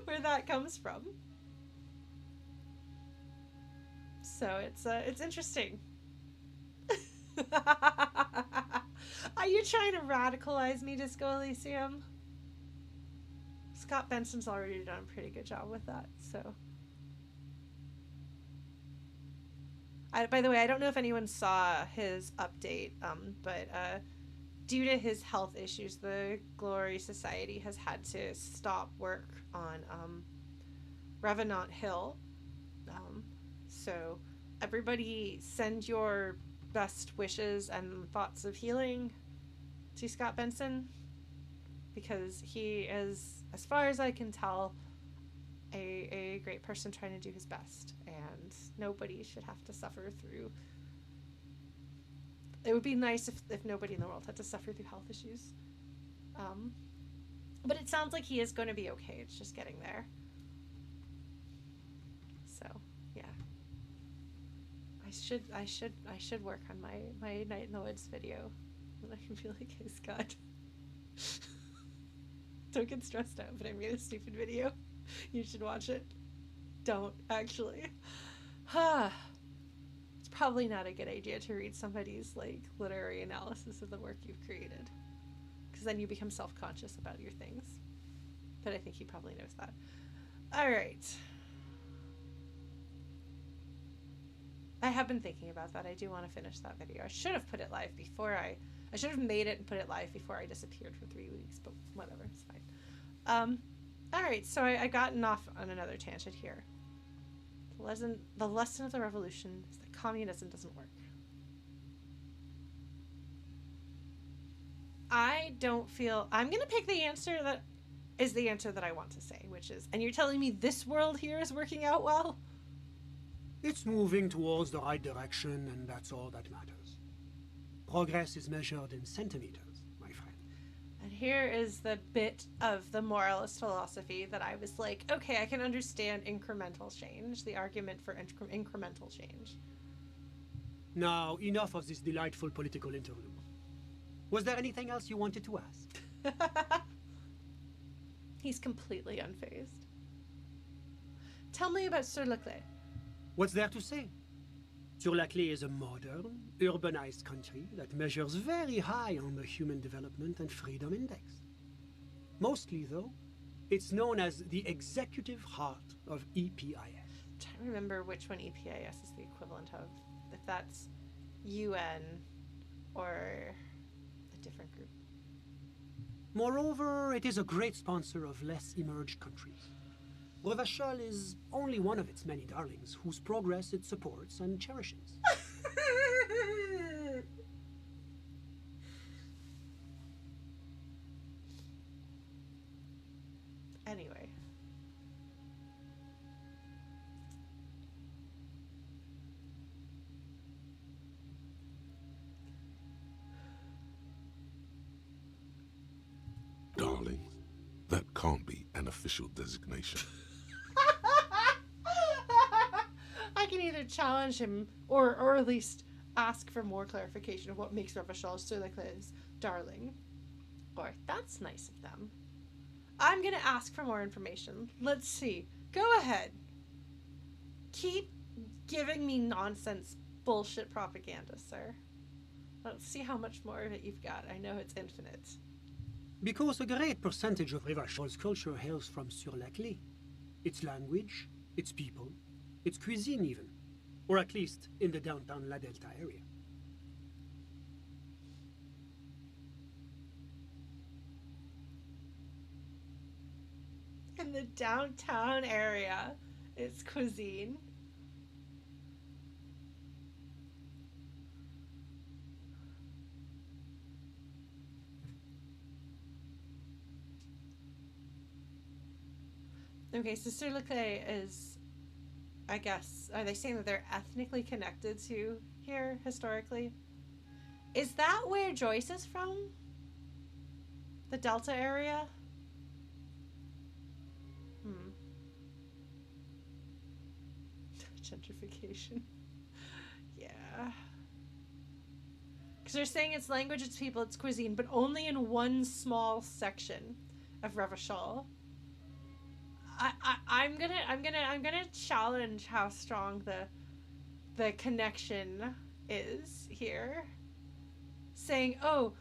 where that comes from. So it's interesting. Are you trying to radicalize me, Disco Elysium? Scott Benson's already done a pretty good job with that, so. By the way, I don't know if anyone saw his update, but due to his health issues, the Glory Society has had to stop work on Revenant Hill. So everybody send your best wishes and thoughts of healing to Scott Benson, because he is, as far as I can tell, a great person trying to do his best, and nobody should have to suffer through. It would be nice if nobody in the world had to suffer through health issues. But it sounds like he is going to be okay. It's just getting there. So, yeah. I should work on my Night in the Woods video. And I can be like, hey Scott. Don't get stressed out, but I made a stupid video. You should watch it. Don't, actually. It's probably not a good idea to read somebody's like literary analysis of the work you've created, because then you become self-conscious about your things. But I think he probably knows that. All right. I have been thinking about that. I do want to finish that video. I should have put it live before I I should have made it and put it live before I disappeared for 3 weeks, but whatever, it's fine. All right, so I gotten off on another tangent here. The lesson of the revolution is that communism doesn't work. I don't feel... I'm going to pick the answer that is the answer that I want to say, which is... And you're telling me this world here is working out well? It's moving towards the right direction, and that's all that matters. Progress is measured in centimeters, my friend. And here is the bit of the moralist philosophy that I was like, okay, I can understand incremental change, the argument for incremental change. Now, enough of this delightful political interlude. Was there anything else you wanted to ask? He's completely unfazed. Tell me about Sur-le-Clay. What's there to say? Sur-le-Clay is a modern, urbanized country that measures very high on the Human Development and Freedom Index. Mostly, though, it's known as the executive heart of EPIS. I'm trying to remember which one EPIS is the equivalent of. If that's UN or a different group. Moreover, it is a great sponsor of less emerged countries. Revachol is only one of its many darlings whose progress it supports and cherishes. Anyway. Darling, that can't be an official designation. I can either challenge him or at least ask for more clarification of what makes Revachol Sur-le-Clay's darling. Or, that's nice of them. I'm gonna ask for more information. Let's see. Go ahead. Keep giving me nonsense bullshit propaganda, sir. Let's see how much more of it you've got. I know it's infinite. Because a great percentage of Revachol's culture hails from Sur-le-Clay. Its language, its people, its cuisine even. Or at least in the downtown La Delta area. In the downtown area, its cuisine. Okay, so Sur-le-Clay is, I guess, are they saying that they're ethnically connected to here, historically? Is that where Joyce is from? The Delta area? Gentrification. Yeah. Because they're saying it's language, it's people, it's cuisine, but only in one small section of Revachol. I'm gonna challenge how strong the connection is here. Saying, oh,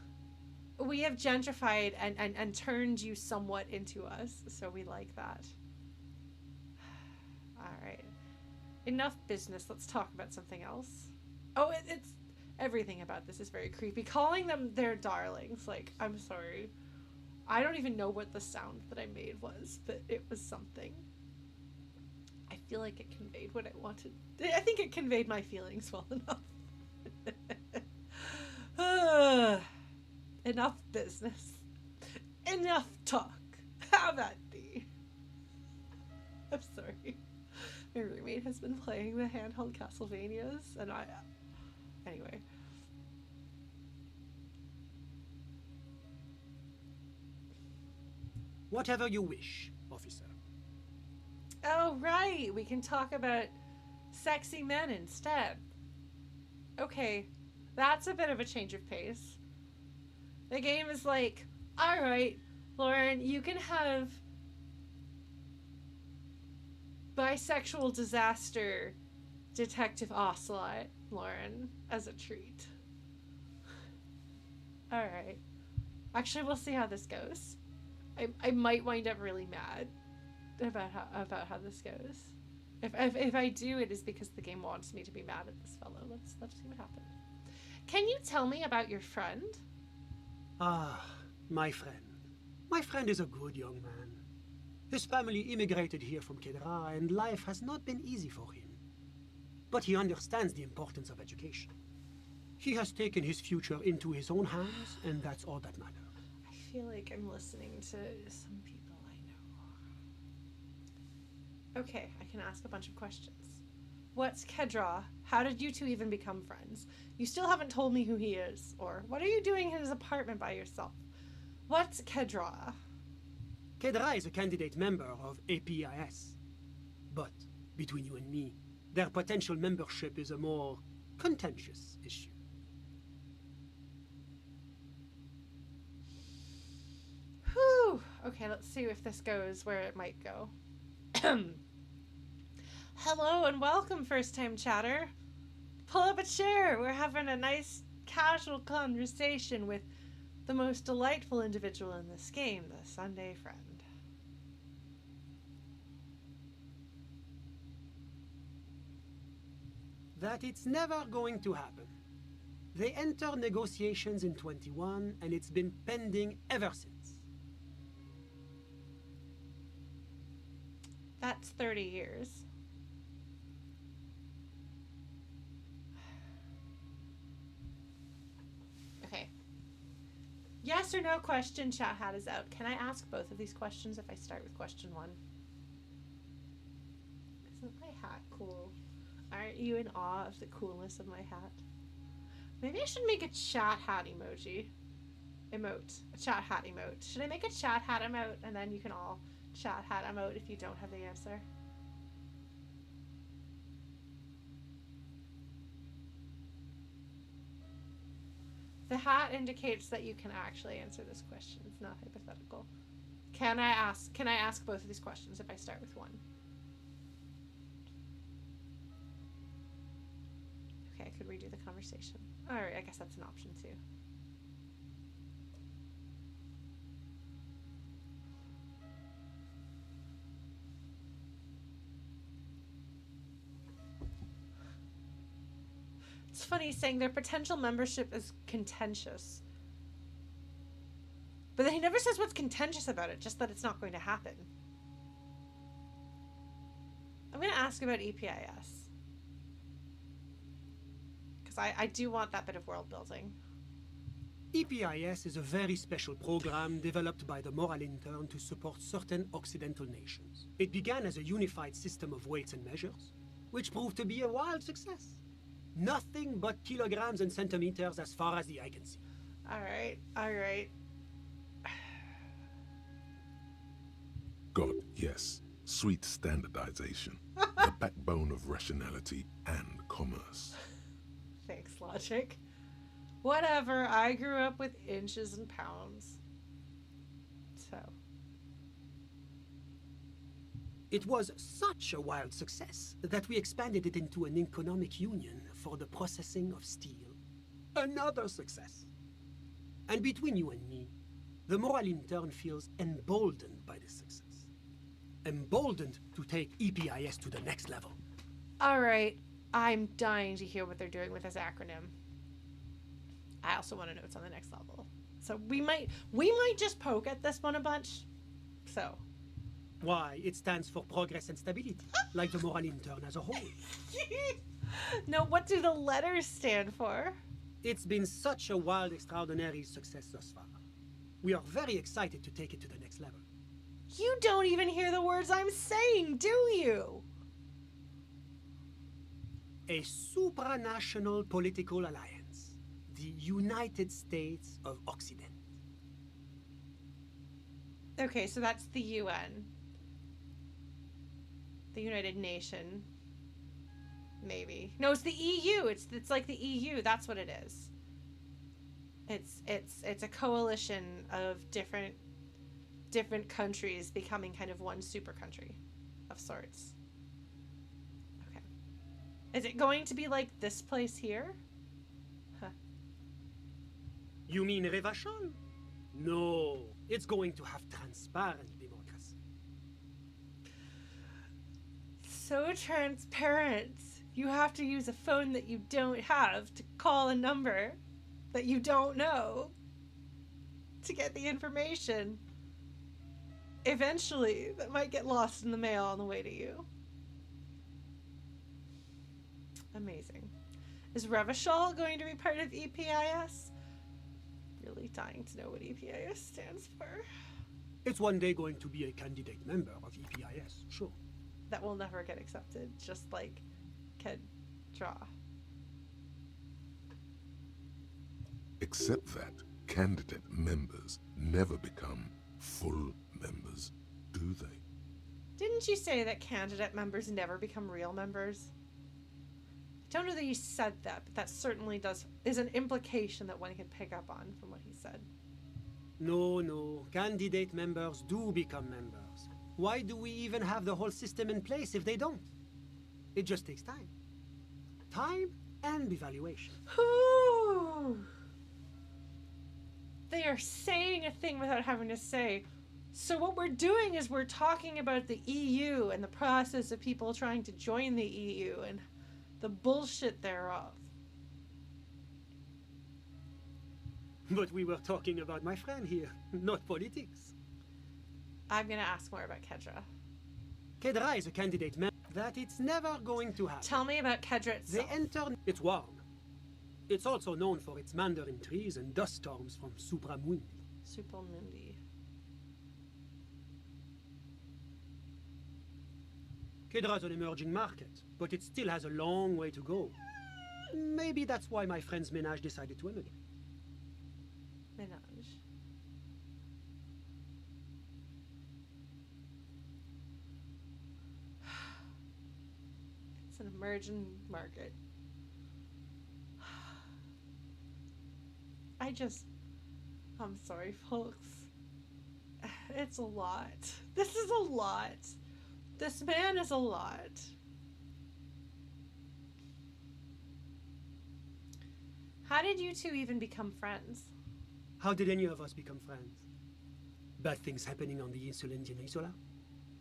we have gentrified and turned you somewhat into us, so we like that. Alright. Enough business, let's talk about something else. Oh, it's everything about this is very creepy. Calling them their darlings, like, I'm sorry. I don't even know what the sound that I made was, but it was something. I feel like it conveyed what I wanted. I think it conveyed my feelings well enough. Enough business. Enough talk. How that be? I'm sorry. My roommate has been playing the handheld Castlevanias, and anyway. Whatever you wish, officer. Oh, right. We can talk about sexy men instead. Okay, that's a bit of a change of pace. The game is like, alright, Lauren, you can have bisexual disaster detective Ocelot, Lauren, as a treat. Alright. Actually, we'll see how this goes. I might wind up really mad about how this goes. If I do, it is because the game wants me to be mad at this fellow. Let's see what happens. Can you tell me about your friend? Ah, my friend. My friend is a good young man. His family immigrated here from Kedra, and life has not been easy for him. But he understands the importance of education. He has taken his future into his own hands, and that's all that matters. I feel like I'm listening to some people I know. Okay, I can ask a bunch of questions. What's Kedra? How did you two even become friends? You still haven't told me who he is, or what are you doing in his apartment by yourself? What's Kedra? Kedra is a candidate member of APIS. But, between you and me, their potential membership is a more contentious issue. Whew. Okay, let's see if this goes where it might go. Hello and welcome, first-time chatter. Pull up a chair. We're having a nice, casual conversation with the most delightful individual in this game, the Sunday Friend. That it's never going to happen. They entered negotiations in 21, and it's been pending ever since. That's 30 years. Okay. Yes or no question, chat hat is out. Can I ask both of these questions if I start with question 1? Isn't my hat cool? Aren't you in awe of the coolness of my hat? Maybe I should make a chat hat emoji. Emote. A chat hat emote. Should I make a chat hat emote and then you can all chat hat emote if you don't have the answer? The hat indicates that you can actually answer this question. It's not hypothetical. Can I ask both of these questions if I start with one? Okay, I could redo the conversation. Alright, I guess that's an option too. It's funny saying their potential membership is contentious. But then he never says what's contentious about it, just that it's not going to happen. I'm going to ask about EPIS. Because I do want that bit of world building. EPIS is a very special program developed by the Moralintern to support certain Occidental nations. It began as a unified system of weights and measures, which proved to be a wild success. Nothing but kilograms and centimeters as far as the eye can see. Alright. God, yes. Sweet standardization. The backbone of rationality and commerce. Thanks, logic. Whatever, I grew up with inches and pounds. So. It was such a wild success that we expanded it into an economic union for the processing of steel. Another success. And between you and me, the Moralintern feels emboldened by this success. Emboldened to take EPIS to the next level. Alright, I'm dying to hear what they're doing with this acronym. I also want to know what's on the next level. So we might just poke at this one a bunch. So. Why, it stands for progress and stability, like the Moralintern as a whole. No, what do the letters stand for? It's been such a wild, extraordinary success thus far. We are very excited to take it to the next level. You don't even hear the words I'm saying, do you? A supranational political alliance. The United States of Occident. Okay, so that's the UN. The United Nation. Maybe. No, it's the EU. It's like the EU. That's what it is. It's a coalition of different countries becoming kind of one super country of sorts. Okay. Is it going to be like this place here? Huh. You mean Revachol? No, it's going to have transparent democracy. So transparent. You have to use a phone that you don't have to call a number that you don't know. to get the information. Eventually, that might get lost in the mail on the way to you. Amazing. Is Revachol going to be part of EPIS? Really dying to know what EPIS stands for. It's one day going to be a candidate member of EPIS, sure. That will never get accepted, just like Kedra. Except that candidate members never become full members, do they? Didn't you say that candidate members never become real members? I don't know that you said that, but that certainly is an implication that one can pick up on from what he said. No, candidate members do become members. Why do we even have the whole system in place if they don't? It just takes time. Time and evaluation. They are saying a thing without having to say. So what we're doing is we're talking about the EU and the process of people trying to join the EU and the bullshit thereof. But we were talking about my friend here, not politics. I'm going to ask more about Kedra. Kedra is a candidate member that it's never going to happen. Tell me about Kedra itself. They enter... It's warm. It's also known for its mandarin trees and dust storms from Supramundi. Supramundi. Kedra's an emerging market, but it still has a long way to go. Maybe that's why my friend's Ménage decided to emigrate. Ménage. It's an emerging market. I'm sorry, folks. It's a lot. This is a lot. This man is a lot. How did you two even become friends? How did any of us become friends? Bad things happening on the Insulindian Peninsula?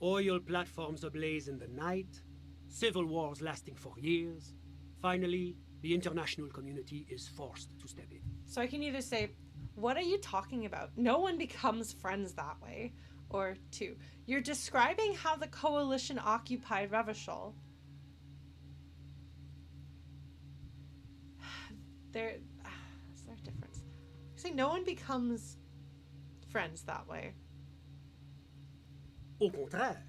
Oil platforms ablaze in the night? Civil wars lasting for years? Finally, the international community is forced to step in. So I can either say, what are you talking about? No one becomes friends that way. Or two, you're describing how the coalition occupied Revachol. Is there a difference? You say no one becomes friends that way. Au contraire,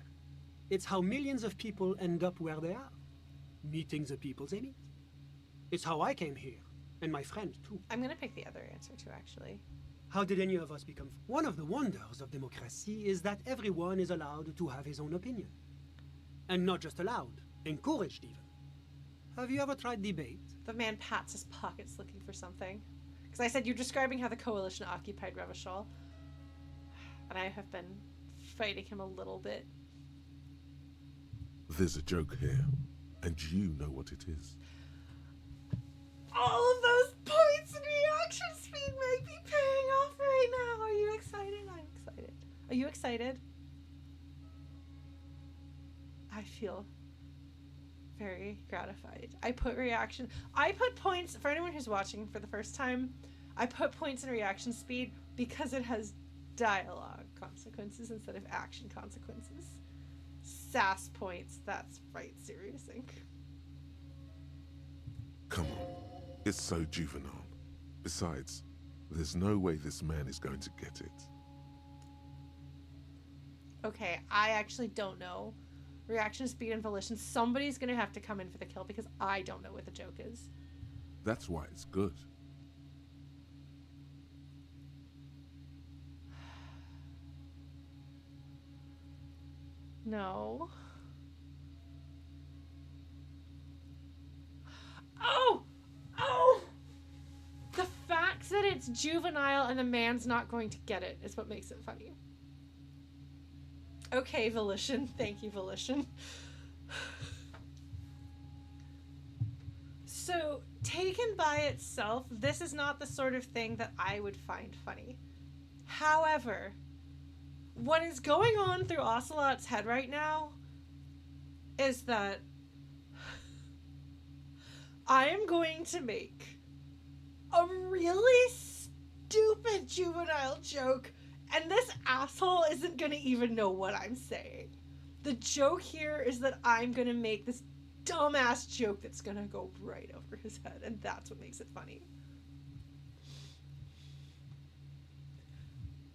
it's how millions of people end up where they are, meeting the people they meet. It's how I came here, and my friend too. I'm gonna pick the other answer too, actually. How did any of us become... One of the wonders of democracy is that everyone is allowed to have his own opinion. And not just allowed, encouraged even. Have you ever tried debate? The man pats his pockets looking for something. Because I said you're describing how the coalition occupied Revachol. And I have been fighting him a little bit. There's a joke here, and you know what it is. All of those points and reaction speed might be paying off right now. Are you excited? I'm excited. Are you excited? I feel very gratified. I put points, for anyone who's watching for the first time, I put points in reaction speed because it has dialogue consequences instead of action consequences. Sass points, that's right, Serious Inc. Come on. It's so juvenile. Besides, there's no way this man is going to get it. Okay, I actually don't know. Reaction speed and volition. Somebody's gonna have to come in for the kill because I don't know what the joke is. That's why it's good. No. Oh! The fact that it's juvenile and the man's not going to get it is what makes it funny. Okay, Volition. Thank you, Volition. So, taken by itself, this is not the sort of thing that I would find funny. However, what is going on through Ocelot's head right now is that I am going to make a really stupid juvenile joke, and this asshole isn't gonna even know what I'm saying. The joke here is that I'm gonna make this dumbass joke that's gonna go right over his head, and that's what makes it funny.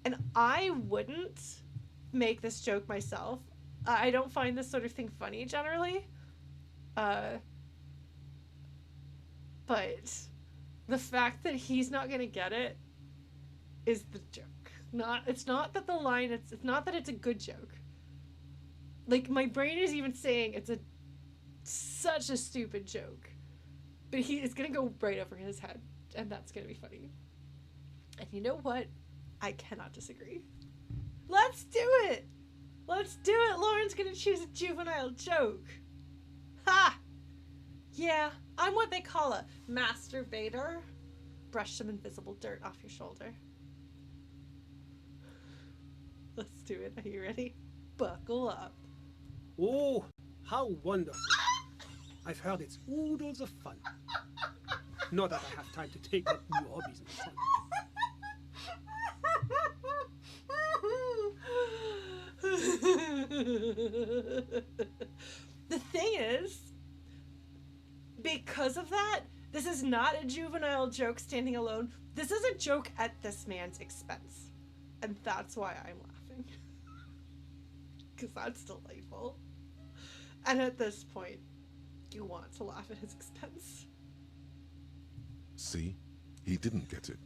And I wouldn't make this joke myself. I don't find this sort of thing funny generally. But the fact that he's not gonna get it is the joke. It's not that the line, it's not that it's a good joke. Like, my brain is even saying it's such a stupid joke. But it's gonna go right over his head, and that's gonna be funny. And you know what? I cannot disagree. Let's do it! Let's do it! Lauren's gonna choose a juvenile joke. Ha! Yeah, I'm what they call a masturbator. Brush some invisible dirt off your shoulder. Let's do it. Are you ready? Buckle up. Oh, how wonderful. I've heard it's oodles of fun. Not that I have time to take up new hobbies and fun. The thing is, because of that, this is not a juvenile joke standing alone. This is a joke at this man's expense. And that's why I'm laughing. Because that's delightful. And at this point, you want to laugh at his expense. See? He didn't get it.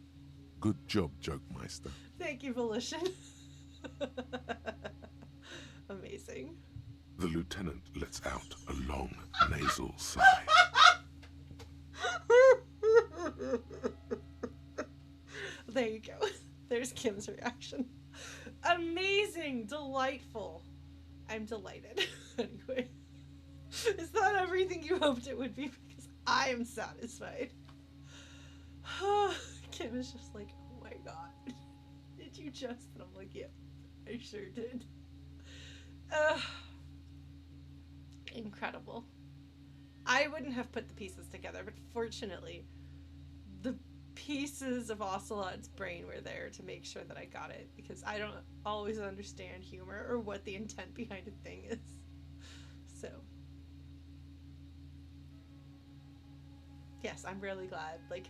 Good job, Joke Meister. Thank you, Volition. Amazing. The lieutenant lets out a long nasal sigh. There you go. There's Kim's reaction. Amazing, delightful. I'm delighted. Anyway, is that everything you hoped it would be? Because I am satisfied. Kim is just like, oh my god, did you just? And I'm like, yep, I sure did. Incredible. I wouldn't have put the pieces together, but fortunately, the pieces of Ocelot's brain were there to make sure that I got it, because I don't always understand humor or what the intent behind a thing is. So, yes, I'm really glad. Like,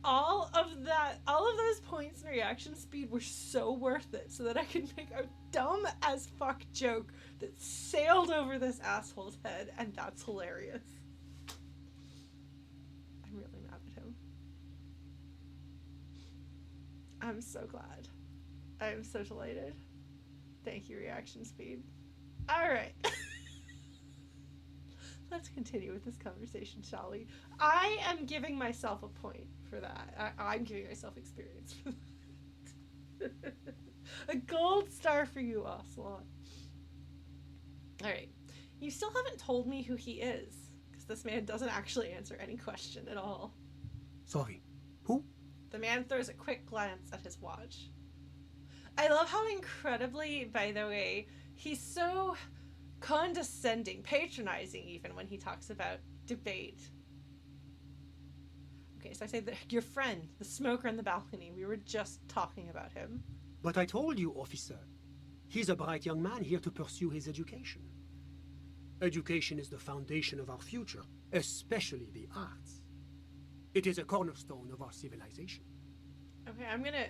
all of those points in reaction speed were so worth it so that I could make a dumb as fuck joke that sailed over this asshole's head, and that's hilarious. I'm really mad at him. I'm so glad. I'm so delighted. Thank you, reaction speed. Alright. Let's continue with this conversation, shall we? I am giving myself a point for that. I'm giving myself experience for that. A gold star for you, Ocelot. Alright. You still haven't told me who he is, because this man doesn't actually answer any question at all. Sorry. Who? The man throws a quick glance at his watch. I love how incredibly, by the way, he's so condescending, patronizing even when he talks about debate. Okay, so I say that your friend, the smoker on the balcony, we were just talking about him. But I told you, officer. He's a bright young man here to pursue his education. Education is the foundation of our future, especially the arts. It is a cornerstone of our civilization. Okay, I'm gonna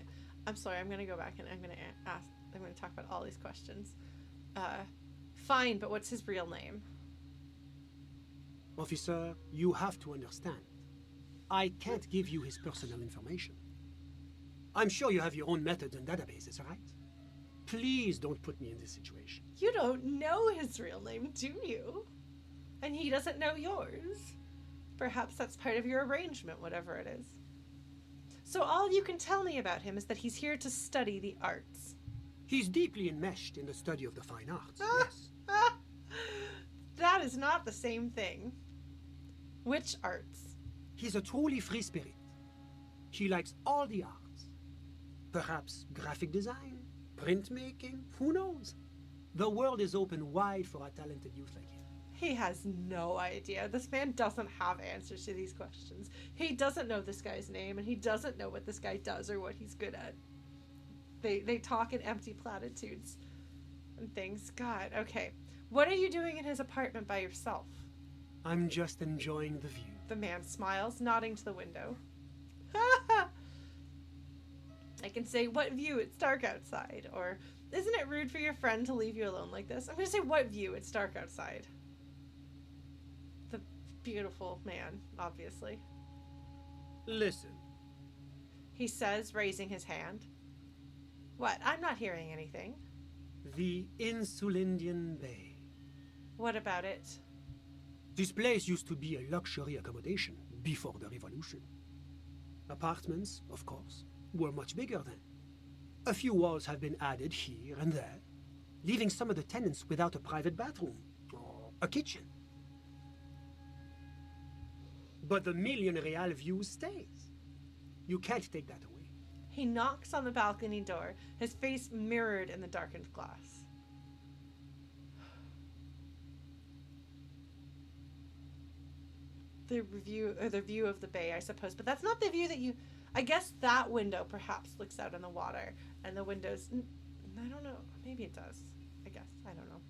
go back and I'm gonna talk about all these questions. Fine, but what's his real name? Officer, you have to understand. I can't give you his personal information. I'm sure you have your own methods and databases, right? Please don't put me in this situation. You don't know his real name, do you? And he doesn't know yours. Perhaps that's part of your arrangement, whatever it is. So all you can tell me about him is that he's here to study the arts. He's deeply enmeshed in the study of the fine arts, yes. That is not the same thing. Which arts? He's a truly free spirit. He likes all the arts. Perhaps graphic design, printmaking, who knows? The world is open wide for a talented youth like him. He has no idea. This man doesn't have answers to these questions. He doesn't know this guy's name, and he doesn't know what this guy does or what he's good at. They talk in empty platitudes and things. God, okay. What are you doing in his apartment by yourself? I'm just enjoying the view. The man smiles, nodding to the window. I can say, what view? It's dark outside. Or, isn't it rude for your friend to leave you alone like this? I'm going to say, what view? It's dark outside. The beautiful man, obviously. Listen. He says, raising his hand. What? I'm not hearing anything. The Insulindian Bay. What about it? This place used to be a luxury accommodation before the revolution. Apartments, of course, were much bigger then. A few walls have been added here and there, leaving some of the tenants without a private bathroom or a kitchen. But the million real view stays. You can't take that away. He knocks on the balcony door, his face mirrored in the darkened glass. The view of the bay, I suppose, but that's not the view that you. I guess that window perhaps looks out on the water, and the windows. I don't know. Maybe it does. I guess I don't know.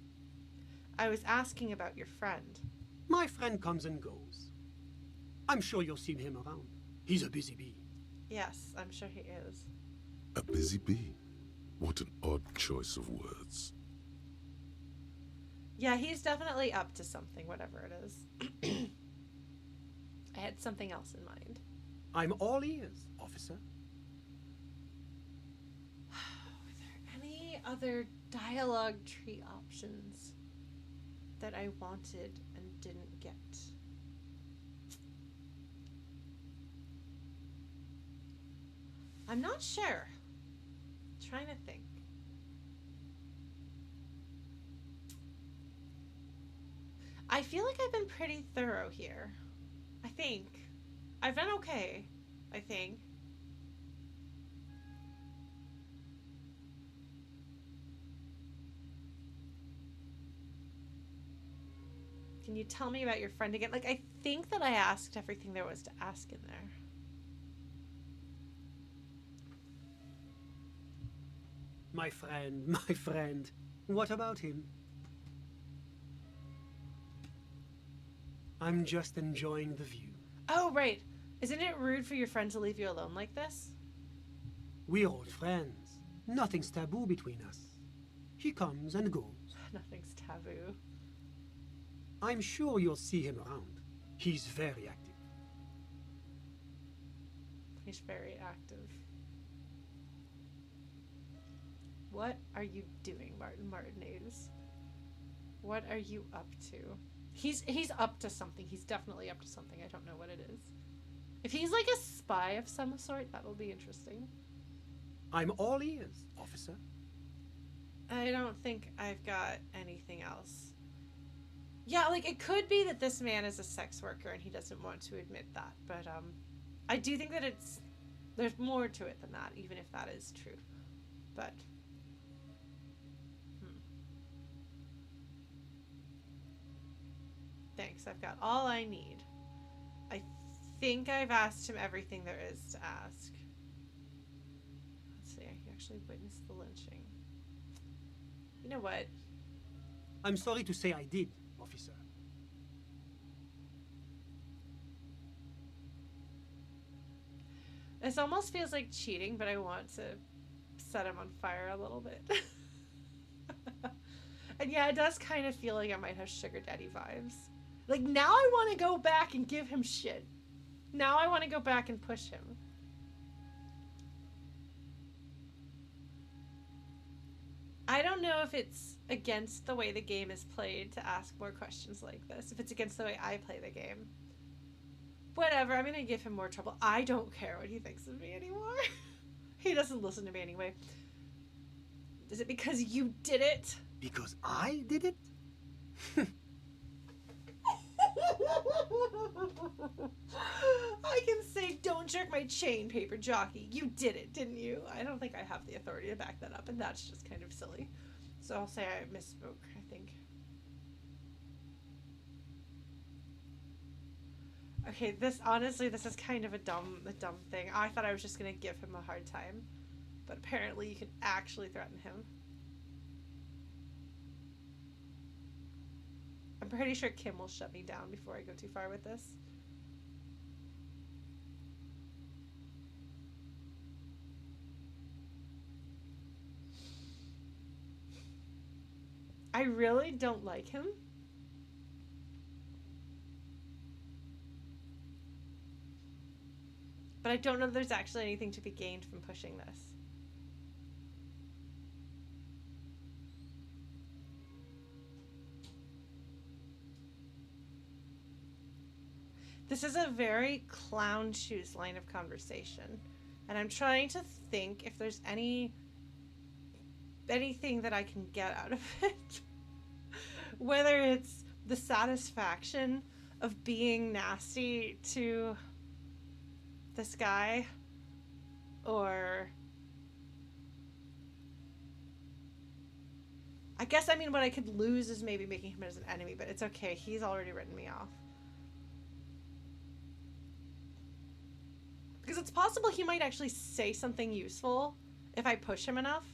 I was asking about your friend. My friend comes and goes. I'm sure you'll see him around. He's a busy bee. Yes, I'm sure he is. A busy bee? What an odd choice of words. Yeah, he's definitely up to something, whatever it is. I had something else in mind. I'm all ears, officer. Were there any other dialogue tree options that I wanted and didn't get? I'm not sure. I'm trying to think. I feel like I've been pretty thorough here. I think. I've done okay, I think. Can you tell me about your friend again? Like, I think that I asked everything there was to ask in there. My friend. What about him? I'm just enjoying the view. Oh, right. Isn't it rude for your friend to leave you alone like this? We're old friends. Nothing's taboo between us. He comes and goes. Nothing's taboo. I'm sure you'll see him around. He's very active. He's very active. What are you doing, Martin Martinaise? What are you up to? He's up to something. He's definitely up to something. I don't know what it is. If he's like a spy of some sort, that'll be interesting. I'm all ears, officer. I don't think I've got anything else. Yeah, like, it could be that this man is a sex worker and he doesn't want to admit that, but I do think that there's more to it than that, even if that is true. But thanks, I've got all I need. I think I've asked him everything there is to ask. Let's see, he actually witnessed the lynching. You know what? I'm sorry to say I did, officer. This almost feels like cheating, but I want to set him on fire a little bit. And yeah, it does kind of feel like I might have sugar daddy vibes. Like, now I want to go back and give him shit. Now I want to go back and push him. I don't know if it's against the way the game is played to ask more questions like this. If it's against the way I play the game. Whatever, I'm going to give him more trouble. I don't care what he thinks of me anymore. He doesn't listen to me anyway. Is it because you did it? Because I did it? I can say, don't jerk my chain, paper jockey. You did it, didn't you? I don't think I have the authority to back that up, and that's just kind of silly. So I'll say I misspoke, I think. Okay, this is kind of a dumb thing. I thought I was just gonna give him a hard time, but apparently you can actually threaten him. I'm pretty sure Kim will shut me down before I go too far with this. I really don't like him. But I don't know if there's actually anything to be gained from pushing this. This is a very clown shoes line of conversation. And I'm trying to think if there's anything that I can get out of it. Whether it's the satisfaction of being nasty to this guy, or I guess, I mean, what I could lose is maybe making him as an enemy, but it's okay. He's already written me off. Because it's possible he might actually say something useful if I push him enough,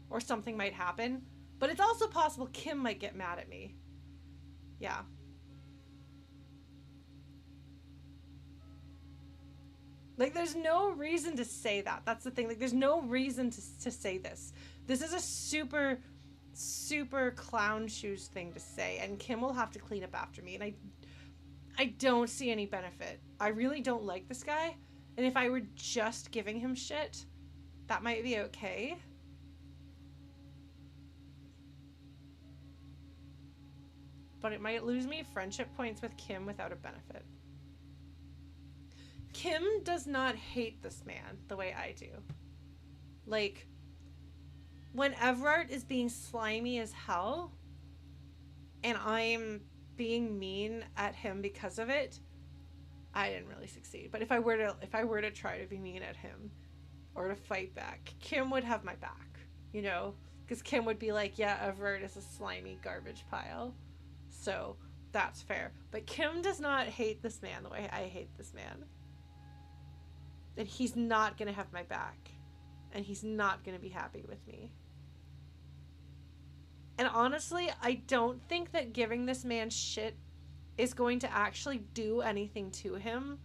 or something might happen. But it's also possible Kim might get mad at me. Yeah. Like, there's no reason to say that. That's the thing. Like, there's no reason to say this. This is a super, super clown shoes thing to say, and Kim will have to clean up after me, and I don't see any benefit. I really don't like this guy, and if I were just giving him shit, that might be okay. But it might lose me friendship points with Kim without a benefit. Kim does not hate this man the way I do. Like, when Everard is being slimy as hell, and I'm being mean at him because of it, I didn't really succeed. But if I were to try to be mean at him or to fight back, Kim would have my back, you know? Because Kim would be like, yeah, Everard is a slimy garbage pile. So that's fair. But Kim does not hate this man the way I hate this man. And he's not going to have my back. And he's not going to be happy with me. And honestly, I don't think that giving this man shit is going to actually do anything to him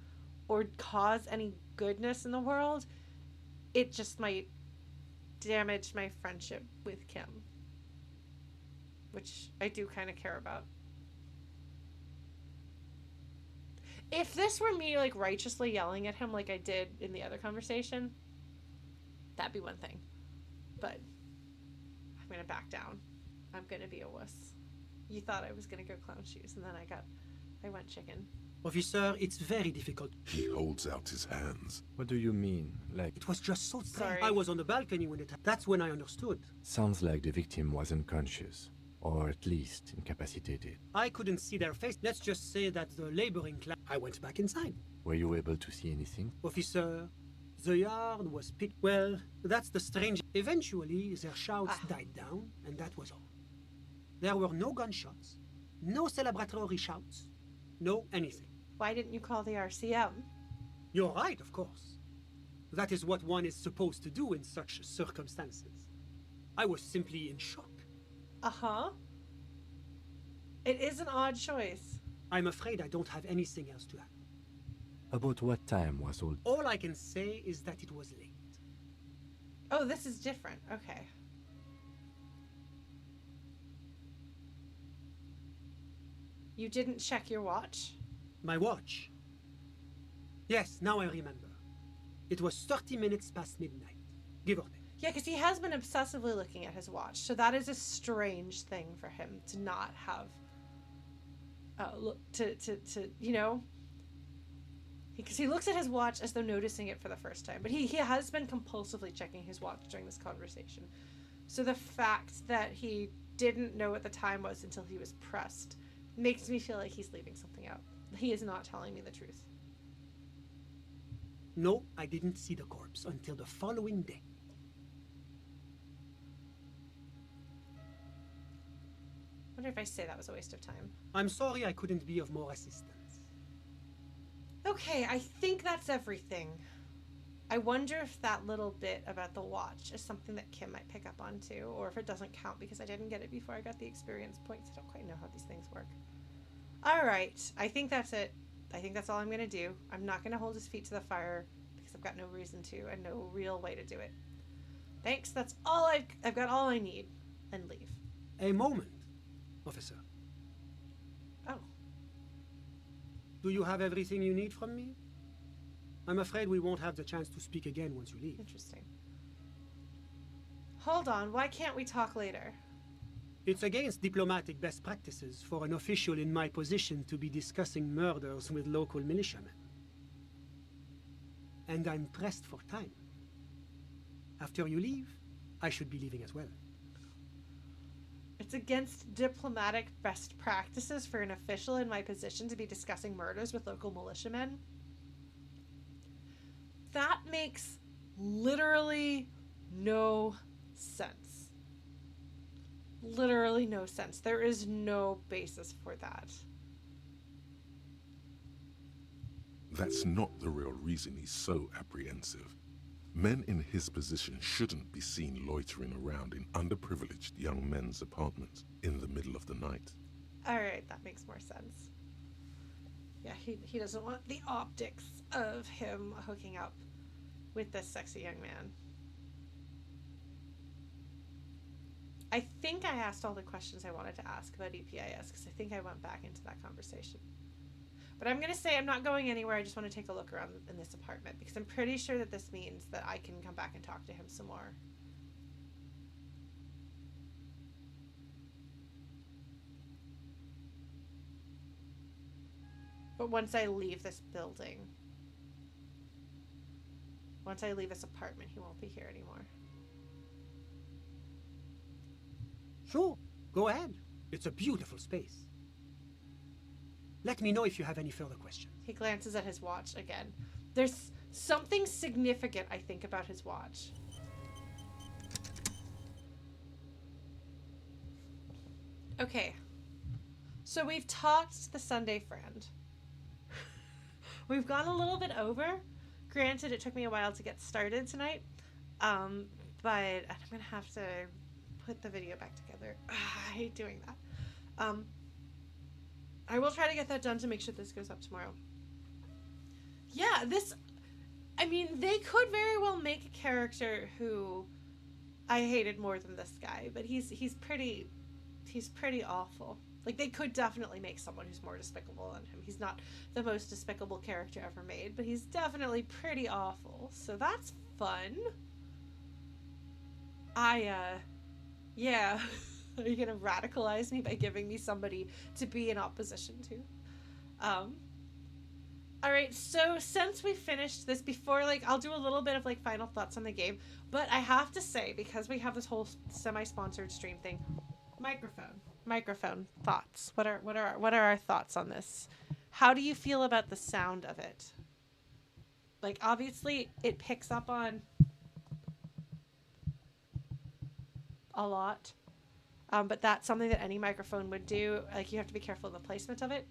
or cause any goodness in the world. It just might damage my friendship with Kim, which I do kind of care about. If this were me, like, righteously yelling at him like I did in the other conversation, that'd be one thing. But I'm going to back down. I'm going to be a wuss. You thought I was going to go clown shoes, and then I went chicken. Officer, it's very difficult. He holds out his hands. What do you mean? Like, It was just so strange. Sorry. I was on the balcony when it happened. That's when I understood. sounds like the victim was unconscious, or at least incapacitated. I couldn't see their face. Let's just say that the laboring class... I went back inside. Were you able to see anything? Officer, the yard was picked. Well, that's the strange... Eventually, their shouts died down, and that was all. There were no gunshots, no celebratory shouts, no anything. Why didn't you call the RCM? You're right, of course. That is what one is supposed to do in such circumstances. I was simply in shock. Uh-huh. It is an odd choice. I'm afraid I don't have anything else to add. About what time was all... All I can say is that it was late. Oh, this is different. Okay. You didn't check your watch? My watch. Yes, now I remember. It was 30 minutes past midnight, give or take. Yeah, because he has been obsessively looking at his watch, so that is a strange thing for him to not have, you know? Because he looks at his watch as though noticing it for the first time, but he has been compulsively checking his watch during this conversation. So the fact that he didn't know what the time was until he was pressed makes me feel like he's leaving something out. He is not telling me the truth. No, I didn't see the corpse until the following day. I wonder if I say that was a waste of time. I'm sorry I couldn't be of more assistance. Okay, I think that's everything. I wonder if that little bit about the watch is something that Kim might pick up on too, or if it doesn't count because I didn't get it before I got the experience points. I don't quite know how these things work. All right, I think that's it. I think that's all I'm going to do. I'm not going to hold his feet to the fire because I've got no reason to and no real way to do it. Thanks, that's all I've got all I need. And leave. A moment, officer. Oh. Do you have everything you need from me? I'm afraid we won't have the chance to speak again once you leave. Interesting. Hold on, why can't we talk later? It's against diplomatic best practices for an official in my position to be discussing murders with local militiamen. And I'm pressed for time. After you leave, I should be leaving as well. It's against diplomatic best practices for an official in my position to be discussing murders with local militiamen? That makes literally no sense. Literally no sense. There is no basis for that. That's not the real reason he's so apprehensive. Men in his position shouldn't be seen loitering around in underprivileged young men's apartments in the middle of the night. Alright, that makes more sense. Yeah, he doesn't want the optics of him hooking up with this sexy young man. I think I asked all the questions I wanted to ask about EPIS because I think I went back into that conversation. But I'm going to say I'm not going anywhere. I just want to take a look around in this apartment because I'm pretty sure that this means that I can come back and talk to him some more. But once I leave this building, once I leave this apartment, he won't be here anymore. Sure, go ahead. It's a beautiful space. Let me know if you have any further questions. He glances at his watch again. There's something significant, I think, about his watch. Okay. So we've talked to the Sunday friend. We've gone a little bit over. Granted, it took me a while to get started tonight. But I'm going to have to put the video back together. I hate doing that. I will try to get that done to make sure this goes up tomorrow. Yeah, they could very well make a character who I hated more than this guy, but he's pretty awful. Like, they could definitely make someone who's more despicable than him. He's not the most despicable character ever made, but he's definitely pretty awful. So that's fun. Yeah. Are you gonna radicalize me by giving me somebody to be in opposition to? Alright, so since we finished this before, I'll do a little bit of, final thoughts on the game, but I have to say, because we have this whole semi-sponsored stream thing, microphone thoughts. What are our thoughts on this? How do you feel about the sound of it? Obviously, it picks up on a lot. But that's something that any microphone would do. You have to be careful of the placement of it.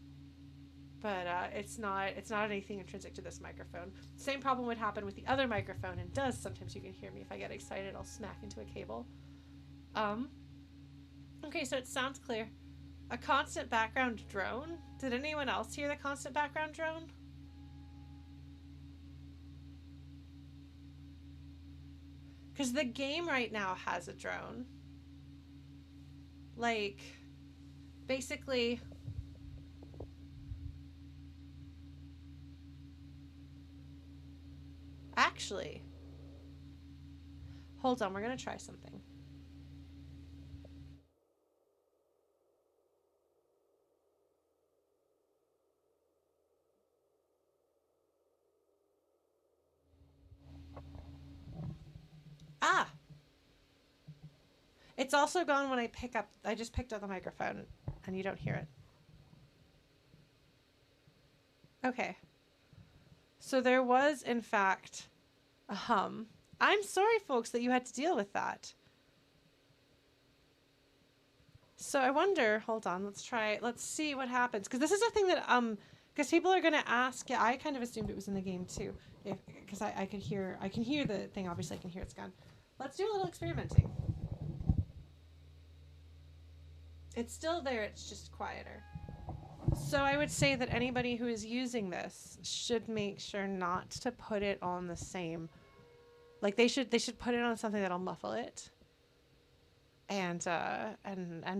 But it's not anything intrinsic to this microphone. Same problem would happen with the other microphone, and does sometimes. You can hear me if I get excited. I'll smack into a cable. Okay, so it sounds clear. A constant background drone. Did anyone else hear the constant background drone? Because the game right now has a drone. Basically, actually, hold on, we're going to try something. Ah! It's also gone when I just picked up the microphone and you don't hear it. Okay. So there was, in fact, a hum. I'm sorry, folks, that you had to deal with that. So I wonder, hold on, let's see what happens. Because this is a thing that, Because people are going to ask. Yeah, I kind of assumed it was in the game too. Because I can hear the thing. Obviously, I can hear it's gone. Let's do a little experimenting. It's still there. It's just quieter. So I would say that anybody who is using this should make sure not to put it on the same. Like they should put it on something that'll muffle it. And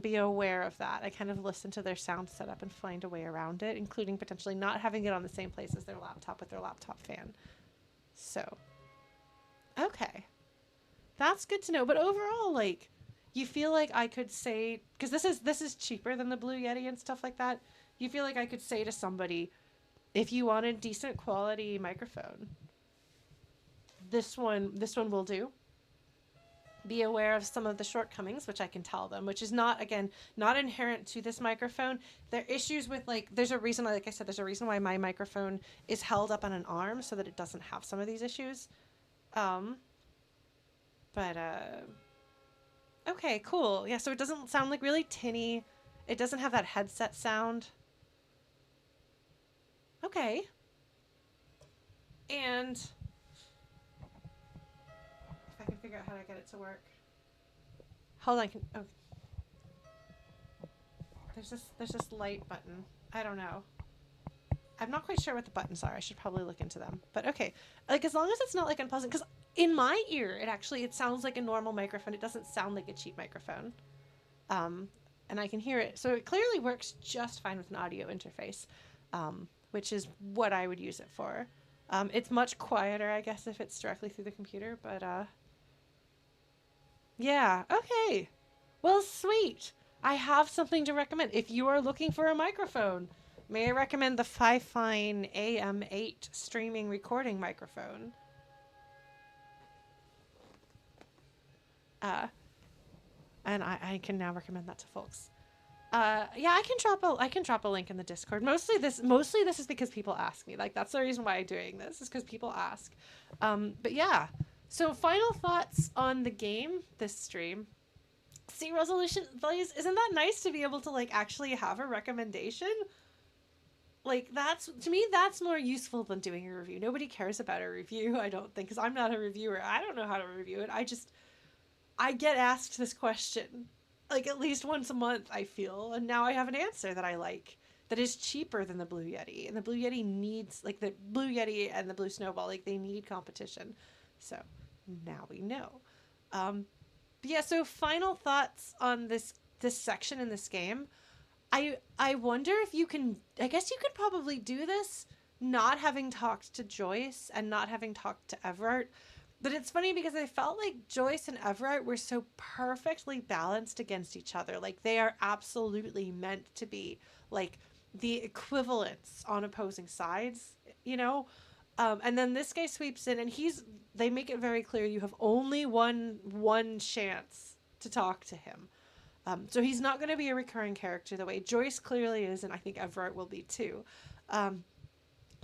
be aware of that. I kind of listen to their sound setup and find a way around it, including potentially not having it on the same place as their laptop with their laptop fan. So, okay, that's good to know. But overall, like, you feel like I could say, because this is cheaper than the Blue Yeti and stuff like that. You feel like I could say to somebody, if you want a decent quality microphone, this one will do. Be aware of some of the shortcomings, which I can tell them, which is not inherent to this microphone. There are issues with, like, there's a reason, like I said, there's a reason why my microphone is held up on an arm so that it doesn't have some of these issues. Okay, cool. Yeah, so it doesn't sound like really tinny. It doesn't have that headset sound. Okay. And if I can figure out how to get it to work. Hold on. There's this light button. I don't know. I'm not quite sure what the buttons are. I should probably look into them. But okay. Like, as long as it's not, like, unpleasant. Because in my ear, it sounds like a normal microphone. It doesn't sound like a cheap microphone. And I can hear it. So it clearly works just fine with an audio interface. Which is what I would use it for. It's much quieter, I guess, if it's directly through the computer, but, yeah, okay. Well, sweet. I have something to recommend. If you are looking for a microphone, may I recommend the Fifine AM8 streaming recording microphone. And I can now recommend that to folks. Yeah, I can drop a link in the Discord. Mostly this is because people ask me. Like, that's the reason why I'm doing this, is because people ask. But yeah. So final thoughts on the game, this stream. See, resolution values, isn't that nice to be able to, like, actually have a recommendation? Like, to me, that's more useful than doing a review. Nobody cares about a review, I don't think, because I'm not a reviewer. I don't know how to review it. I get asked this question, like, at least once a month, I feel, and now I have an answer that I like, that is cheaper than the Blue Yeti, and the Blue Yeti needs, like, the Blue Yeti and the Blue Snowball, like, they need competition, so now we know. But yeah, so final thoughts on this section in this game. I wonder if you can, I guess you could probably do this not having talked to Joyce and not having talked to Everett. But it's funny because I felt like Joyce and Everett were so perfectly balanced against each other. Like, they are absolutely meant to be, like, the equivalents on opposing sides, you know? And then this guy sweeps in, and they make it very clear you have only one chance to talk to him. So he's not going to be a recurring character the way Joyce clearly is, and I think Everett will be too. So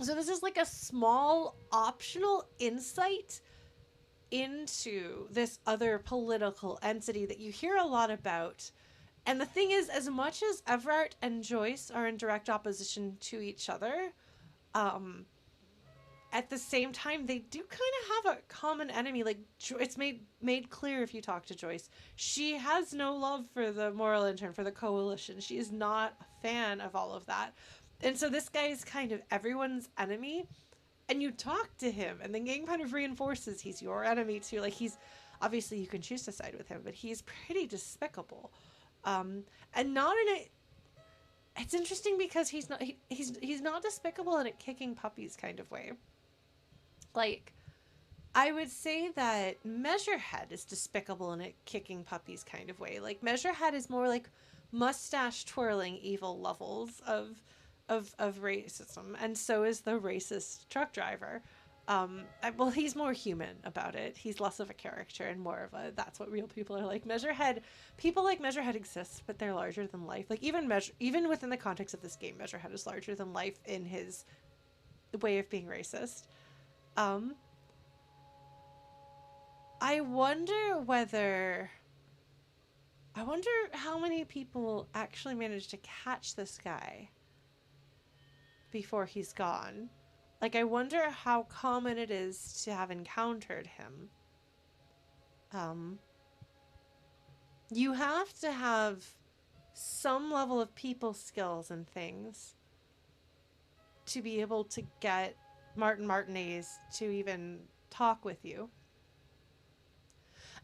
this is like a small optional insight into this other political entity that you hear a lot about. And the thing is, as much as Everett and Joyce are in direct opposition to each other, at the same time, they do kind of have a common enemy. Like, it's made clear if you talk to Joyce, she has no love for the Moralintern, for the coalition. She is not a fan of all of that. And so this guy is kind of everyone's enemy. And you talk to him, and the game kind of reinforces he's your enemy too. Like, he's, obviously you can choose to side with him, but he's pretty despicable. And not in a, it's interesting because he's not despicable in a kicking puppies kind of way. Like, I would say that Measurehead is despicable in a kicking puppies kind of way. Like, Measurehead is more like mustache twirling evil levels of racism, and so is the racist truck driver. Well, he's more human about it. He's less of a character and more of a, that's what real people are like. People like Measurehead exist, but they're larger than life. Like, even within the context of this game, Measurehead is larger than life in his way of being racist. I wonder how many people actually managed to catch this guy. before he's gone. Like, I wonder how common it is to have encountered him. You have to have some level of people skills and things to be able to get Martin Martinaise to even talk with you.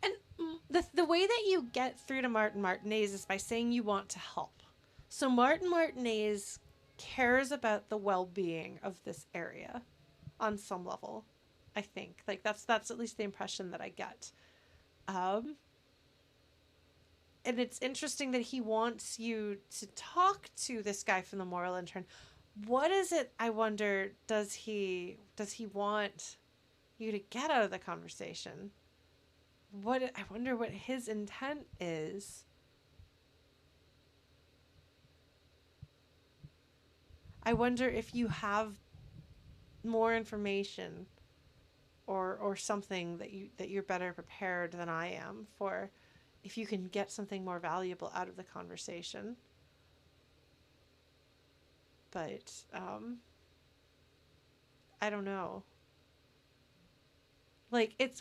And the way that you get through to Martin Martinaise is by saying you want to help. So Martin Martinaise cares about the well-being of this area on some level, I think. Like, that's at least the impression that I get. And it's interesting that he wants you to talk to this guy from the Moralintern. What is it, I wonder, does he want you to get out of the conversation? I wonder what his intent is. I wonder if you have more information or something that you're better prepared than I am for, if you can get something more valuable out of the conversation. But I don't know. Like, it's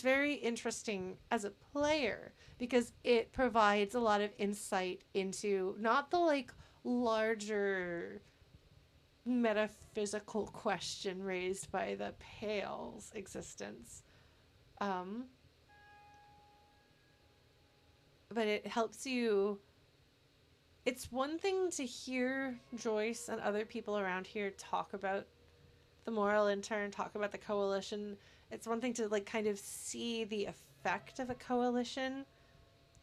very interesting as a player because it provides a lot of insight into not the like larger metaphysical question raised by the Pale's existence. But it helps you. It's one thing to hear Joyce and other people around here talk about the Moralintern, talk about the coalition. It's one thing to like kind of see the effect of a coalition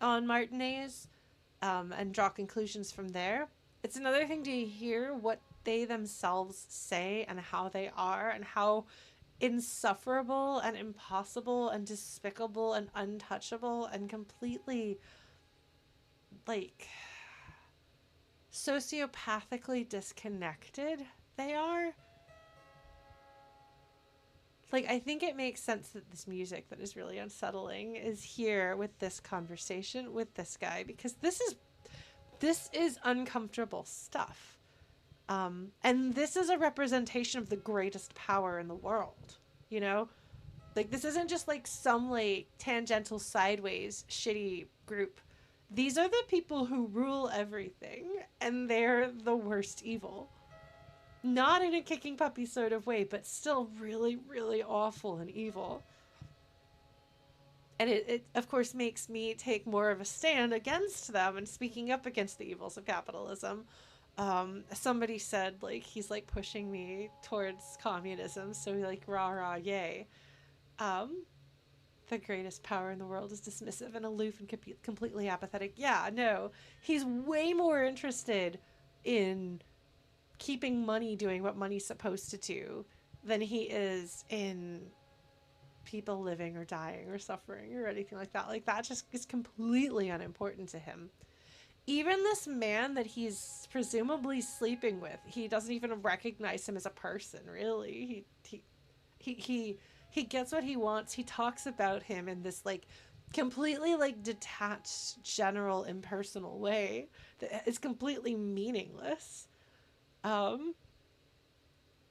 on Martinaise, and draw conclusions from there. It's another thing to hear what they themselves say and how they are and how insufferable and impossible and despicable and untouchable and completely like sociopathically disconnected they are. Like, I think it makes sense that this music that is really unsettling is here with this conversation with this guy, because this is uncomfortable stuff. And this is a representation of the greatest power in the world, you know? Like, this isn't just like some like tangential sideways shitty group. These are the people who rule everything, and they're the worst evil. Not in a kicking puppy sort of way, but still really, really awful and evil. And it of course, makes me take more of a stand against them and speaking up against the evils of capitalism. Somebody said, like, he's, like, pushing me towards communism, so, like, rah, rah, yay. The greatest power in the world is dismissive and aloof and completely apathetic. Yeah, no. He's way more interested in keeping money doing what money's supposed to do than he is in people living or dying or suffering or anything like that. Like, that just is completely unimportant to him. Even this man that he's presumably sleeping with, he doesn't even recognize him as a person, really. He gets what he wants. He talks about him in this, like, completely, like, detached, general, impersonal way that is completely meaningless.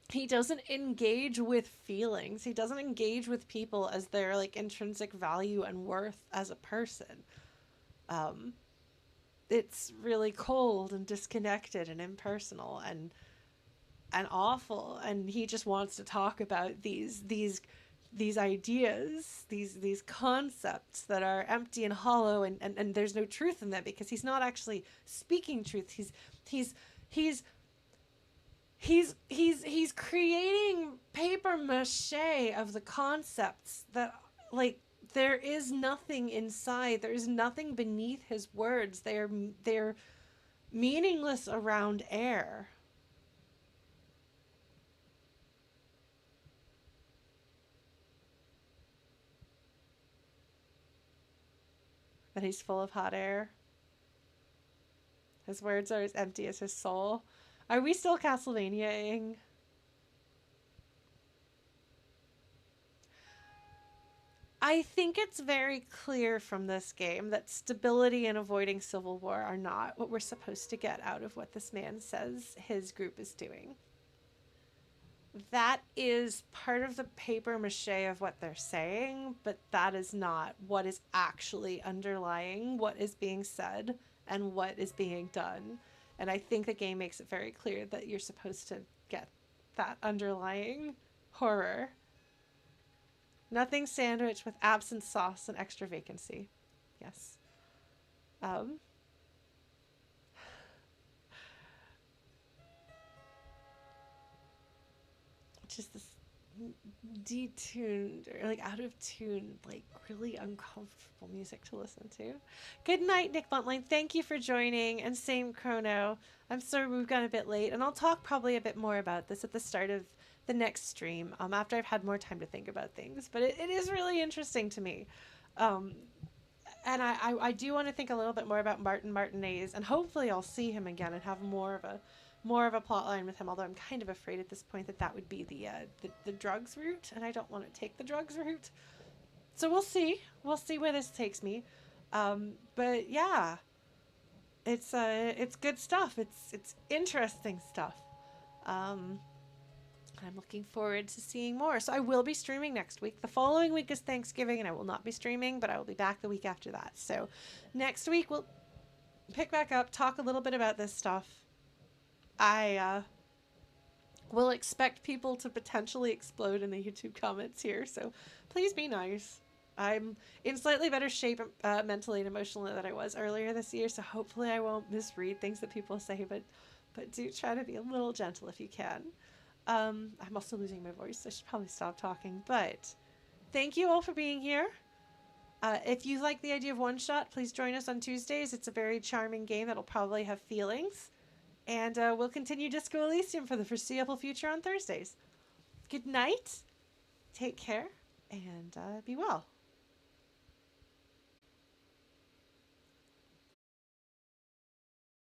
He doesn't engage with feelings. He doesn't engage with people as their, like, intrinsic value and worth as a person. It's really cold and disconnected and impersonal and awful. And he just wants to talk about these ideas, these concepts that are empty and hollow, and there's no truth in them, because he's not actually speaking truth. He's creating paper mache of the concepts that, like, there is nothing inside. There is nothing beneath his words. They're meaningless around air. But he's full of hot air. His words are as empty as his soul. Are we still Castlevania-ing? I think it's very clear from this game that stability and avoiding civil war are not what we're supposed to get out of what this man says his group is doing. That is part of the paper mache of what they're saying, but that is not what is actually underlying what is being said and what is being done. And I think the game makes it very clear that you're supposed to get that underlying horror. Nothing sandwich with absent sauce and extra vacancy. Yes. Just this detuned or like out of tune, like really uncomfortable music to listen to. Good night, Nick Buntline. Thank you for joining, and same Chrono. I'm sorry we've gone a bit late, and I'll talk probably a bit more about this at the start of the next stream, after I've had more time to think about things. But it is really interesting to me. And I do want to think a little bit more about Martin Martinaise, and hopefully I'll see him again and have more of a plot line with him, although I'm kind of afraid at this point that would be the drugs route, and I don't want to take the drugs route. So we'll see where this takes me. But yeah, it's good stuff. It's interesting stuff. I'm looking forward to seeing more. So I will be streaming next week. The following week is Thanksgiving, and I will not be streaming, but I will be back the week after that. So next week we'll pick back up, talk a little bit about this stuff. I will expect people to potentially explode in the YouTube comments here, so please be nice. I'm in slightly better shape mentally and emotionally than I was earlier this year, so hopefully I won't misread things that people say, but do try to be a little gentle if you can. I'm also losing my voice, so I should probably stop talking, but thank you all for being here. If you like the idea of One Shot, please join us on Tuesdays. It's a very charming game that'll probably have feelings. And we'll continue Disco Elysium for the foreseeable future on Thursdays. Good night, take care, and be well.